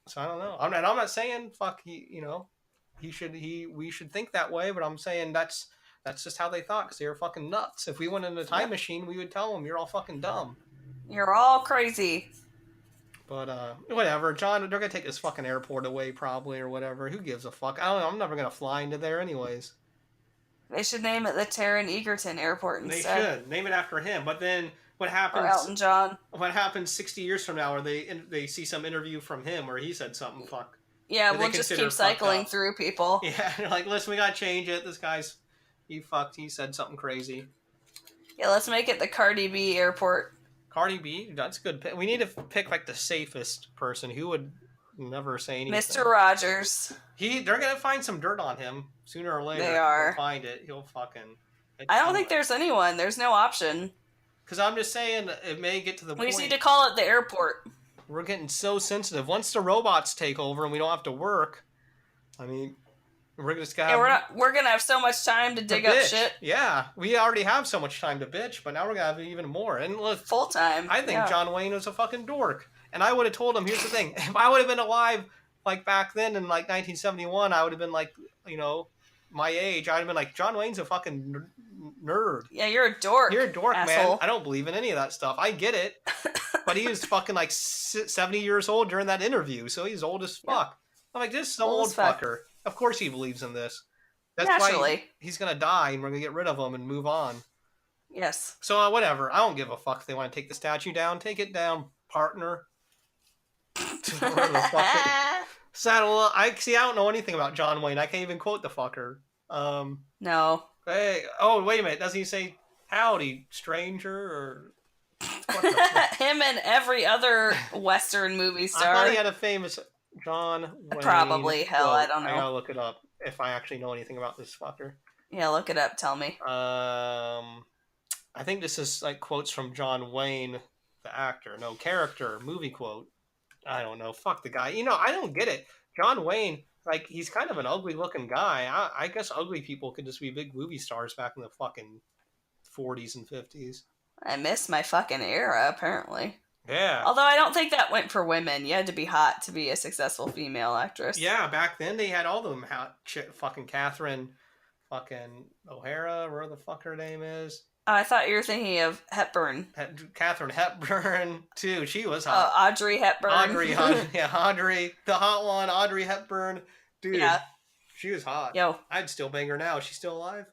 So I don't know. I'm not saying fuck we should think that way, but I'm saying that's just how they thought because they were fucking nuts. If we went in a time machine, we would tell them you're all fucking dumb. You're all crazy. But whatever, John, they're gonna take this fucking airport away probably or whatever. Who gives a fuck? I don't know. I'm never gonna fly into there anyways. They should name it the Taron Egerton Airport instead. They should name it after him. But then what happens? Or Elton John. What happens 60 years from now, where they see some interview from him where he said something fuck? Yeah, we'll just keep cycling through people. Yeah, they're like, listen, we gotta change it. This guy's he said something crazy. Yeah, let's make it the Cardi B Airport. Cardi B, that's good. We need to pick like the safest person who would never say anything. Mr. Rogers. They're gonna find some dirt on him sooner or later. They are. He'll find it. He'll fucking. I don't think there's anyone. There's no option. Because I'm just saying, it may get to the point. We just need to call it the airport. We're getting so sensitive. Once the robots take over and we don't have to work, I mean, we're just gonna. We're gonna have so much time to dig up shit. Yeah, we already have so much time to bitch, but now we're gonna have even more. And look, full time. I think John Wayne was a fucking dork, and I would have told him. Here's the thing: if I would have been alive like back then in like 1971, I would have been like, my age. I'd have been like, John Wayne's a fucking nerd. Yeah, you're a dork. You're a dork, asshole. man. I don't believe in any of that stuff. I get it, but he was fucking like 70 years old during that interview, so he's old as fuck. Yeah. I'm like, this is some old fucker. Of course he believes in this. That's why he's going to die and we're going to get rid of him and move on. Yes. So whatever. I don't give a fuck if they want to take the statue down. Take it down, partner. Saddle up. I don't know anything about John Wayne. I can't even quote the fucker. No. Hey, wait a minute. Doesn't he say, howdy, stranger? Or him and every other Western movie star. I thought he had a famous John Wayne. Probably. Hell, I don't know. I gotta look it up if I actually know anything about this fucker. Yeah, look it up. Tell me. I think this is like quotes from John Wayne, the actor. No, character, movie quote. I don't know. Fuck the guy. I don't get it. John Wayne, like, he's kind of an ugly looking guy. I guess ugly people could just be big movie stars back in the fucking 40s and 50s. I miss my fucking era, apparently. Yeah. Although I don't think that went for women. You had to be hot to be a successful female actress. Yeah, back then they had all them hot shit. Fucking Catherine fucking O'Hara, where the fuck her name is. I thought you were thinking of Hepburn. Catherine Hepburn, too. She was hot. Audrey Hepburn. Audrey, the hot one, Audrey Hepburn. Dude, yeah. She was hot. Yo. I'd still bang her now. Is she still alive?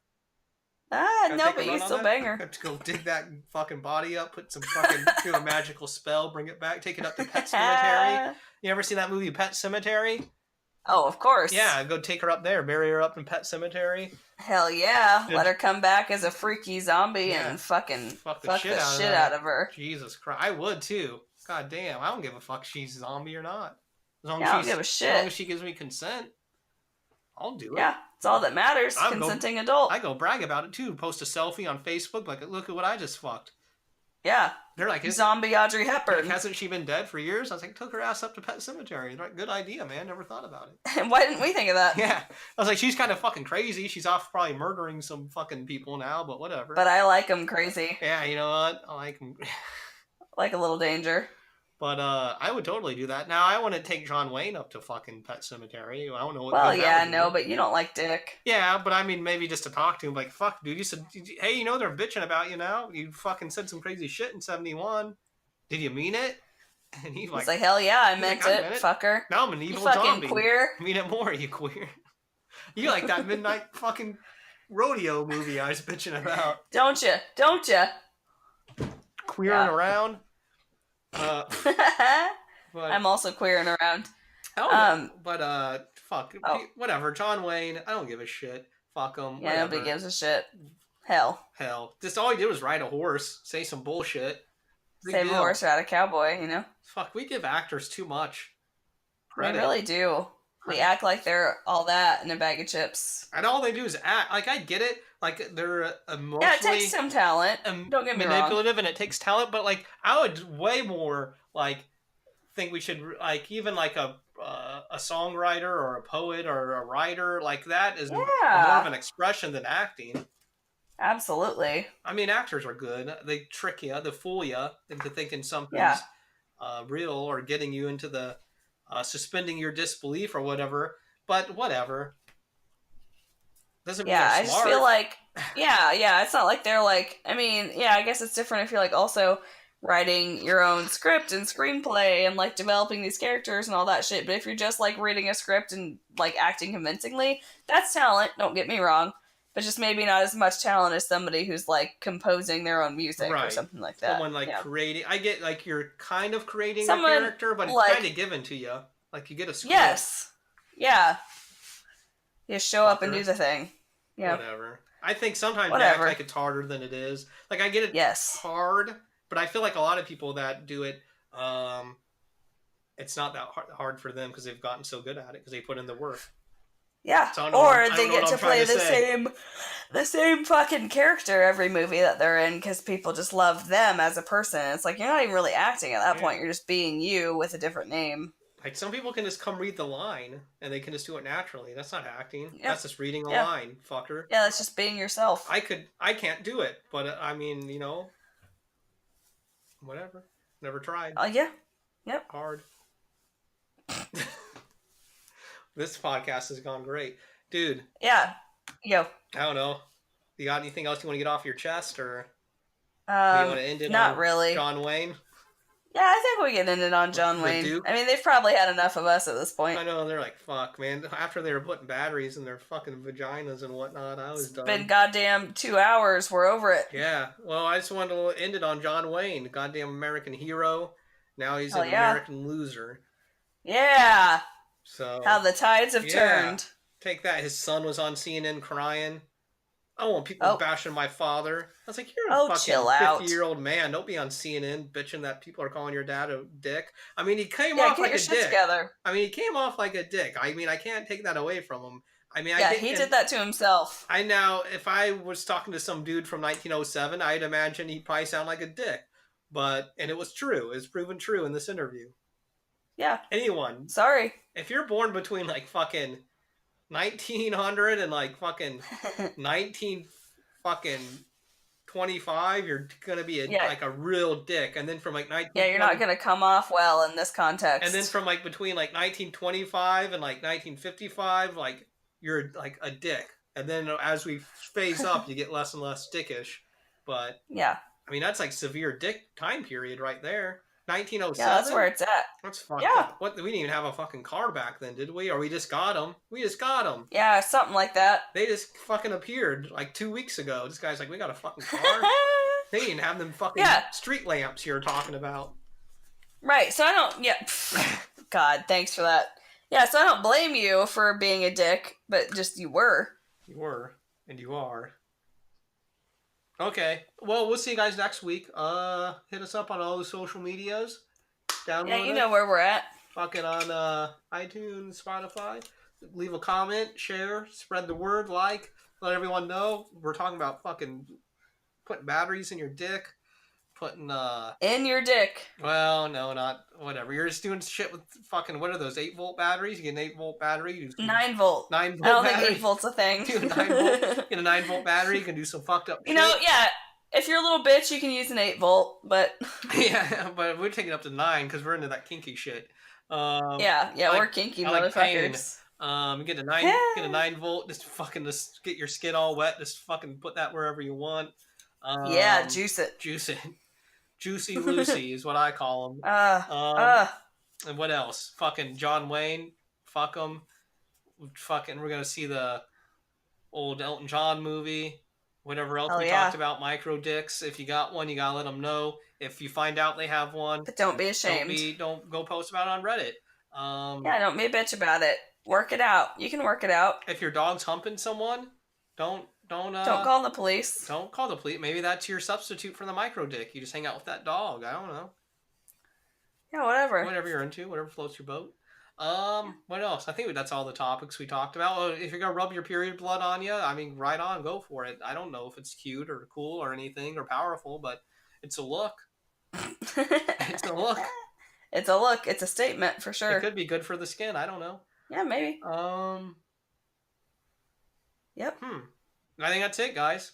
No, but you still bang her. Have to go dig that fucking body up, put some fucking, do a magical spell, bring it back, take it up to Pet Sematary. You ever seen that movie, Pet Sematary? Oh, of course. Yeah, go take her up there, bury her up in Pet Sematary. Hell yeah. Let her come back as a freaky zombie and fuck the shit out of her. Jesus Christ. I would too. God damn. I don't give a fuck if she's a zombie or not. I don't give a shit. As long as she gives me consent, I'll do it. Yeah, it's all that matters. Consenting adult. I go brag about it too. Post a selfie on Facebook like, look at what I just fucked. Yeah. They're like, zombie Audrey Hepburn. Like, hasn't she been dead for years? I was like, took her ass up to Pet Sematary. They're like, good idea, man. Never thought about it. And why didn't we think of that? Yeah. I was like, she's kind of fucking crazy. She's off probably murdering some fucking people now, but whatever. But I like them crazy. Yeah, you know what? I like them. Like a little danger. But I would totally do that. Now, I want to take John Wayne up to fucking Pet Sematary. I don't know what. Well, yeah, no, but you don't like dick. Yeah, but I mean, maybe just to talk to him, like, fuck, dude, you said, hey, they're bitching about you now. You fucking said some crazy shit in 71. Did you mean it? And he's like, hell yeah, I meant it, fucker. Now I'm an evil you fucking zombie. Queer. Mean it more, you queer. You like that midnight fucking rodeo movie I was bitching about. Don't you? Queering around. But I'm also queering around. Hell Um, no. But fuck, oh, whatever. John Wayne, I don't give a shit. Fuck him. yeah, nobody Whatever. gives a shit. Hell. Hell, just all he did was ride a horse, say some bullshit. Big Save a horse deal. without a cowboy, you know? Fuck, we give actors too much We credit. really do. We Credit. act like they're all that in a bag of chips. And all they do is act. Like, I get it. Like, they're Yeah, it takes emotionally some talent. Don't get me wrong. manipulative and it takes talent, but, like, I would way more, like, think we should, like, even, like, a songwriter or a poet or a writer, like, that is more of Yeah, an expression than acting. absolutely. I mean, actors are good. They trick you, they fool you into thinking Yeah, something's real or getting you into the suspending your disbelief or whatever. But whatever. Doesn't mean they're yeah. I just feel smart. like, yeah. It's not like they're like. I mean, yeah. I guess it's different if you're like also writing your own script and screenplay and like developing these characters and all that shit. But if you're just like reading a script and like acting convincingly, that's talent. Don't get me wrong. But just maybe not as much talent as somebody who's like composing their own music or Right. something like that. Someone like Yeah. creating. I get like you're kind of creating a Someone character, but it's kind like of given to you. Like you get a script. yes, yeah. You show up and do Fucker. the thing. Yeah. Whatever. I think sometimes they act Whatever. like it's harder than it is. Like I get it Yes. hard, but I feel like a lot of people that do it, it's not that hard for them because they've gotten so good at it because they put in the work. Yeah. So Or I they don't know what get I'm to trying play to say. the same fucking character every movie that they're in because people just love them as a person. It's like you're not even really acting at that Yeah. point. You're just being you with a different name. Like some people can just come read the line and they can just do it naturally. That's not acting. Yep. That's just reading a Yeah. line, fucker. Yeah, that's just being yourself. I can't do it, but I mean, you know, whatever. Never tried. Yeah. Yep. Hard. This podcast has gone great, dude. Yeah. Yo. I don't know. You got anything else you want to get off your chest, or do you want to end it Not on really. John Wayne? Yeah, I think we can end it on John The Wayne. Duke? I mean, they've probably had enough of us at this point. I know they're like, fuck, man. After they were putting batteries in their fucking vaginas and whatnot, I was It's done. been goddamn 2 hours. We're over it. Yeah. Well, I just wanted to end it on John Wayne, goddamn American hero. Now he's Hell an yeah. American loser. Yeah. So How the tides have turned. take that. His son was on CNN crying. I don't want people bashing my father. I was like, you're a fucking chill out. 50-year-old man. Don't be on CNN bitching that people are calling your dad a dick. I mean, he came Yeah, off get like your a shit dick. together. I mean, he came off like a dick. I mean, I can't take that away from him. I mean, Yeah, he did that to himself. I now, if I was talking to some dude from 1907, I'd imagine he'd probably sound like a dick. And it was true. It was proven true in this interview. Yeah. Anyone. Sorry. If you're born between like fucking 1900 and like fucking 19 fucking 25, you're gonna be like a real dick. And then from like 19 you're not gonna come off well in this context. And then from like between like 1925 and like 1955, like you're like a dick. And then as we phase up, you get less and less dickish. But yeah, I mean that's like severe dick time period right there. 1907. Yeah, that's where it's at. That's fucked up. What, we didn't even have a fucking car back then, did we? Or we just got them? We just got them. Yeah, something like that. They just fucking appeared like 2 weeks ago. This guy's like, we got a fucking car. They didn't have them fucking street lamps you're talking about. Right. So I don't. Yeah. God, thanks for that. Yeah. So I don't blame you for being a dick, but just you were. You were, and you are. Okay. Well, we'll see you guys next week. Hit us up on all the social medias. Download Yeah, you know where we're at. Fucking on iTunes, Spotify. Leave a comment, share, spread the word, like, let everyone know. We're talking about fucking putting batteries in your dick. Putting in your dick. Well, no, not whatever. You're just doing shit with fucking, what are those, 8-volt batteries? You get an 8-volt battery. You 9 volt. 9 volt I don't battery. think 8 volt's a thing. Get a 9 volt battery. You can do some fucked up shit. You know, yeah. If you're a little bitch, you can use an 8 volt, but yeah, but we're taking it up to 9 because we're into that kinky shit. Yeah, we're kinky motherfuckers. Get a 9 volt. Just get your skin all wet. Just fucking put that wherever you want. Juice it. Juicy Lucy is what I call them. And what else? Fucking John Wayne. Fuck him. Fucking, we're gonna see the old Elton John movie. Whatever else we talked about, micro dicks. If you got one, you gotta let them know. If you find out they have one, but don't be ashamed. Don't go post about it on Reddit. Um, Yeah, don't be a bitch about it. Work it out. You can work it out. if your dog's humping someone, don't Don't call the police. don't call the police. Maybe that's your substitute for the micro dick. You just hang out with that dog. I don't know. Yeah, whatever. Whatever you're into, whatever floats your boat. What else? I think that's all the topics we talked about. Oh, if you're gonna rub your period blood on you, I mean, right on, go for it. I don't know if it's cute or cool or anything or powerful, but it's a look. It's a look. It's a look. It's a statement for It sure. could be good for the skin. I don't know. Yeah, maybe. Um, Yep. I think that's it, guys.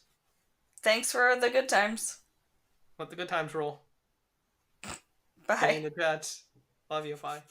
Thanks for the good times. Let the good times roll. Bye. Getting the jets. Love you. Bye.